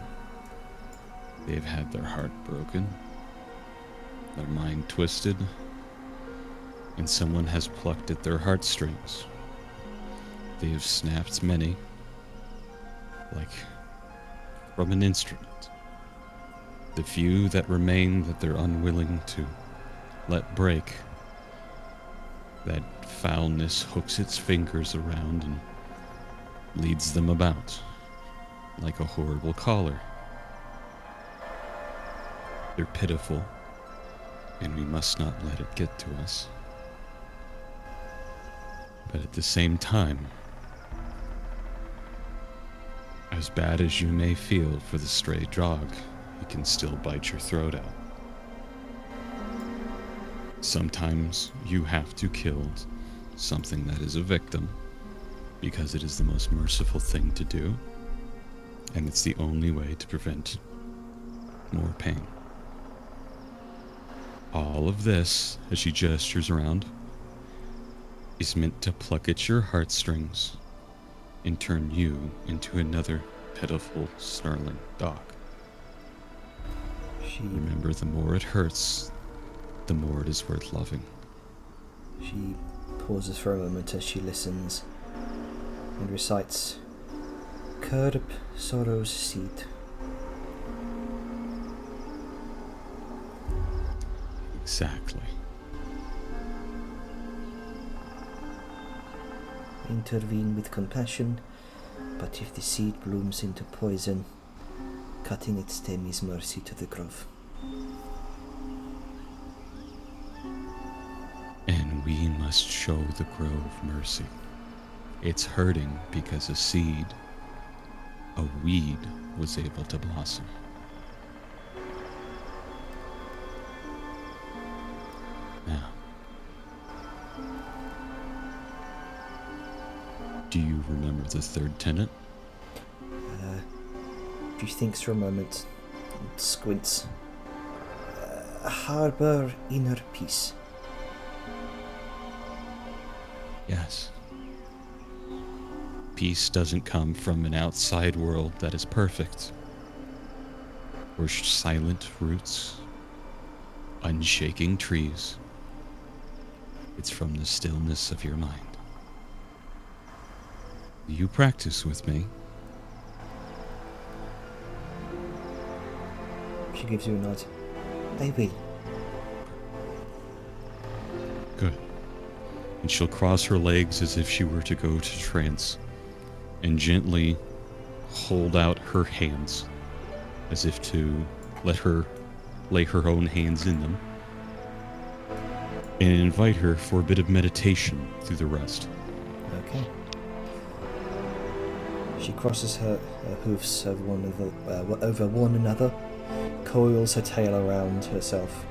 They've had their heart broken, their mind twisted, and someone has plucked at their heartstrings. They have snapped many, like from an instrument. The few that remain that they're unwilling to let break, that foulness hooks its fingers around and leads them about like a horrible collar. They're pitiful, and we must not let it get to us. But at the same time, as bad as you may feel for the stray dog, it can still bite your throat out. Sometimes you have to kill something that is a victim because it is the most merciful thing to do, and it's the only way to prevent more pain. All of this, as she gestures around, is meant to pluck at your heartstrings and turn you into another pitiful, snarling dog. Remember, the more it hurts, the more it is worth loving. She pauses for a moment as she listens and recites, "Curb sorrow's seed." Exactly. Intervene with compassion, but if the seed blooms into poison, cutting its stem is mercy to the grove. And we must show the grove mercy. It's hurting because a seed, a weed, was able to blossom. Now, do you remember the third tenet? She thinks for a moment and squints. Harbor inner peace. Yes. Peace doesn't come from an outside world that is perfect, or silent roots, unshaking trees. It's from the stillness of your mind. You practice with me. She gives you a nod. I will. Good. And she'll cross her legs as if she were to go to trance, and gently hold out her hands, as if to let her lay her own hands in them. and invite her for a bit of meditation through the rest. Okay. She crosses her hoofs over one another, coils her tail around herself,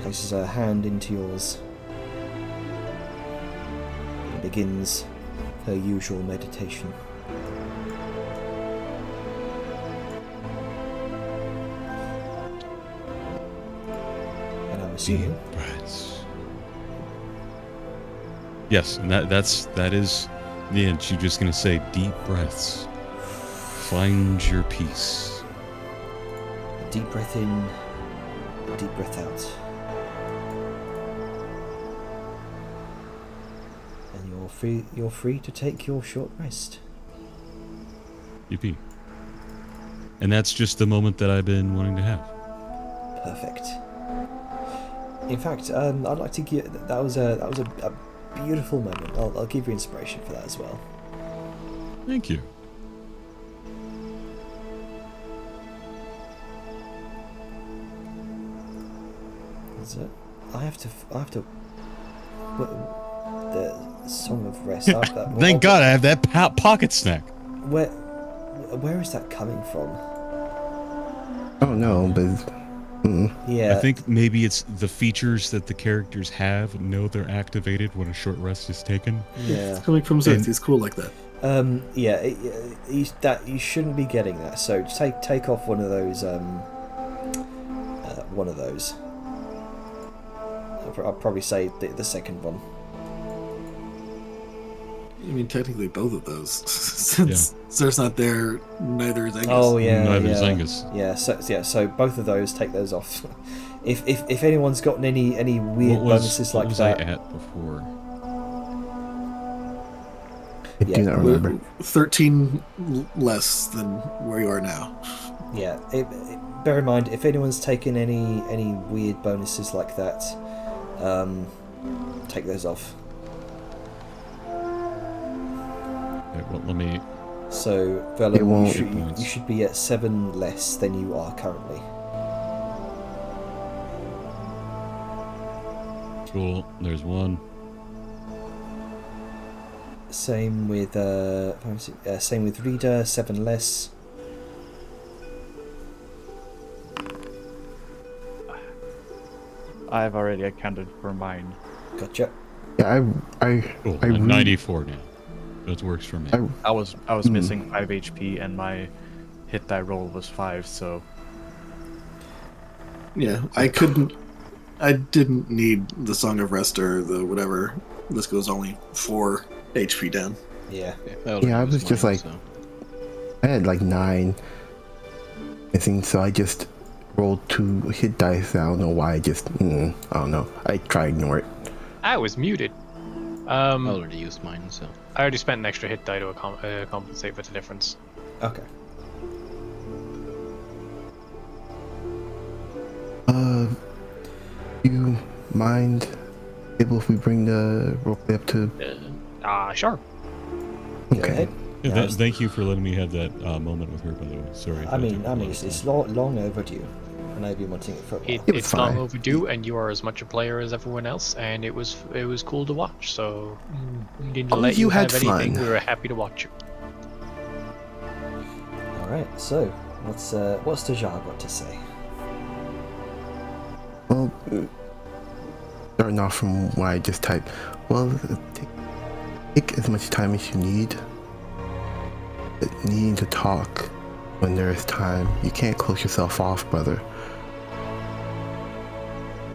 places her hand into yours, and begins her usual meditation. And I'm assuming. Deep breaths. Yes, and that is the end. She's just gonna say deep breaths. Find your peace. Deep breath in, deep breath out. And you're free to take your short rest. Yippee. And that's just the moment that I've been wanting to have. Perfect. In fact, I'd like to give that was a beautiful moment. I'll give you inspiration for that as well. Thank you. Is it? I have to. The Song of Rest. Thank God I have that pocket snack. Where is that coming from? Oh no, but Yeah. I think maybe it's the features that the characters have know they're activated when a short rest is taken. Yeah. It's coming from Zeth. He's cool like that. Yeah. You shouldn't be getting that. So just take off one of those. One of those. I'll probably say the second one. I mean, technically both of those. Since Zer's not there, neither is Angus. Oh yeah, Neither yeah. is Angus. Yeah, so both of those, take those off. If anyone's gotten any weird bonuses what like was that. I at before? I do not remember. 13 less than where you are now. Yeah, bear in mind, if anyone's taken any weird bonuses like that, take those off. Okay, well, let me. So, It Vellum, won't. you should be at 7 less than you are currently. Cool. There's one. Same with Reader, 7 less. I've already accounted for mine. Gotcha. Yeah, Cool. I At read- 94 now. That works for me. I was missing 5 HP and my hit die roll was 5, so Yeah, I didn't need the Song of Rest or the whatever. This goes only 4 HP down. Yeah. Yeah, I was just like, I had like 9 missing, so I just rolled 2 hit dice. I don't know why. I don't know. I try to ignore it. I was muted. I already used mine, so. I already spent an extra hit die to compensate for the difference. Okay. You mind able if we bring the roleplay up to? Sure. Go Okay. ahead. Yeah, thank you for letting me have that moment with her, by the way. Sorry. I mean, it's long overdue, and I've been wanting it for a while. It was It's long fine. overdue, and you are as much a player as everyone else, and it was cool to watch. So we didn't Oh, let you you had have anything. fun. We were happy to watch you. All right. So, what's Tajar got to say? Well, starting off from what I just typed. Well, take as much time as you need. But needing to talk when there is time. You can't close yourself off, brother.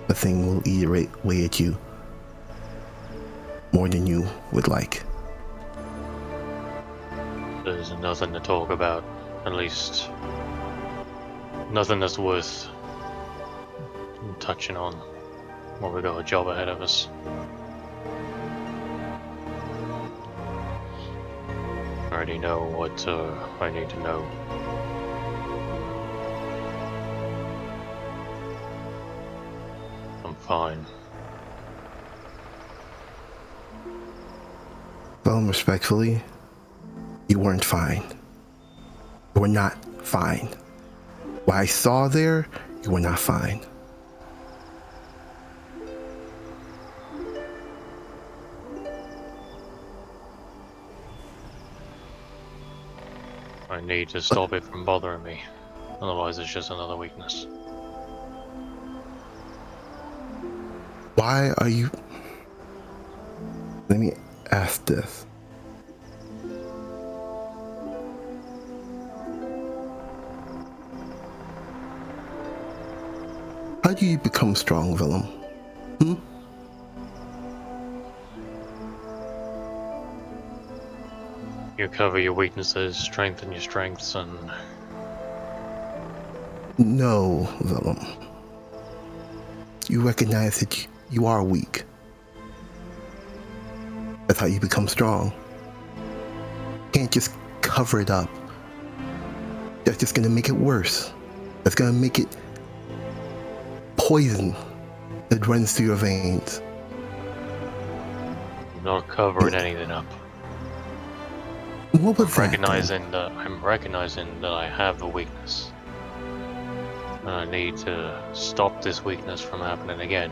The thing will eat away at you more than you would like. There's nothing to talk about, at least nothing that's worth touching on while we got a job ahead of us. I already know what I need to know. I'm fine. Well, respectfully, you weren't fine. You were not fine. What I saw there, you were not fine. I need to stop it from bothering me. Otherwise, it's just another weakness. Why are you... Let me ask this. How do you become strong, Willem? You cover your weaknesses, strengthen your strengths, and No, Willem. You recognize that you are weak. That's how you become strong. You can't just cover it up. That's just gonna make it worse. That's gonna make it poison that runs through your veins. I'm not covering anything up. What was that? I'm recognizing that I have a weakness. And I need to stop this weakness from happening again.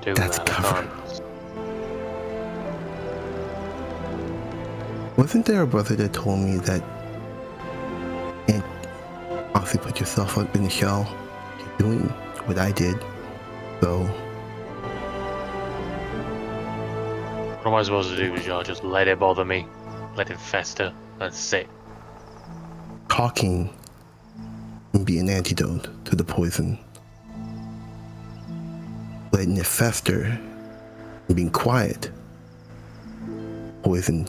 Do That's that, I cover. can't. Wasn't there a brother that told me that you can't honestly put yourself up in the shell? You're doing what I did. So, What am I supposed to do, Jar? Just let it bother me? Let it fester? That's it. talking can be an antidote to the poison. Letting it fester and being quiet, poison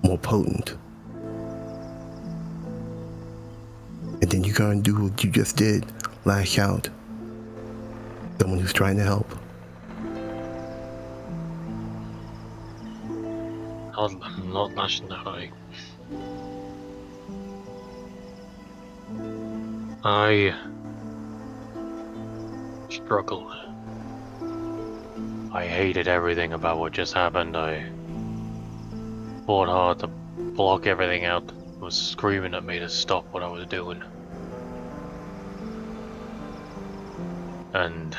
more potent. And then you go and do what you just did, lash out. Someone who's trying to help. I'm not lashing out. I struggled. I hated everything about what just happened. I fought hard to block everything out. Was screaming at me to stop what I was doing. And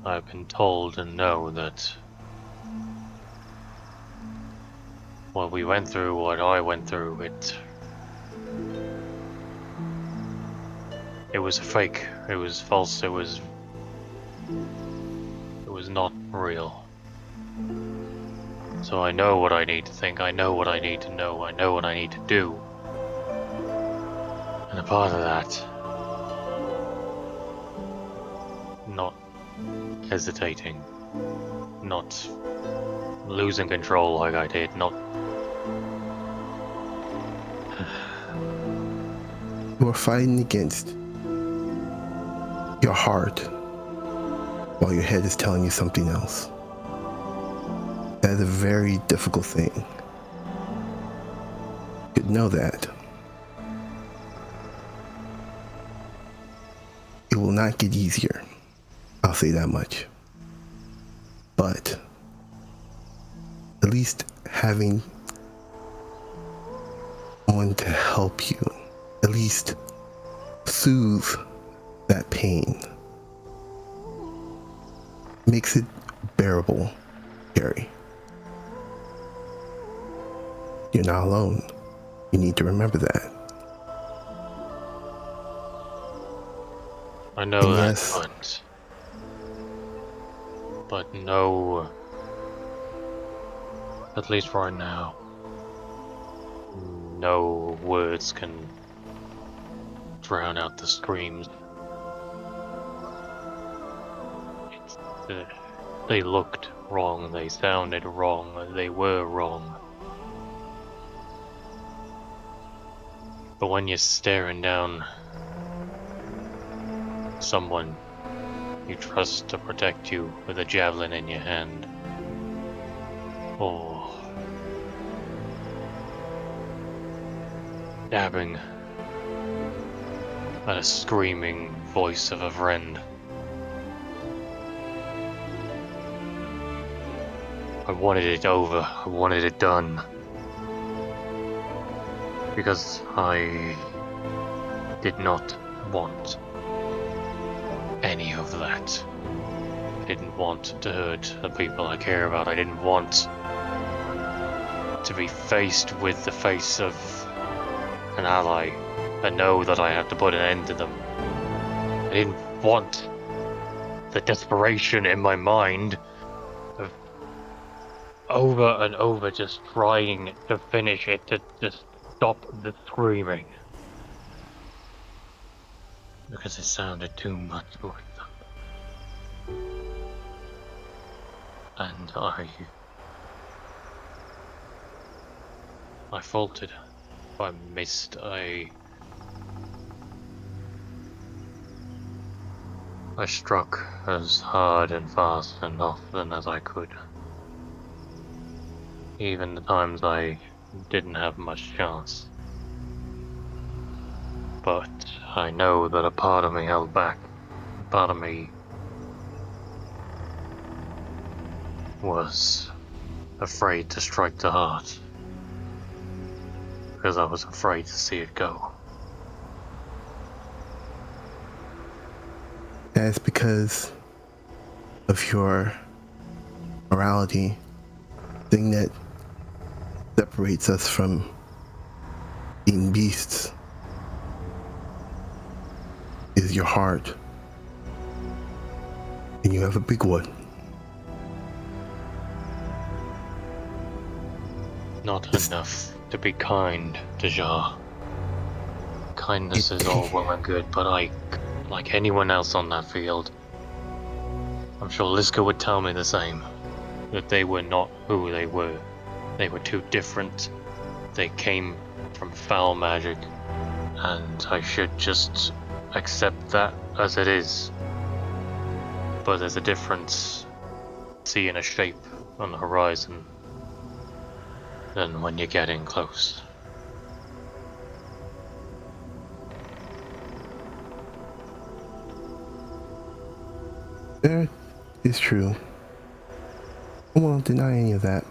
I've been told and know that what we went through, what I went through, it was a fake. It was false. It was not real. So I know what I need to think. I know what I need to know. I know what I need to do. And a part of that, not hesitating, not losing control like I did, not. You are fighting against your heart while your head is telling you something else. That is a very difficult thing. You should know that. It will not get easier. I'll say that much. But at least having someone to help you, at least soothe that pain, makes it bearable, Gary. You're not alone. You need to remember that. I know And that, yes, but no, at least right now, no words can drown out the screams. They looked wrong, they sounded wrong, they were wrong. But when you're staring down someone you trust to protect you with a javelin in your hand, or stabbing at a screaming voice of a friend, I wanted it over, I wanted it done. Because I did not want any of that. I didn't want to hurt the people I care about. I didn't want to be faced with the face of an ally and know that I have to put an end to them. I didn't want the desperation in my mind of over and over just trying to finish it, to just stop the screaming. Because it sounded too much like them. And I faltered. I missed. I struck as hard and fast and often as I could. Even the times I didn't have much chance. But I know that a part of me held back. A part of me was afraid to strike the heart. Because I was afraid to see it go. That's because of your morality, thing that separates us from being beasts is your heart. And you have a big one. Not enough to be kind to Jar. Kindness is all well and good, but like anyone else on that field, I'm sure Liska would tell me the same. That they were not who they were. They were too different. They came from foul magic, and I should just accept that as it is. But there's a difference seeing a shape on the horizon than when you're getting close. That is true. I won't deny any of that.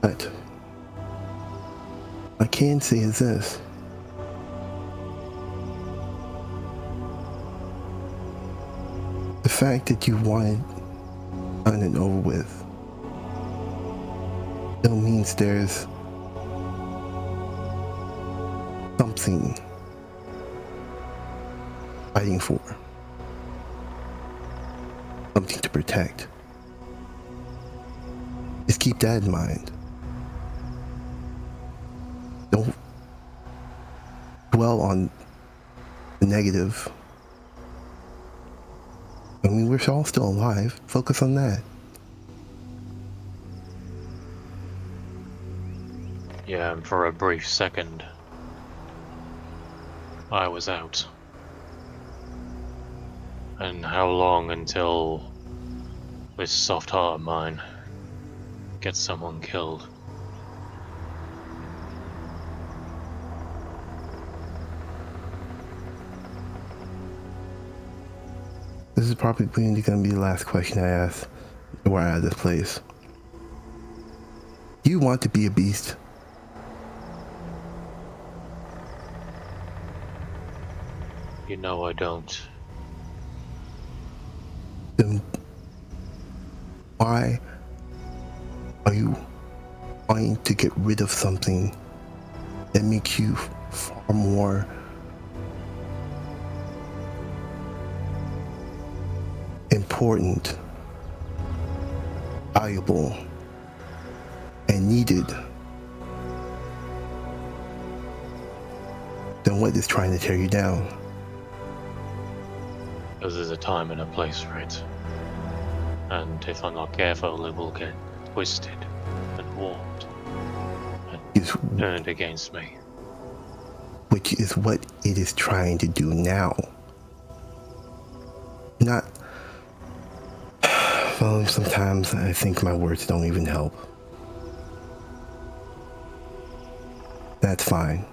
But I can say is this. The fact that you wanted done and over with still means there's something fighting for, something to protect. Just keep that in mind. Don't dwell on the negative. I mean, we're all still alive. Focus on that. Yeah, and for a brief second, I was out. And how long until this soft heart of mine gets someone killed? This is probably going to be the last question I ask before we're out of this place. Do you want to be a beast? You know I don't. Then why are you trying to get rid of something that makes you far more important, valuable, and needed than what is trying to tear you down? Because there's a time and a place for it. And if I'm not careful, it will get twisted and warped and turned against me. Which is what it is trying to do now. Not... Well, sometimes I think my words don't even help. That's fine.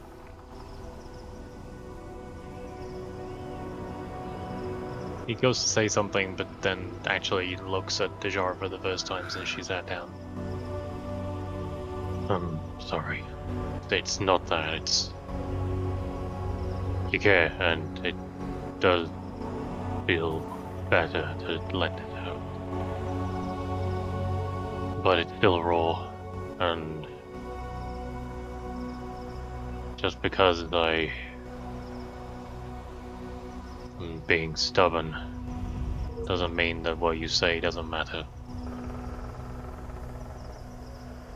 He goes to say something, but then actually looks at Dejar for the first time since she sat down. I'm sorry. It's not that, it's... You care, and it does feel better to let it out. but it's still raw, and just because I'm being stubborn doesn't mean that what you say doesn't matter.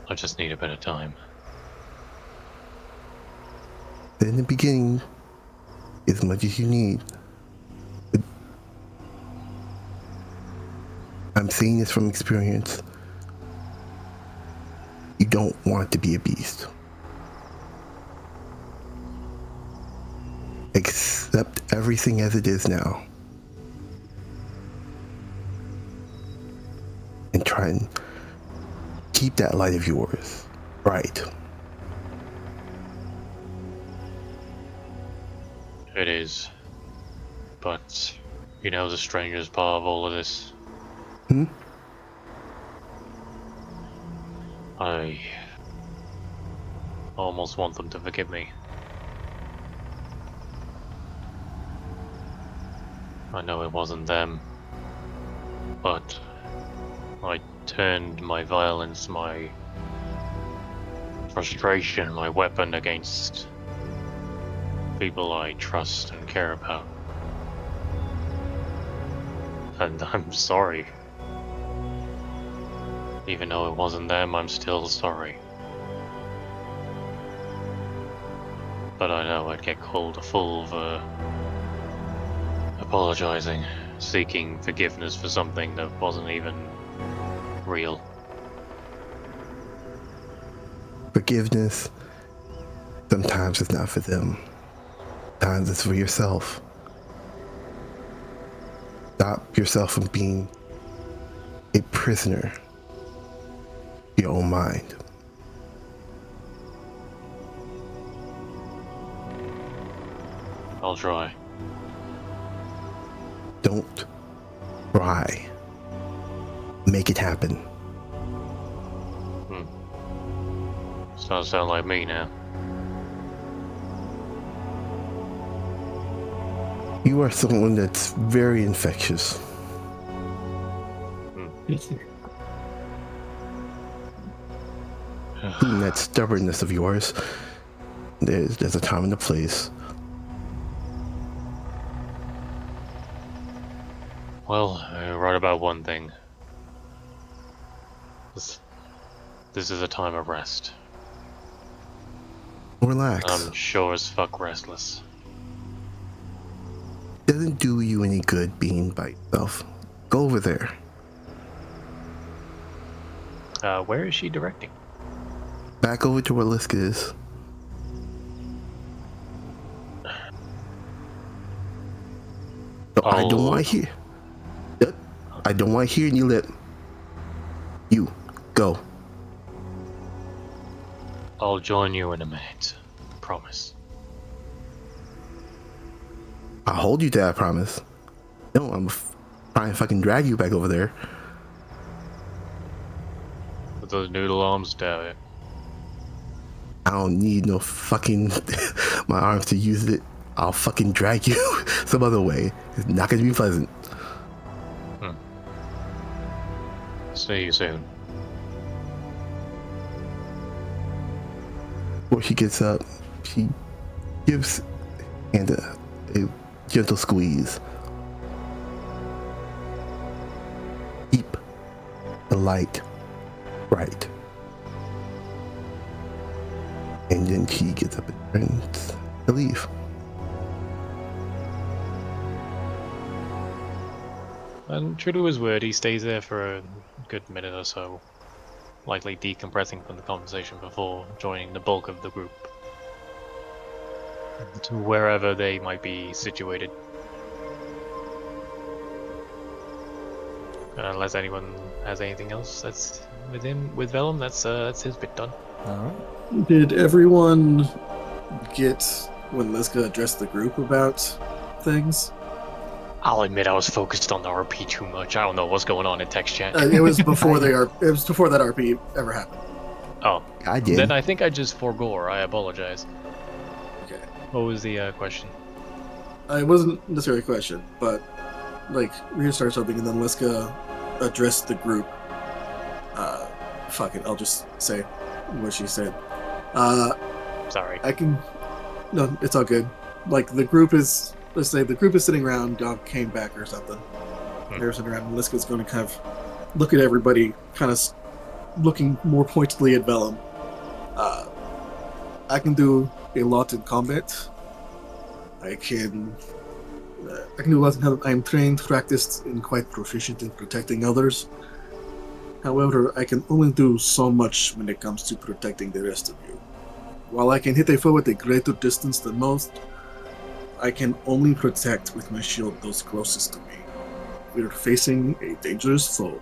I just need a bit of time. In the beginning, as much as you need. But I'm saying this from experience. You don't want to be a beast. Accept everything as it is now. And try and keep that light of yours bright. It is. But, you know the strangest part of all of this? I almost want them to forgive me. I know it wasn't them, but I turned my violence, my frustration, my weapon against people I trust and care about. And I'm sorry. Even though it wasn't them, I'm still sorry. But I know I'd get called a fool for apologizing, seeking forgiveness for something that wasn't even real. Forgiveness, sometimes it's not for them. Sometimes it's for yourself. Stop yourself from being a prisoner of your own mind. I'll try. Don't try. Make it happen. Starting to sound like me now. You are someone that's very infectious. And that stubbornness of yours, there's a time and a place. Well, you're right about one thing. This is a time of rest. Relax. I'm sure as fuck restless. Doesn't do you any good being by yourself. Go over there. Where is she directing? Back over to where Liska is. I don't want to hear. Yep. I don't want to hear any lip. You, go. I'll join you in a minute. Promise. I'll hold you to that promise. No, I'm trying to fucking drag you back over there. With those noodle arms, damn it. I don't need no fucking my arms to use it. I'll fucking drag you some other way. It's not gonna be pleasant. See you soon. Before she gets up, she gives hand a gentle squeeze. Keep the light bright. And then she gets up and turns to leave. And true to his word, he stays there for a good minute or so, likely decompressing from the conversation before joining the bulk of the group to wherever they might be situated. Unless anyone has anything else that's with Vellum, that's his bit done. Alright. Did everyone get when Liska addressed the group about things? I'll admit I was focused on the RP too much. I don't know what's going on in text chat. It was before it was before that RP ever happened. Oh, I did. then I think I just forgore. I apologize. Okay. What was the question? It wasn't necessarily a question, but like Rhea started something, and then Liska addressed the group fuck it, I'll just say what she said. Sorry. I can. No, it's all good. Like, the group is. Let's say the group is sitting around, dog came back or something. They're sitting around, and Liska's going to kind of look at everybody, kind of looking more pointedly at Vellum. I can do a lot in combat. I can do a lot in combat. I'm trained, practiced, and quite proficient in protecting others. However, I can only do so much when it comes to protecting the rest of you. While I can hit a foe at a greater distance than most, I can only protect with my shield those closest to me. We are facing a dangerous foe,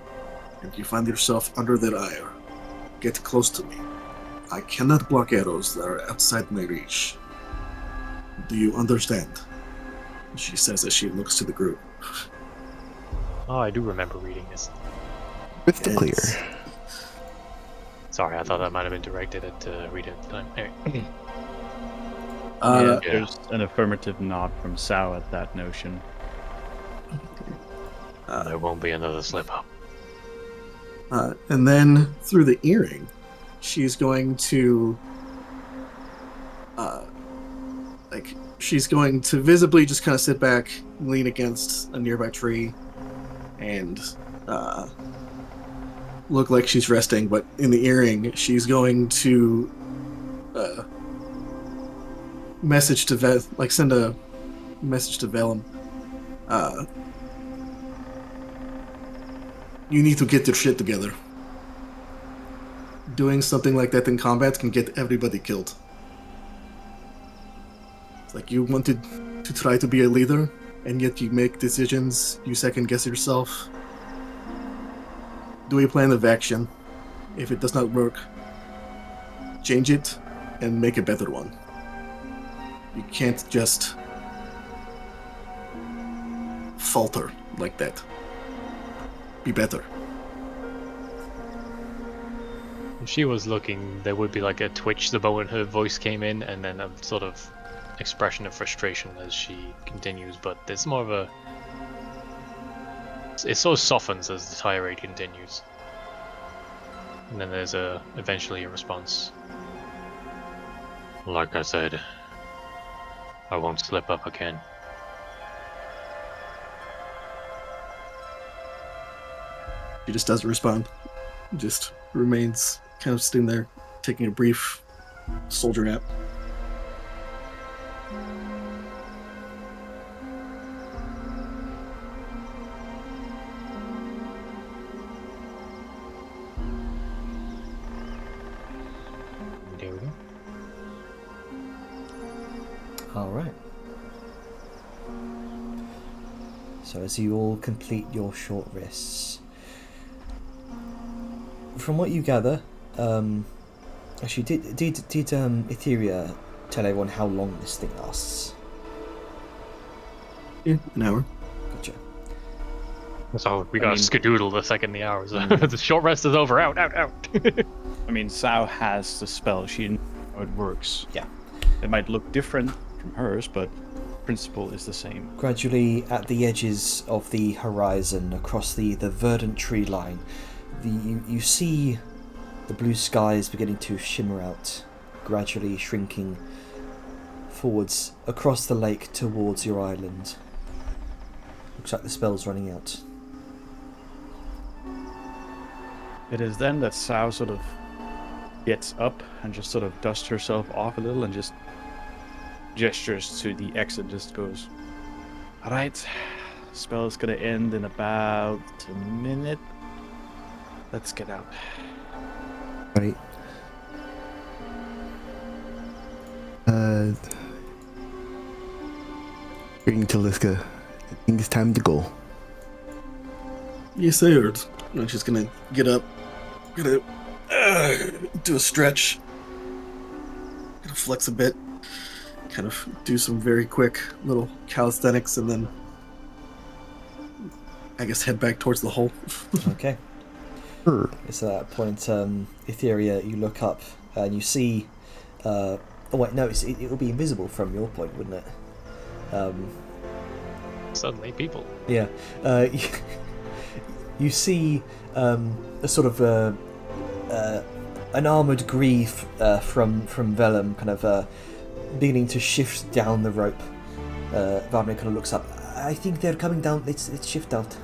and you find yourself under their ire. Get close to me. I cannot block arrows that are outside my reach. Do you understand? She says as she looks to the group. Oh, I do remember reading this. Crystal clear. Sorry, I thought that might have been directed at Rita at the time. Anyway. Yeah, there's an affirmative nod from Sao at that notion. There won't be another slip up. And then through the earring, she's going to she's going to visibly just kind of sit back, lean against a nearby tree, and look like she's resting. But in the earring, she's going to send a message to Vellum. You need to get your shit together. Doing something like that in combat can get everybody killed. It's like you wanted to try to be a leader, and yet you make decisions, you second guess yourself. Do a plan of action. If it does not work, change it and make a better one. You can't just falter like that. Be better. If she was looking, there would be like a twitch the moment her voice came in, and then a sort of expression of frustration as she continues, but there's more of a... It sort of softens as the tirade continues. And then there's eventually a response. Like I said, I won't slip up again. She just doesn't respond. Just remains kind of sitting there, taking a brief soldier nap. There we go. All right. So as you all complete your short rests, from what you gather, actually, did Etheria tell everyone how long this thing lasts? Yeah, an hour. Gotcha. So we gotta skedoodle the second the hours. The short rest is over. Out. I mean, Sao has the spell. She knows how it works. Yeah. It might look different from hers, but principle is the same. Gradually, at the edges of the horizon, across the verdant tree line, you see the blue skies beginning to shimmer out, gradually shrinking forwards across the lake towards your island. Looks like the spell's running out. It is then that Sao sort of gets up and just sort of dusts herself off a little and just gestures to the exit, just goes, "Alright, spell's gonna end in about a minute. Let's get out." Right. Bring to Liska. I think it's time to go. Yes, I heard. And she's gonna get up, gonna do a stretch, gonna flex a bit, kind of do some very quick little calisthenics, and then I guess head back towards the hole. Okay. It's at that point, Etheria, you look up and you see. Oh wait, no, it will be invisible from your point, wouldn't it? Suddenly, people. Yeah. You see a sort of an armoured grieve from Vellum kind of beginning to shift down the rope. Wagner kind of looks up. I think they're coming down. Let's shift out.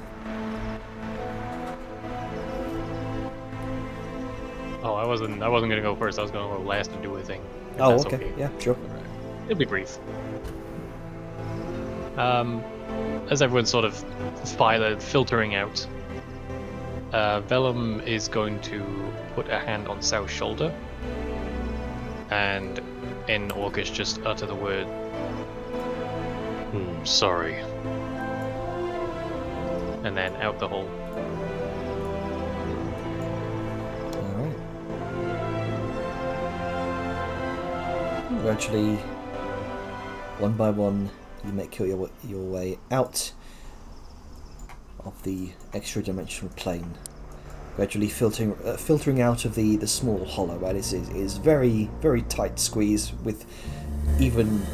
Oh, I wasn't gonna go first. I was gonna go last and do a thing. If Oh, that's okay. Yeah, sure. It'll be brief. As everyone's sort of filtering out, Vellum is going to put a hand on South's shoulder, and in Orcish just utter the word, sorry. And then out the hole. Alright. Gradually, one by one, you make your way out of the extra-dimensional plane. Gradually filtering out of the small hollow, right? It is very, very tight squeeze with even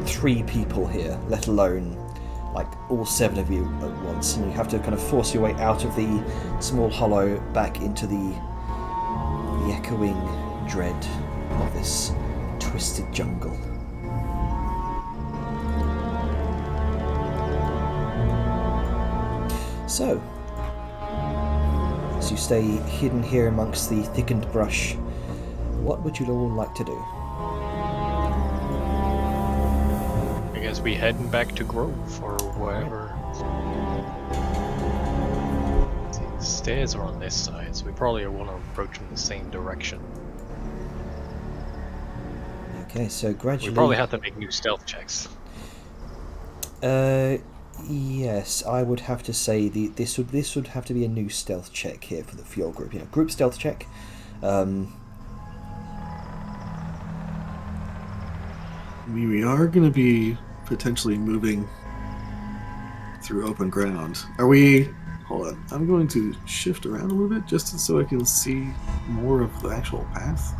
3 people here, let alone like all 7 of you at once, and you have to kind of force your way out of the small hollow back into the echoing dread of this twisted jungle. So, as you stay hidden here amongst the thickened brush, what would you all like to do? I guess we heading back to Grove or wherever. See, the stairs are on this side, so we probably want to approach in the same direction. Okay, so gradually... We probably have to make new stealth checks. Yes, I would have to say this would have to be a new stealth check here for your group. Group stealth check. We are going to be potentially moving through open ground. Are we... Hold on. I'm going to shift around a little bit just so I can see more of the actual path.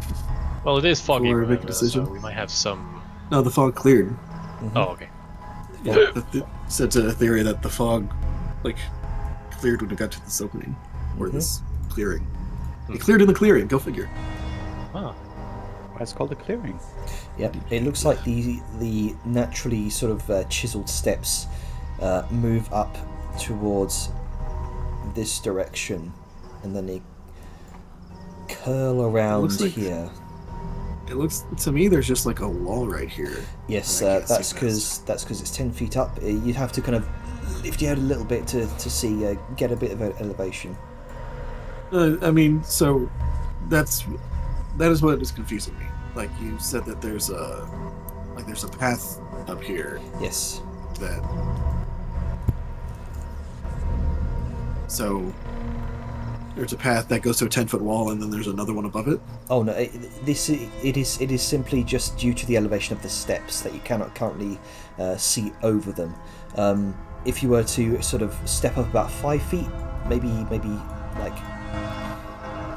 Well, it is foggy, Before I make a remember, decision. so we might have some... No, the fog cleared. Mm-hmm. Oh, okay. Yeah, that's a theory that the fog, cleared when it got to this opening. Or this clearing. It cleared in the clearing, go figure. Oh. It's called a clearing. Yep, it looks like the naturally sort of chiseled steps move up towards this direction, and then they curl around here. It looks to me there's just like a wall right here. Yes, that's because it's 10 feet up. You'd have to kind of lift your head a little bit to see get a bit of elevation. I mean, so that is what is confusing me. Like you said that there's a path up here. Yes. So there's a path that goes to a 10-foot wall, and then there's another one above it. Oh no! It is simply just due to the elevation of the steps that you cannot currently see over them. If you were to sort of step up about 5 feet, maybe like.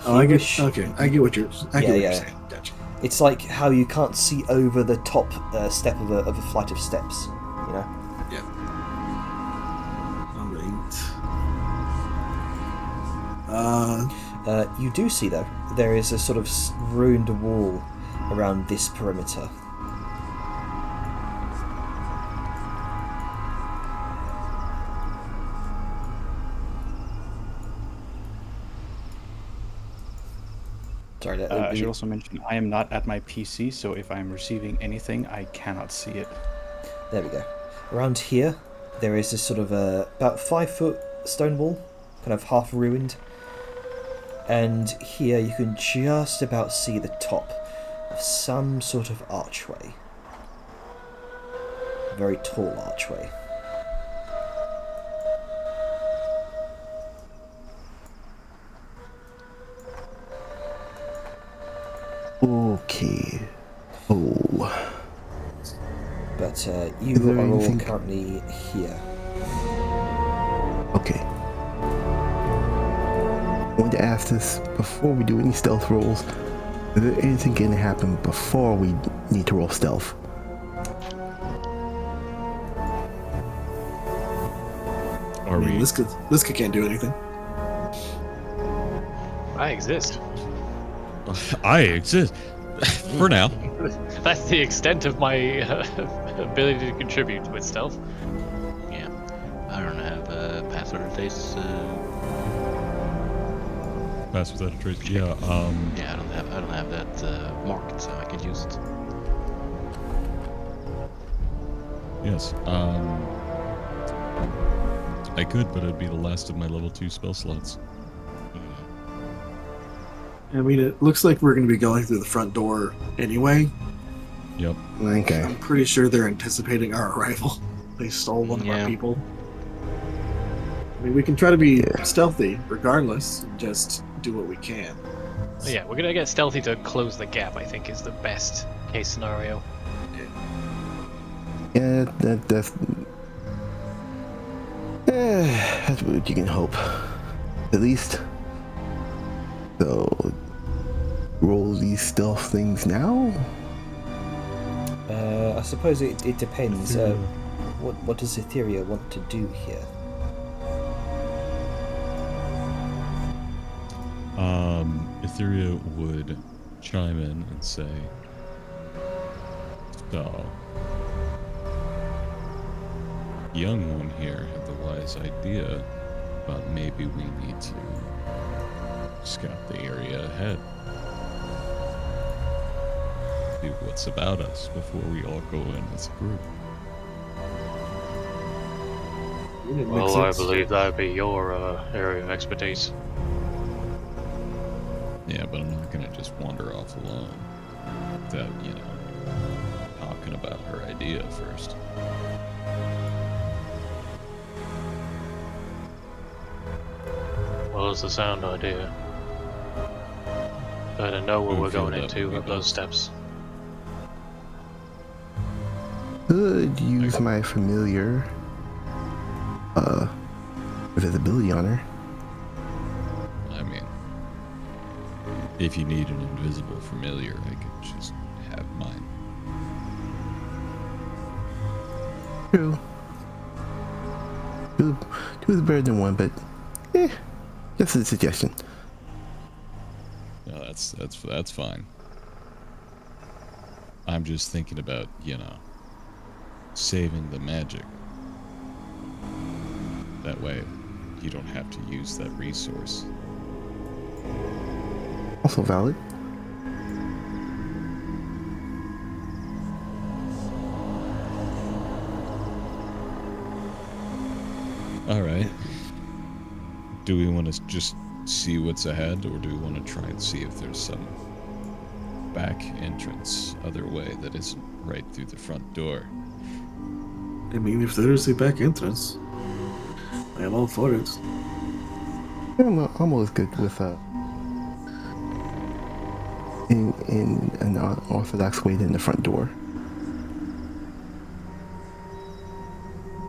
Oh, I get. Okay, I get what you're. I get what you're saying. Gotcha. It's like how you can't see over the top step of a flight of steps. You know. Yeah. All right. You do see, though, there is a sort of ruined wall around this perimeter. Sorry, I should also mention I am not at my PC, so if I'm receiving anything, I cannot see it. There we go. Around here, there is this sort of about 5-foot stone wall, kind of half ruined. And here you can just about see the top of some sort of archway. A very tall archway. Okay. Oh. But you are all currently here. Okay. I want to ask this before we do any stealth rolls. Is there anything going to happen before we need to roll stealth? Liska can't do anything. I exist. I exist. For now. That's the extent of my ability to contribute with stealth. Yeah. I don't have a pass without a trace. Pass without a trace. Yeah. Yeah, I don't have that marked, so I could use it. Yes. I could, but it'd be the last of my level 2 spell slots. I mean, it looks like we're going to be going through the front door anyway. Yep. Okay. I'm pretty sure they're anticipating our arrival. They stole one of our people. I mean, we can try to be stealthy regardless, and just do what we can. Yeah, we're gonna get stealthy to close the gap, I think, is the best case scenario. Yeah, that's what you can hope. At least. So, roll these stealth things now? I suppose it depends. What does Etheria want to do here? Etheria would chime in and say, so, young one here had the wise idea about maybe we need to scout the area ahead. See what's about us before we all go in as a group. Well, I believe that would be your area of expertise. Yeah, but I'm not gonna just wander off alone without, talking about her idea first. Well, it's a sound idea. Better know what we're going into at those steps. Could use my familiar visibility on her. I mean, if you need an invisible familiar, I could just have mine. True. Two is better than one, but just a suggestion. No, that's fine. I'm just thinking about, saving the magic. That way, you don't have to use that resource. Also valid. Alright. Do we want to just see what's ahead, or do we want to try and see if there's some back entrance other way that isn't right through the front door? I mean, if there is a back entrance, I am all for it. I'm always good with in an orthodox way than the front door.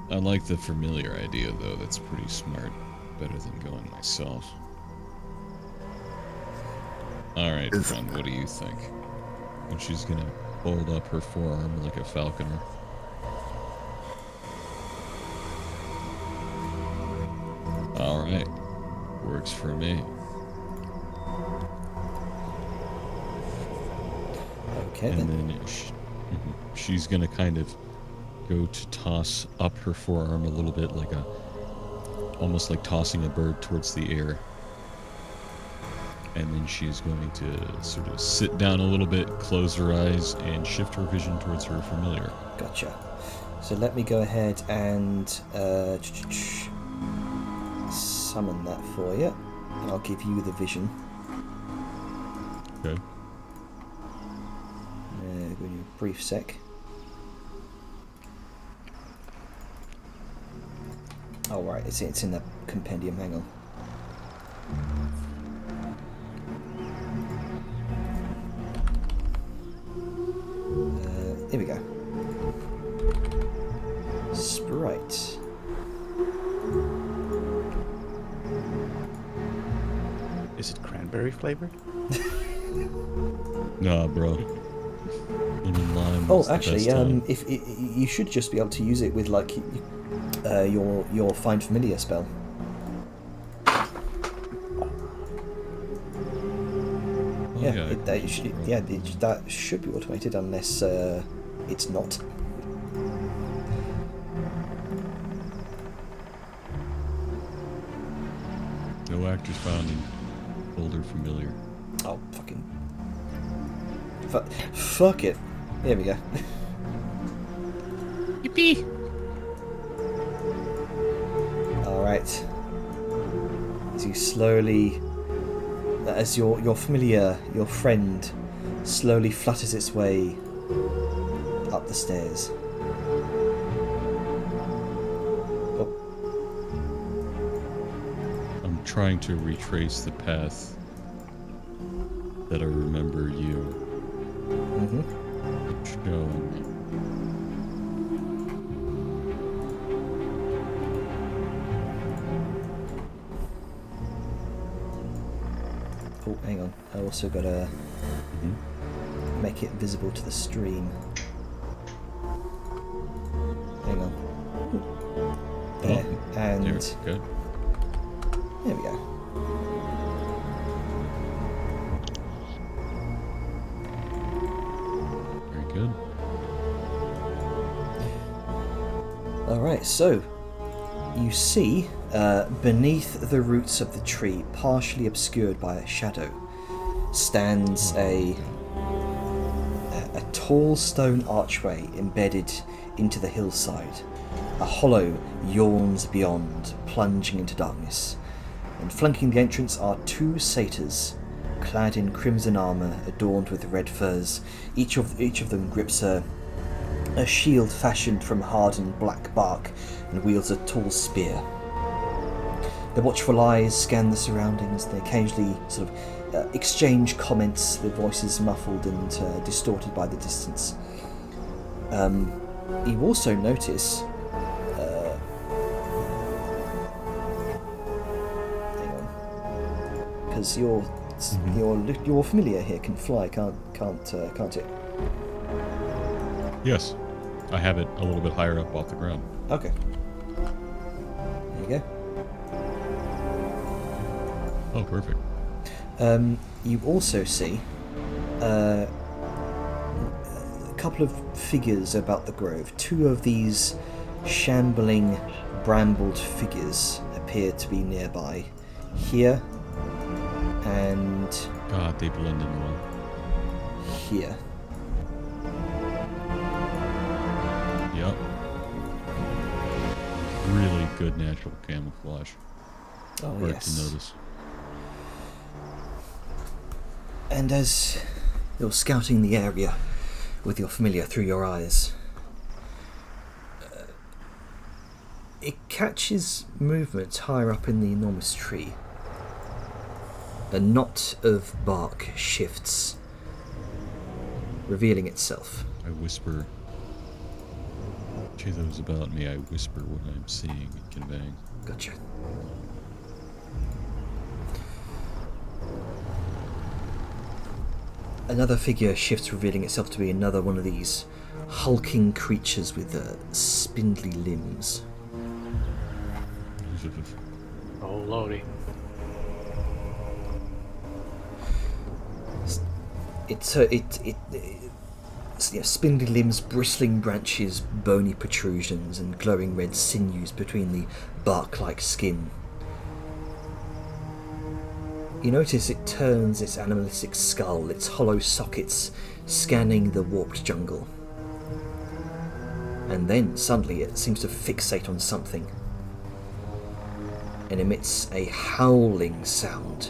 I like the familiar idea, though. That's pretty smart. Better than going myself. Alright, friend, what do you think? And she's gonna hold up her forearm like a falconer. Alright. Works for me. Okay, and then she's gonna kind of go to toss up her forearm a little bit, like almost like tossing a bird towards the air. And then she's going to sort of sit down a little bit, close her eyes, and shift her vision towards her familiar. Gotcha. So let me go ahead and summon that for you, and I'll give you the vision. Okay. Give you a brief sec. Oh right, it's in the compendium. Hang on. Here we go. Sprite. Is it cranberry flavored? Nah, bro. Lemon lime. Oh, actually, if you should just be able to use it with like your find familiar spell. that should be automated unless it's not. No actors found in folder familiar. Oh, fucking... Fuck it. There we go. Yippee! Alright. As you slowly... As your familiar, your friend, slowly flutters its way up the stairs. Oh. I'm trying to retrace the path that I remember you showing me. Oh, hang on. I also got to make it visible to the stream. Hang on. There. And Good. there we go. Very good. Alright, so you see beneath the roots of the tree, partially obscured by a shadow, stands a tall stone archway embedded into the hillside. A hollow yawns beyond, plunging into darkness, and flanking the entrance are two satyrs, clad in crimson armour adorned with red furs. Each of them grips a shield fashioned from hardened black bark and wields a tall spear. Their watchful eyes scan the surroundings. They occasionally sort of exchange comments, their voices muffled and distorted by the distance. You also notice... hang on. Because your familiar here can fly, can't it? Yes. I have it a little bit higher up off the ground. Okay. There you go. Oh, perfect. You also see a couple of figures about the grove. Two of these shambling, brambled figures appear to be nearby. Here and God, they blend in well. here. Yep. Really good natural camouflage. Oh, Hard yes. to notice. And as you're scouting the area with your familiar through your eyes, it catches movement higher up in the enormous tree. A knot of bark shifts, revealing itself. I whisper to those about me. I whisper what I'm seeing and conveying. Gotcha. Another figure shifts, revealing itself to be another one of these hulking creatures with spindly limbs. Oh, lordy. It's spindly limbs, bristling branches, bony protrusions, and glowing red sinews between the bark-like skin. You notice it turns its animalistic skull, its hollow sockets scanning the warped jungle. And then, suddenly, it seems to fixate on something and emits a howling sound.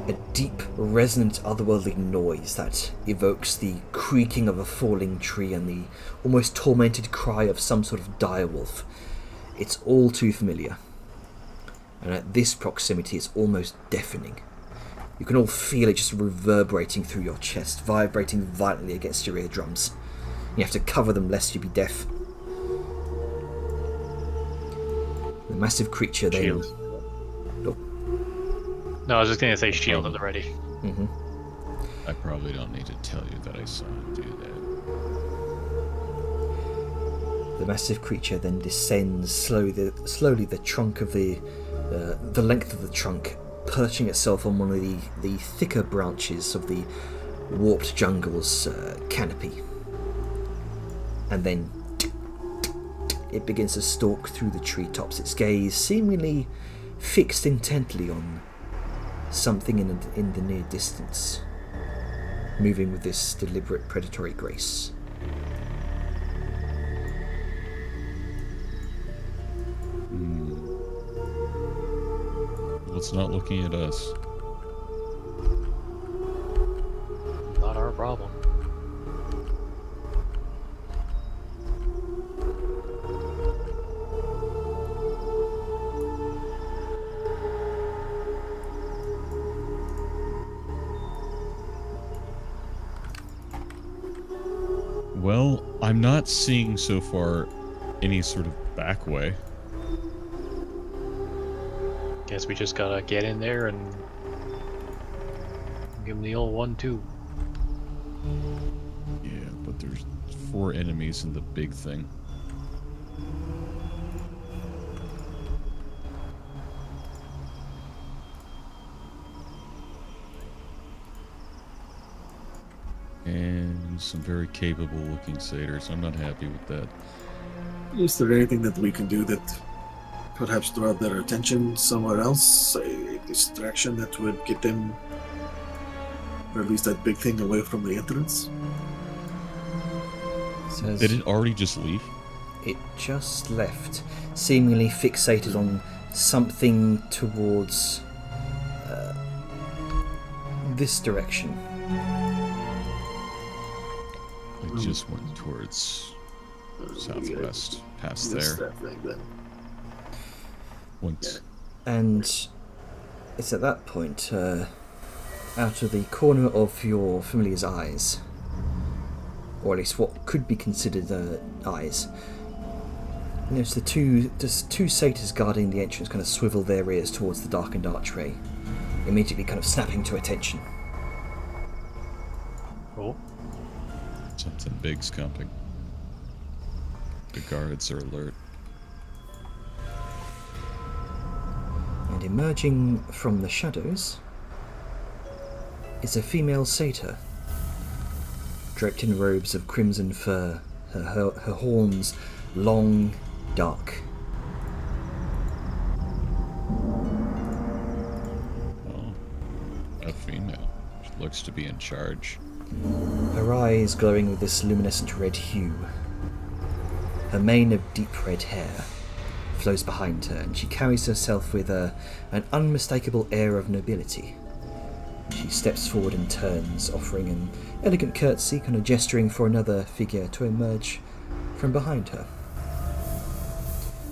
A deep, resonant, otherworldly noise that evokes the creaking of a falling tree and the almost tormented cry of some sort of direwolf. It's all too familiar. And at this proximity, it's almost deafening. You can all feel it just reverberating through your chest, vibrating violently against your eardrums. You have to cover them lest you be deaf. The massive creature then... Shield. Oh. No, I was just going to say shield at the ready. Mm-hmm. I probably don't need to tell you that I saw him do that. The massive creature then descends slowly the trunk of the length of the trunk, perching itself on one of the thicker branches of the warped jungle's canopy. And then it begins to stalk through the treetops, its gaze seemingly fixed intently on something in the near distance, moving with this deliberate predatory grace. Well, it's not looking at us. Not our problem. Well, I'm not seeing so far any sort of back way. Guess we just gotta get in there and give him the old 1-2. Yeah, but there's 4 enemies in the big thing. And some very capable looking satyrs. I'm not happy with that. Is there anything that we can do that perhaps draw their attention somewhere else? A distraction that would get them, or at least that big thing, away from the entrance? Says Did it already just leave? it just left, seemingly fixated on something towards this direction. It just went towards southwest, past Missed there. that thing then. Once. And it's at that point, out of the corner of your familiar's eyes, or at least what could be considered eyes, you notice the two satyrs guarding the entrance kind of swivel their ears towards the darkened archway, immediately kind of snapping to attention. Oh. Something big's coming. The guards are alert. And emerging from the shadows is a female satyr, draped in robes of crimson fur, her horns long, dark. Oh, a female. She looks to be in charge. Her eyes glowing with this luminescent red hue. Her mane of deep red hair flows behind her, and she carries herself with an unmistakable air of nobility. She steps forward and turns, offering an elegant curtsy, kind of gesturing for another figure to emerge from behind her.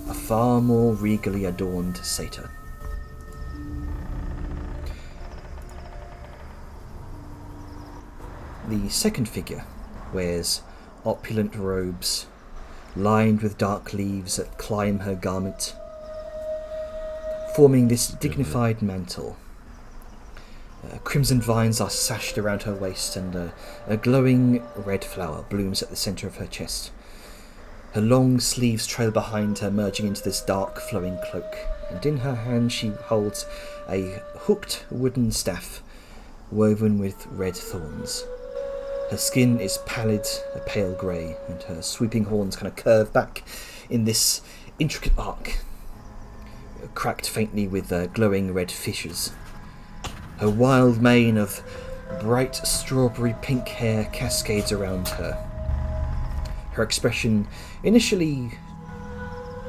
A far more regally adorned satyr. The second figure wears opulent robes, lined with dark leaves that climb her garment, forming this dignified mantle. Crimson vines are sashed around her waist, and a glowing red flower blooms at the centre of her chest. Her long sleeves trail behind her, merging into this dark flowing cloak, and in her hand she holds a hooked wooden staff woven with red thorns. Her skin is pallid, a pale grey, and her sweeping horns kind of curve back in this intricate arc, cracked faintly with glowing red fissures. Her wild mane of bright strawberry pink hair cascades around her. Her expression initially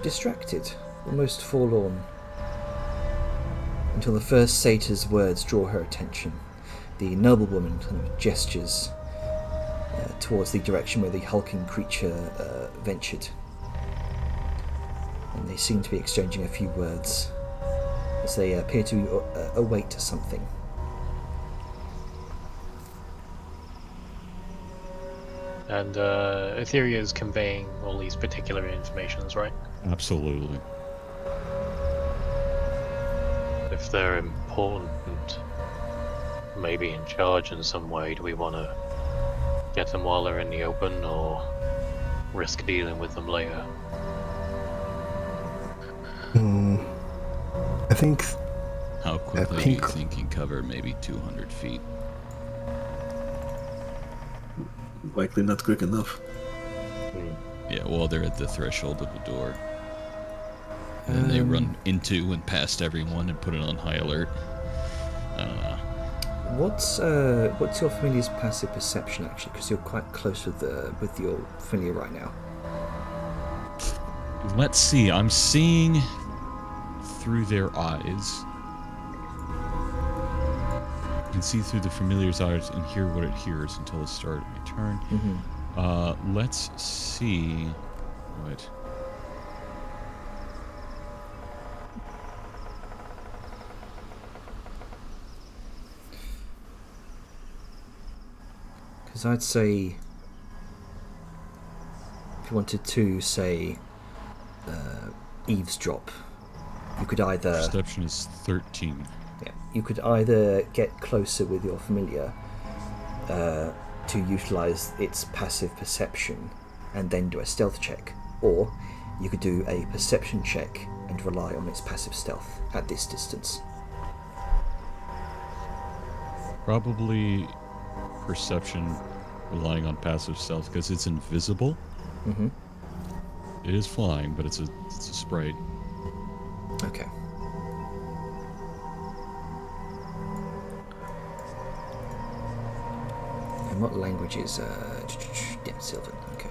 distracted, almost forlorn, until the first satyr's words draw her attention. The noblewoman kind of gestures towards the direction where the hulking creature ventured, and they seem to be exchanging a few words as they appear to await something. And Etheria is conveying all these particular informations, right? Absolutely. If they're important, maybe in charge in some way, do we want to get them while they're in the open, or risk dealing with them later? I think How quickly do you pink- think you can cover maybe 200 feet? Likely not quick enough. Yeah, well, they're at the threshold of the door. And then they run into and past everyone and put it on high alert. What's your familiar's passive perception actually? Because you're quite close with your familiar right now. Let's see. I'm seeing through their eyes. You can see through the familiar's eyes and hear what it hears until the start of my turn. Mm-hmm. Let's see. What? Because I'd say, if you wanted to say eavesdrop, you could either Perception is 13. yeah, you could either get closer with your familiar to utilize its passive perception and then do a stealth check, or you could do a perception check and rely on its passive stealth at this distance. Probably perception, relying on passive stealth because it's invisible. Mm-hmm. It is flying, but it's a sprite. Okay. And what language is yeah, Sylvan, okay.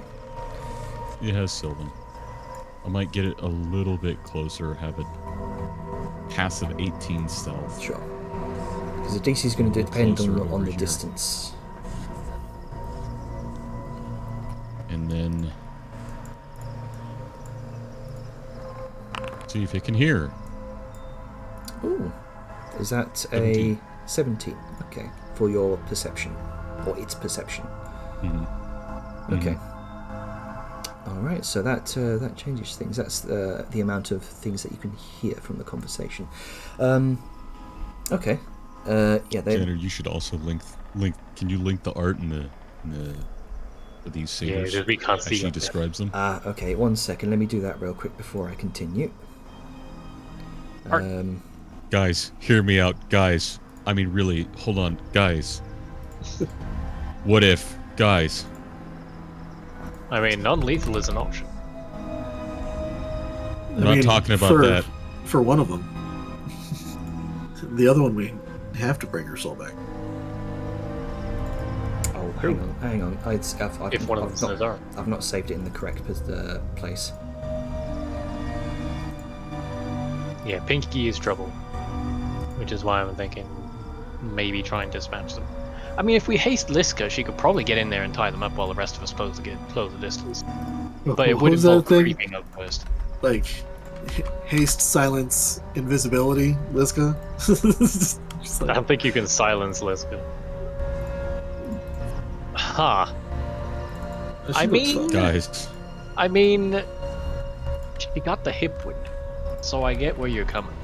It has Sylvan. I might get it a little bit closer, have it passive 18 stealth. Sure. Because the DC is going to depend Closer on over the here. distance. And then see if it can hear. Ooh. Is that 17. a 17? Okay. For your perception. Or its perception. Mm-hmm. Okay. Alright, so that changes things. That's the amount of things that you can hear from the conversation. Okay. Yeah, they. Tanner, you should also link. Can you link the art and the of these sabers? Yeah, we can't as see she them. describes them. Okay, 1 second. Let me do that real quick before I continue. Art. Guys, hear me out, guys. I mean, really, hold on, guys. What if, guys? I mean, non-lethal is an option. I'm not talking about that. For one of them. The other one, we have to bring her soul back. Oh, hang on. If one of them says are. I've not saved it in the correct place. Yeah, Pinky is trouble. Which is why I'm thinking maybe try and dispatch them. I mean, if we haste Liska, she could probably get in there and tie them up while the rest of us close the distance. But it What would was that involve thing? creeping up first. Like, haste, silence, invisibility, Liska? Just I like, don't think you can silence Liska. Ha! she I looks mean- fun. Guys, I mean, she got the hip wound, so I get where you're coming from.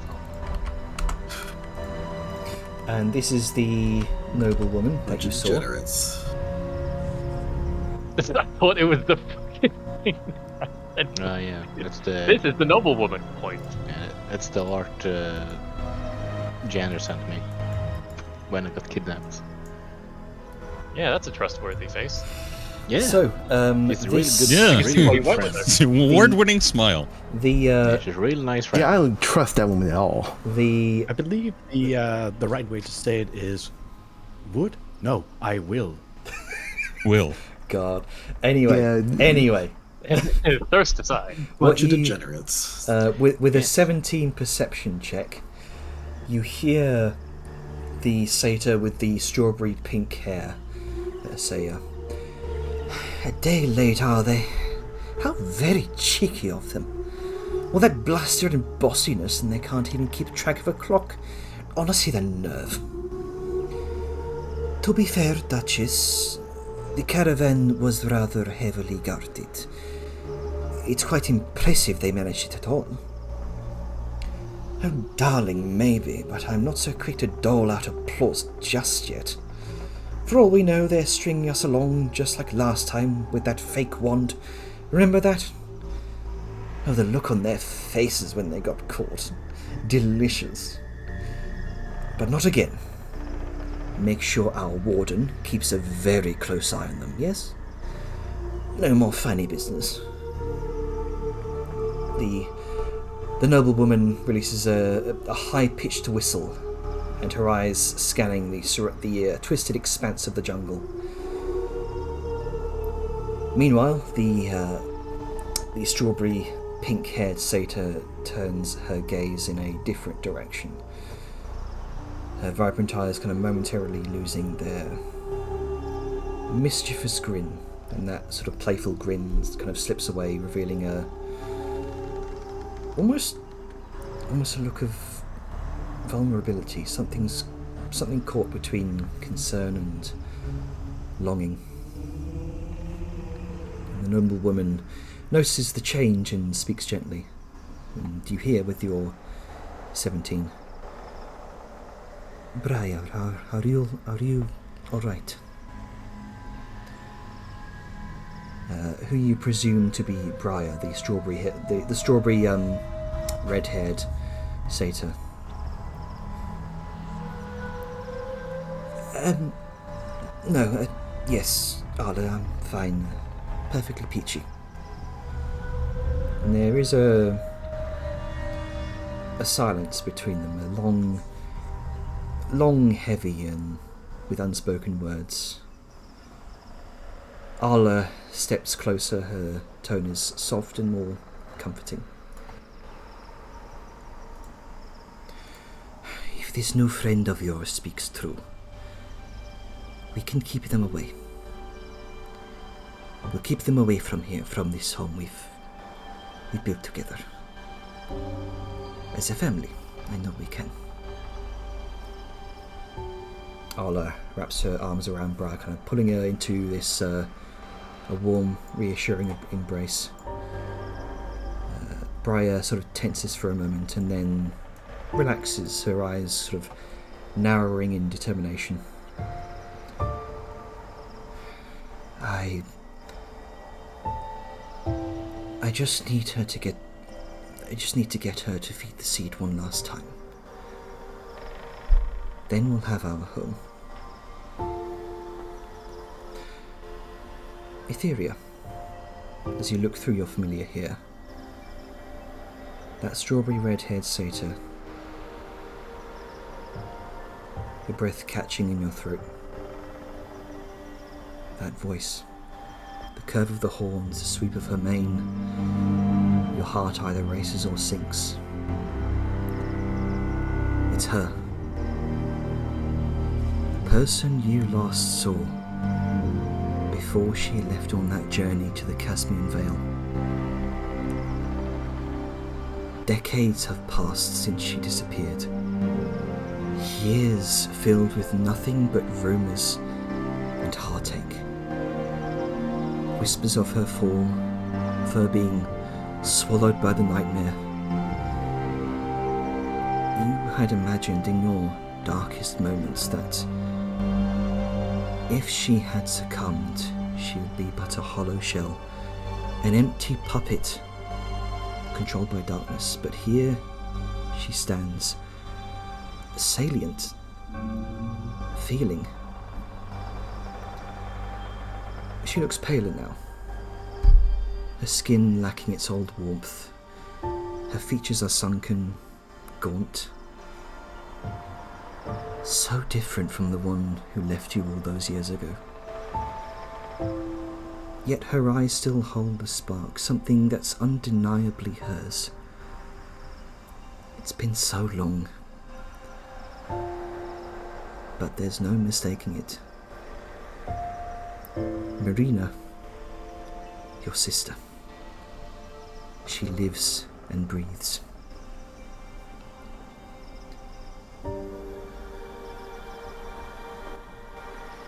And this is the noble woman that you saw. Degenerates. I thought it was the fucking thing. Yeah, that's the This is the noble woman point. that's the art Janner sent me when I got kidnapped. Yeah, that's a trustworthy face. Yeah, It's it's So, really this, good. Yeah. really Well, good what friend. was it's an award-winning smile. the She's a really nice friend. Yeah, I don't trust that woman at all. the I believe the right way to say it is would? No, I will. Will. God. Anyway, Yeah. anyway. Thirst aside. Bunch of What you- degenerates. With a 17 perception check, you hear the satyr with the strawberry pink hair say, "A day late, are they? How very cheeky of them. All that bluster and bossiness, and they can't even keep track of a clock. Honestly, the nerve. To be fair, Duchess, the caravan was rather heavily guarded. It's quite impressive they managed it at all. Oh, darling, maybe, but I'm not so quick to dole out applause just yet. For all we know, they're stringing us along just like last time with that fake wand. Remember that? Oh, the look on their faces when they got caught. Delicious. But not again. Make sure our warden keeps a very close eye on them, yes? No more funny business. The noblewoman releases a high-pitched whistle, and her eyes scanning the twisted expanse of the jungle. Meanwhile, the strawberry pink-haired satyr turns her gaze in a different direction. Her vibrant eyes kind of momentarily losing their mischievous grin, and that sort of playful grin kind of slips away, revealing almost a look of vulnerability. Something caught between concern and longing. And the noble woman notices the change and speaks gently. And you hear with your 17. Briar, are you all right? Who you presume to be Briar, the strawberry red-haired satyr. No, yes, Arla, I'm fine. Perfectly peachy. And there is a silence between them, a long, heavy, and with unspoken words. Arla steps closer, her tone is soft and more comforting. If this new friend of yours speaks true, we can keep them away. We'll keep them away from here, from this home we built together. As a family, I know we can. Arla wraps her arms around Briar, kind of pulling her into this a warm, reassuring embrace. Briar sort of tenses for a moment and then relaxes, her eyes sort of narrowing in determination. I just need to get her to feed the seed one last time. Then we'll have our home. Etheria, as you look through your familiar here, that strawberry red-haired satyr, your breath catching in your throat, that voice, the curve of the horns, the sweep of her mane, your heart either races or sinks. It's her. The person you last saw before she left on that journey to the Caspian Vale. Decades have passed since she disappeared. Years filled with nothing but rumours and heartache. Whispers of her fall, of her being swallowed by the nightmare. You had imagined in your darkest moments that if she had succumbed, she would be but a hollow shell, an empty puppet controlled by darkness. But here she stands, salient, feeling. She looks paler now, her skin lacking its old warmth. Her features are sunken, gaunt. So different from the one who left you all those years ago. Yet her eyes still hold a spark, something that's undeniably hers. It's been so long, but there's no mistaking it. Marina, your sister. She lives and breathes.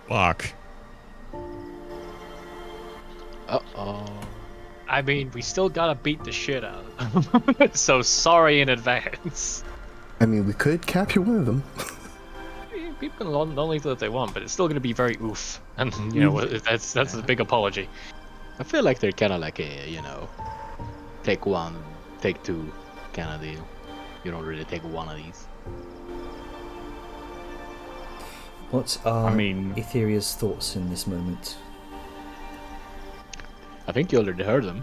Fuck. Uh-oh. I mean, we still gotta beat the shit out of them. So sorry in advance. I mean, we could capture one of them. People can only do what they want, but it's still gonna be very oof. And, you know, that's a big apology. I feel like they're kind of like a, you know, take one, take two kind of deal. You don't really take one of these. What are I mean- Etheria's thoughts in this moment? I think you already heard them.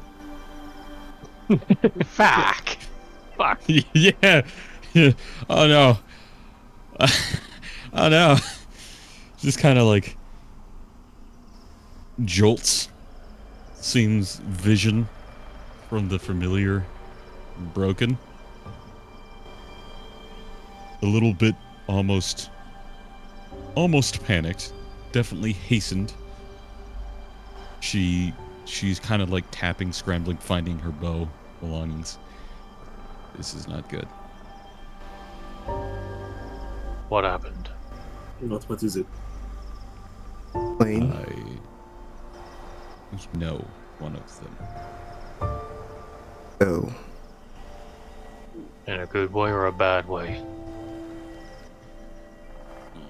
Fuck! Fuck. Yeah. Yeah. Oh no. Oh no. Just kind of like jolts. Seems vision from the familiar broken. A little bit almost panicked. Definitely hastened. She's kind of like tapping, scrambling, finding her bow belongings. This is not good. What happened? What is it? Lane, I know one of them. oh, In a good way or a bad way?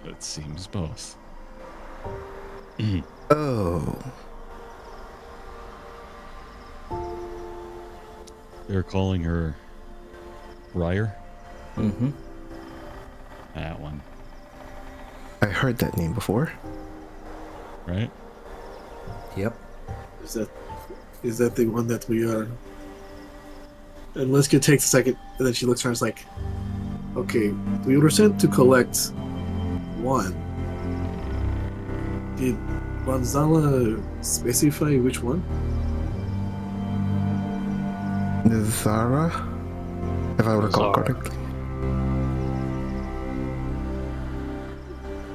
It seems both. oh, They're calling her Briar. Mm-hmm. That one, I heard that name before. right? Yep. Is that the one that we are? And Liska takes a second, and then she looks around and is like, okay, we were sent to collect one. Did Gonzala specify which one? Nazara, if I recall Nazara. correctly.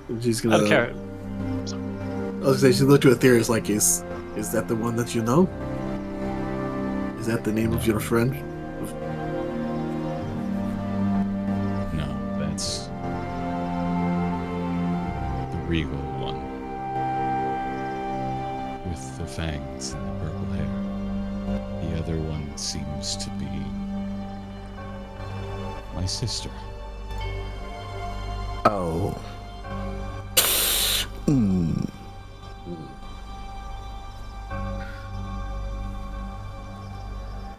And she's I gonna. don't care. I was gonna say she looked to Aetherius like, is that the one that you know? Is that the name of your friend? No, that's the regal one with the fangs and the purple hair. The other one seems to be my sister. Oh. Hmm.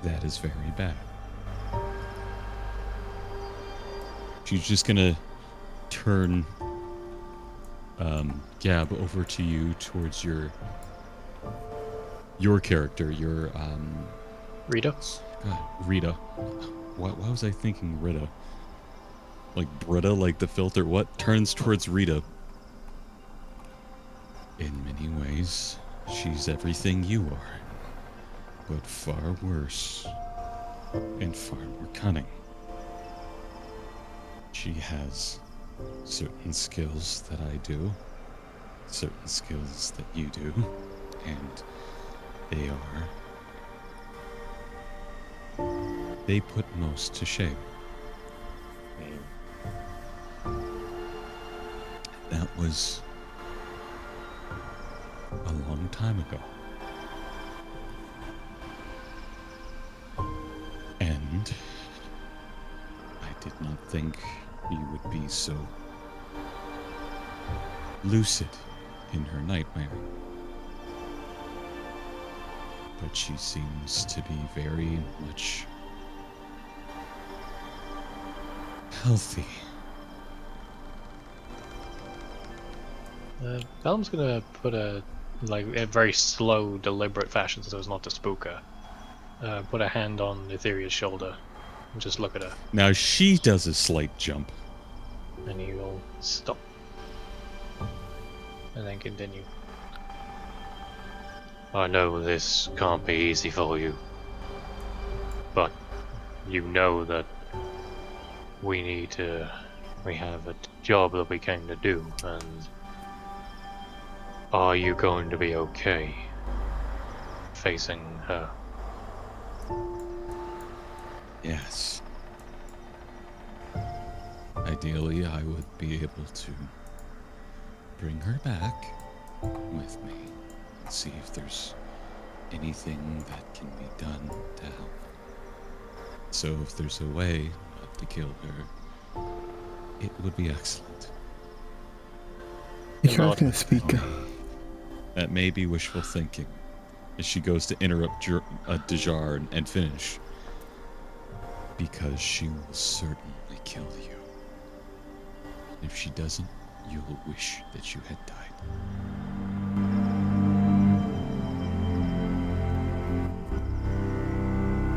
That is very bad. She's just gonna turn Gab over to you towards your character, your Rita? God, Rita. Why was I thinking Rita? Like Brita, like the filter. What turns towards Rita? In many ways, she's everything you are, but far worse and far more cunning. She has certain skills that I do, certain skills that you do, and they put most to shame. That was a long time ago. And I did not think you would be so lucid in her nightmare. But she seems to be very much healthy. Elm's gonna put a very slow, deliberate fashion so as not to spook her. Put a hand on Etheria's shoulder and just look at her. Now she does a slight jump. And he will stop. And then continue. I know this can't be easy for you. But you know that we have a job that we came to do, and are you going to be okay facing her? Yes. Ideally, I would be able to bring her back with me and see if there's anything that can be done to help. So if there's a way not to kill her, it would be excellent. You're not gonna speak. That may be wishful thinking. As she goes to interrupt Dejar and finish. Because she will certainly kill you. If she doesn't, You'll wish that you had died.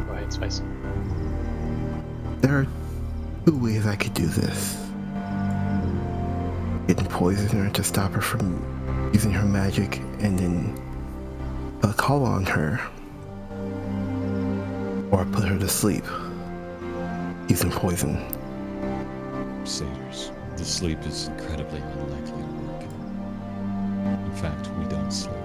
Go ahead, Spice. There are two ways I could do this. Getting poison her to stop her from using her magic, and then call on her. Or put her to sleep using poison. Satyrs, the sleep is incredibly unlikely to work. In fact, we don't sleep.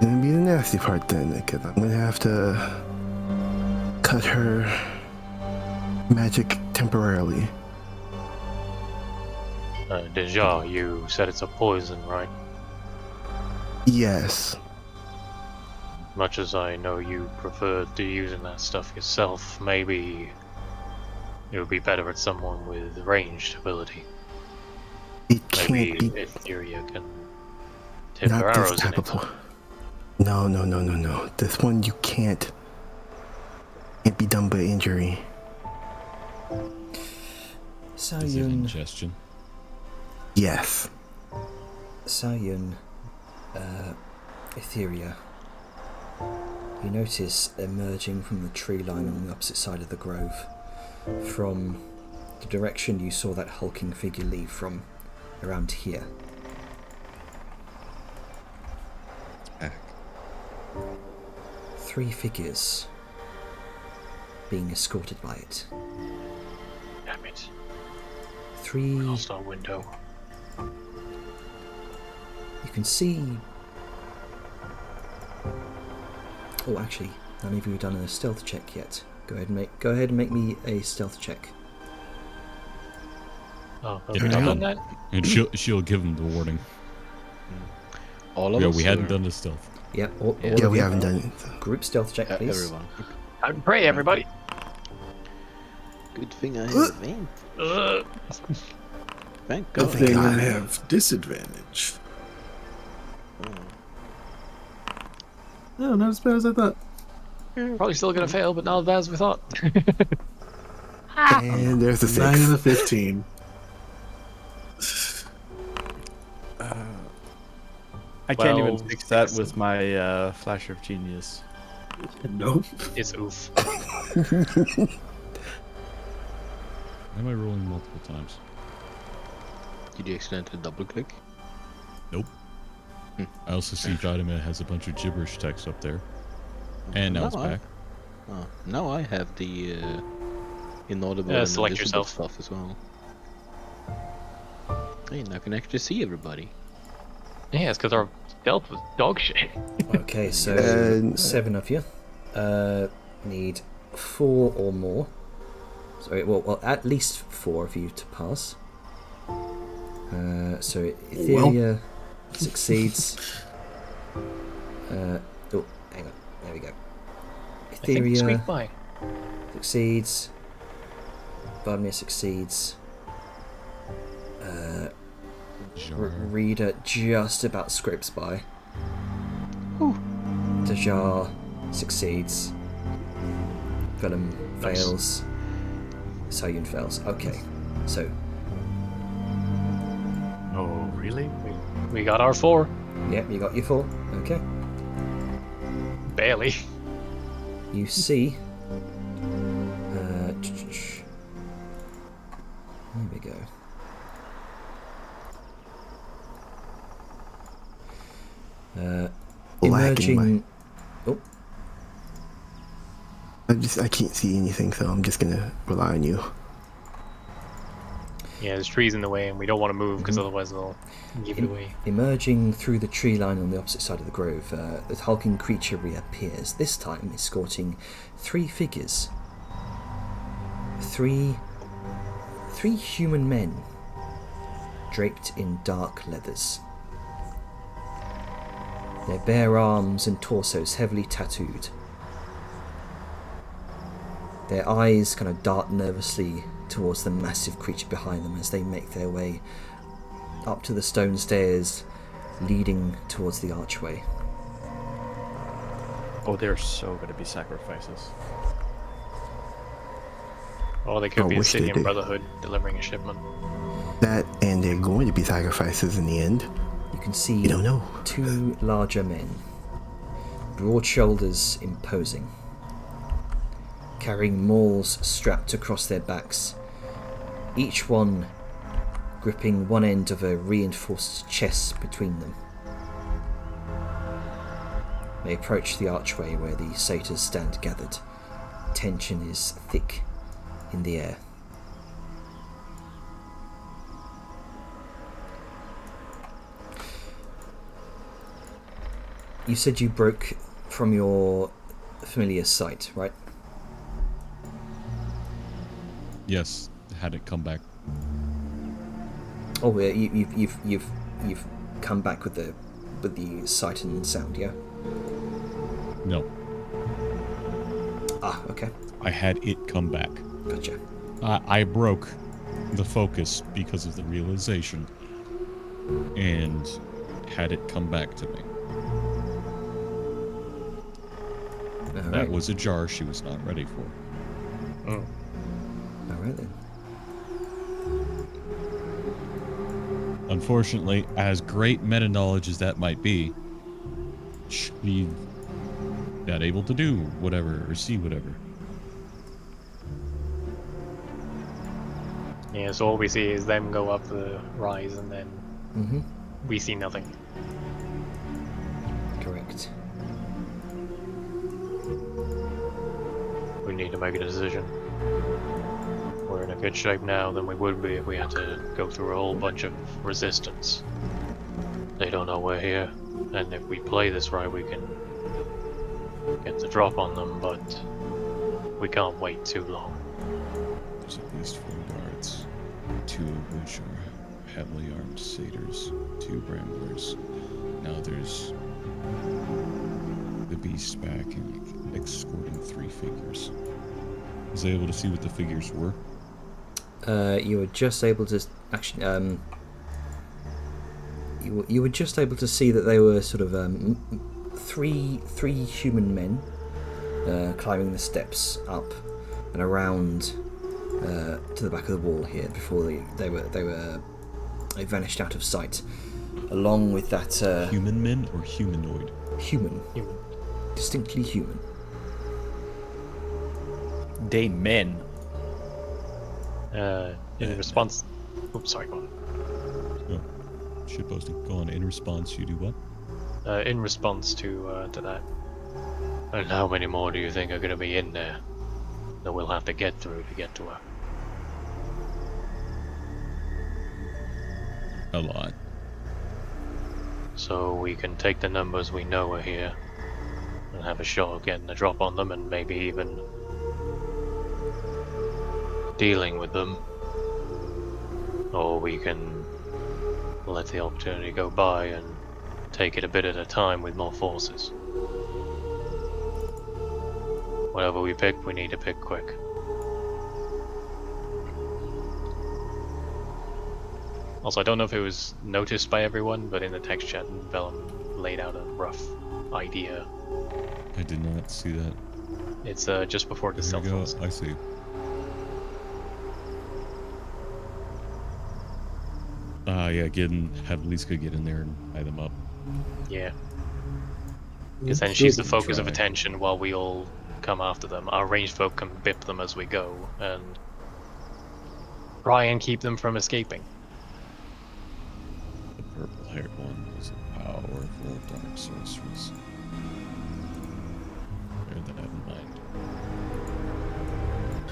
Gonna be the nasty part then, because I'm gonna have to cut her magic temporarily. Deja, you said it's a poison, right? Yes. Much as I know you prefer to using that stuff yourself, maybe it would be better at someone with ranged ability. It Maybe can't be Etheria can tip her not this arrows type in of it. No. This one you can't be done by injury. Is it ingestion? Yes. Sayun, Etheria, you notice emerging from the tree line on the opposite side of the grove, from the direction you saw that hulking figure leave from, around here. It's back. 3 figures being escorted by it. Damn it. 3. Lost our window. You can see. Oh, actually, none of you have done a stealth check yet. Go ahead and make me a stealth check. Oh, have Yeah, we not done that? And she'll give him the warning. All of Yeah, us? we hadn't or- done the stealth. Yeah, all Yeah, of we you. haven't done it. Group stealth check, please. Everyone. I pray, everybody. Good thing I have vent. Thank Good God. thing I God. have disadvantage. No, not as bad as I thought. Probably still gonna fail, but not as bad as we thought. And there's the 9 and a 6. 15. I can't Well, even fix that with my flash of genius. Nope. It's oof. Am I rolling multiple times? Did you accidentally double click? Nope. I also see Vladimir has a bunch of gibberish text up there. And now it's back. Oh, now I have the inaudible Yeah, and select invisible yourself. stuff as well. Hey, now I can actually see everybody. Yeah, it's because our stealth was dog shit. Okay, so And- 7 of you need 4 or more. Sorry, well, at least 4 of you to pass. So Etheria succeeds. Oh, hang on. There we go. I think we Etheria squeaked by. succeeds. Vladimir succeeds. Reader just about scrapes by. Dejar succeeds. Vellum fails. Sayun fails. Okay, so Oh, really? We got our 4. yep, you got your 4. Okay, Barely. you see. There we go. Lagging Emerging. Oh, I can't see anything, so I'm just gonna rely on you. Yeah, there's trees in the way, and we don't want to move because otherwise they'll give it away. emerging through the tree line on the opposite side of the grove, the hulking creature reappears. This time, escorting 3 figures. Three human men, draped in dark leathers. Their bare arms and torsos heavily tattooed. Their eyes kind of dart nervously towards the massive creature behind them as they make their way up to the stone stairs leading towards the archway. Oh, they're so gonna be sacrifices. Or they could I be a wish they Scythian did. Brotherhood delivering a shipment. That, and they're going to be sacrifices in the end. You can see You don't know. two larger men, broad shoulders imposing, carrying mauls strapped across their backs, each one gripping one end of a reinforced chest between them. They approach the archway where the satyrs stand gathered. Tension is thick in the air. You said you broke from your familiar sight, right? Yes, had it come back. Oh, yeah, you've come back with the sight and sound, yeah? No, Ah, okay, I had it come back. gotcha. I broke the focus because of the realization and had it come back to me. All That right, was a jar she was not ready for. all right then. Unfortunately, as great meta knowledge as that might be, she's not able to do whatever or see whatever. Yeah, so all we see is them go up the rise and then Mm-hmm. we see nothing. Correct. We need to make a decision. We're in a good shape now than we would be if we had to go through a whole bunch of resistance. They don't know we're here, and if we play this right, we can get the drop on them, but we can't wait too long. There's at least 4 guards, 2 of which are heavily armed satyrs, 2 bramblers. Now there's the beast back and escorting 3 figures. Was I able to see what the figures were? You were just able to actually. You were just able to see that they were sort of three human men climbing the steps up and around to the back of the wall here before they vanished out of sight, along with that Human men or humanoid? human, distinctly human. They men. In response... Oops, sorry, go on. Oh, shitposting. Go on. In response, you do what? In response to that. And how many more do you think are going to be in there that we'll have to get through to get to her? A lot. So we can take the numbers we know are here and have a shot of getting a drop on them and maybe even dealing with them. Or we can let the opportunity go by and take it a bit at a time with more forces. Whatever we pick, we need to pick quick. Also, I don't know if it was noticed by everyone, but in the text chat, Vellum laid out a rough idea. I did not see that. It's just before the There you go. self. I see. Yeah, have Liska get in there and tie them up. Yeah. Because then she's the focus of Try. attention while we all come after them. Our ranged folk can bip them as we go and try and keep them from escaping. The purple-haired one is a powerful dark sorceress. Bear that in mind.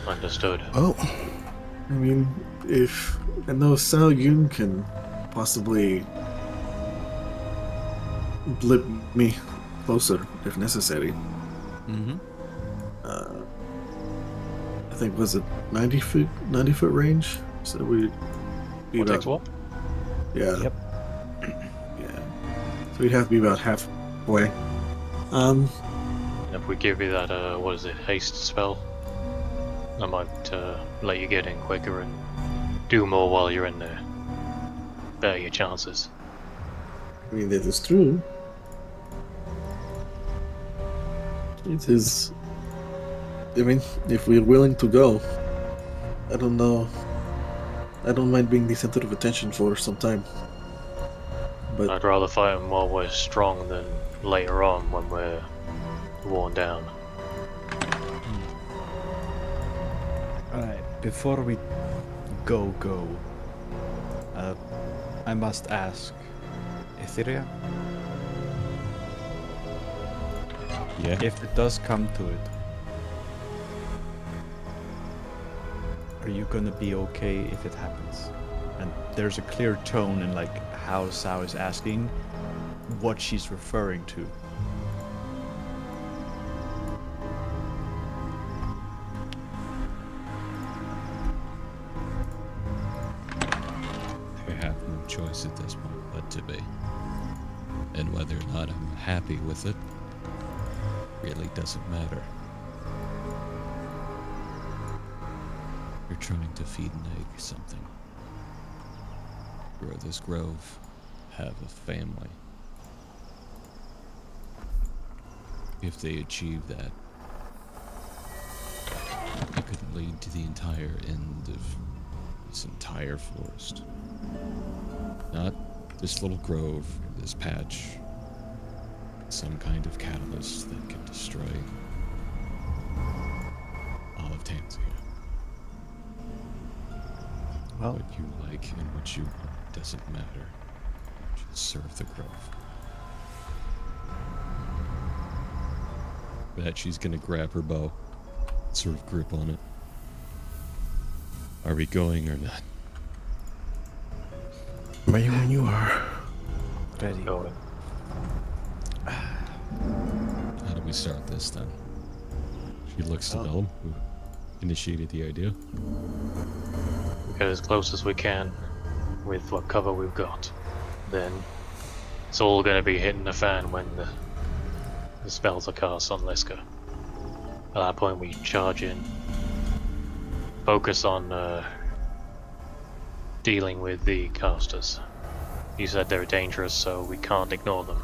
Understood. Oh, I mean, if I know Sao Yun can possibly blip me closer if necessary. Mm-hmm. I think was it 90 foot range? So we'd be What about takes what? yeah. Yep. Yeah. So we'd have to be about halfway. And if we give you that, what is it, haste spell, I might let you get in quicker and do more while you're in there. Better your chances. I mean, that is true. It is. I mean, if we're willing to go, I don't know. I don't mind being the center of attention for some time. But I'd rather fight them while we're strong than later on when we're worn down. Alright, before we go, I must ask, Etheria, Yeah. if it does come to it, are you gonna be okay if it happens? And there's a clear tone in like how Sao is asking what she's referring to. I have no choice at this point but to be. And whether or not I'm happy with it really doesn't matter. You're trying to feed an egg something. Grow this grove, have a family. If they achieve that, it could lead to the entire end of this entire forest. Not this little grove, or this patch. Some kind of catalyst that can destroy all of Tanzania. Well, What you like and what you want doesn't matter. Just serve the grove. Bet she's gonna grab her bow, sort of grip on it. Are we going or not? Ready when you are. ready. Going. How do we start this then? She looks to Bellum, who initiated the idea. We get as close as we can with what cover we've got. Then it's all going to be hitting the fan when the spells are cast on Liska. At that point we charge in. Focus on dealing with the casters. You said they're dangerous, so we can't ignore them.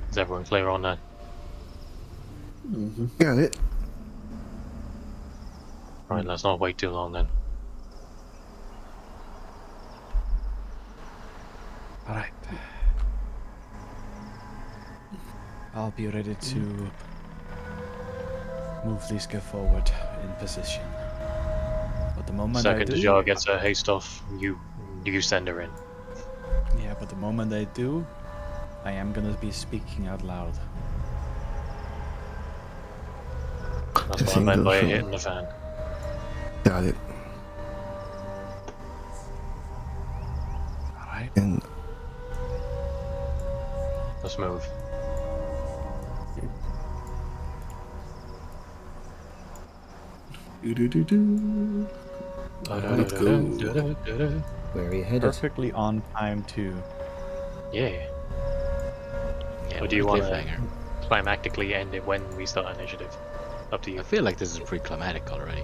Is everyone clear on that? Got it. Right, let's not wait too long then. Alright. I'll be ready to move Liska forward in position. But the moment Second I do, Dajar gets her haste off, you send her in. yeah, but the moment I do, I am gonna be speaking out loud. That's what I meant by hitting the fan. Got it. Alright. And Let's move. do. Let's go. Where are you headed? Perfectly on time too. Yeah. Yeah, Or do you what a want to cliffhanger. climactically end it when we start initiative? Up to you. I feel like this is pretty climatic already.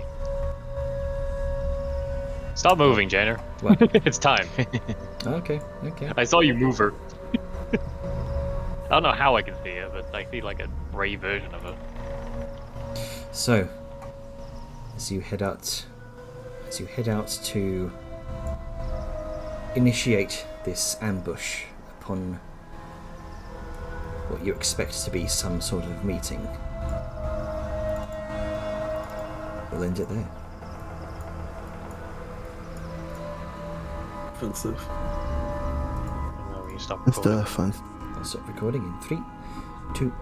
Stop moving, Janner. What? It's time. Okay. I saw you move her. I don't know how I can see it, but I see like a ray version of it. So, as you head out to initiate this ambush upon what you expect to be some sort of meeting, we'll end it there. Offensive. And then when you stop that's recording. the fun. I'll stop recording in 3, 2,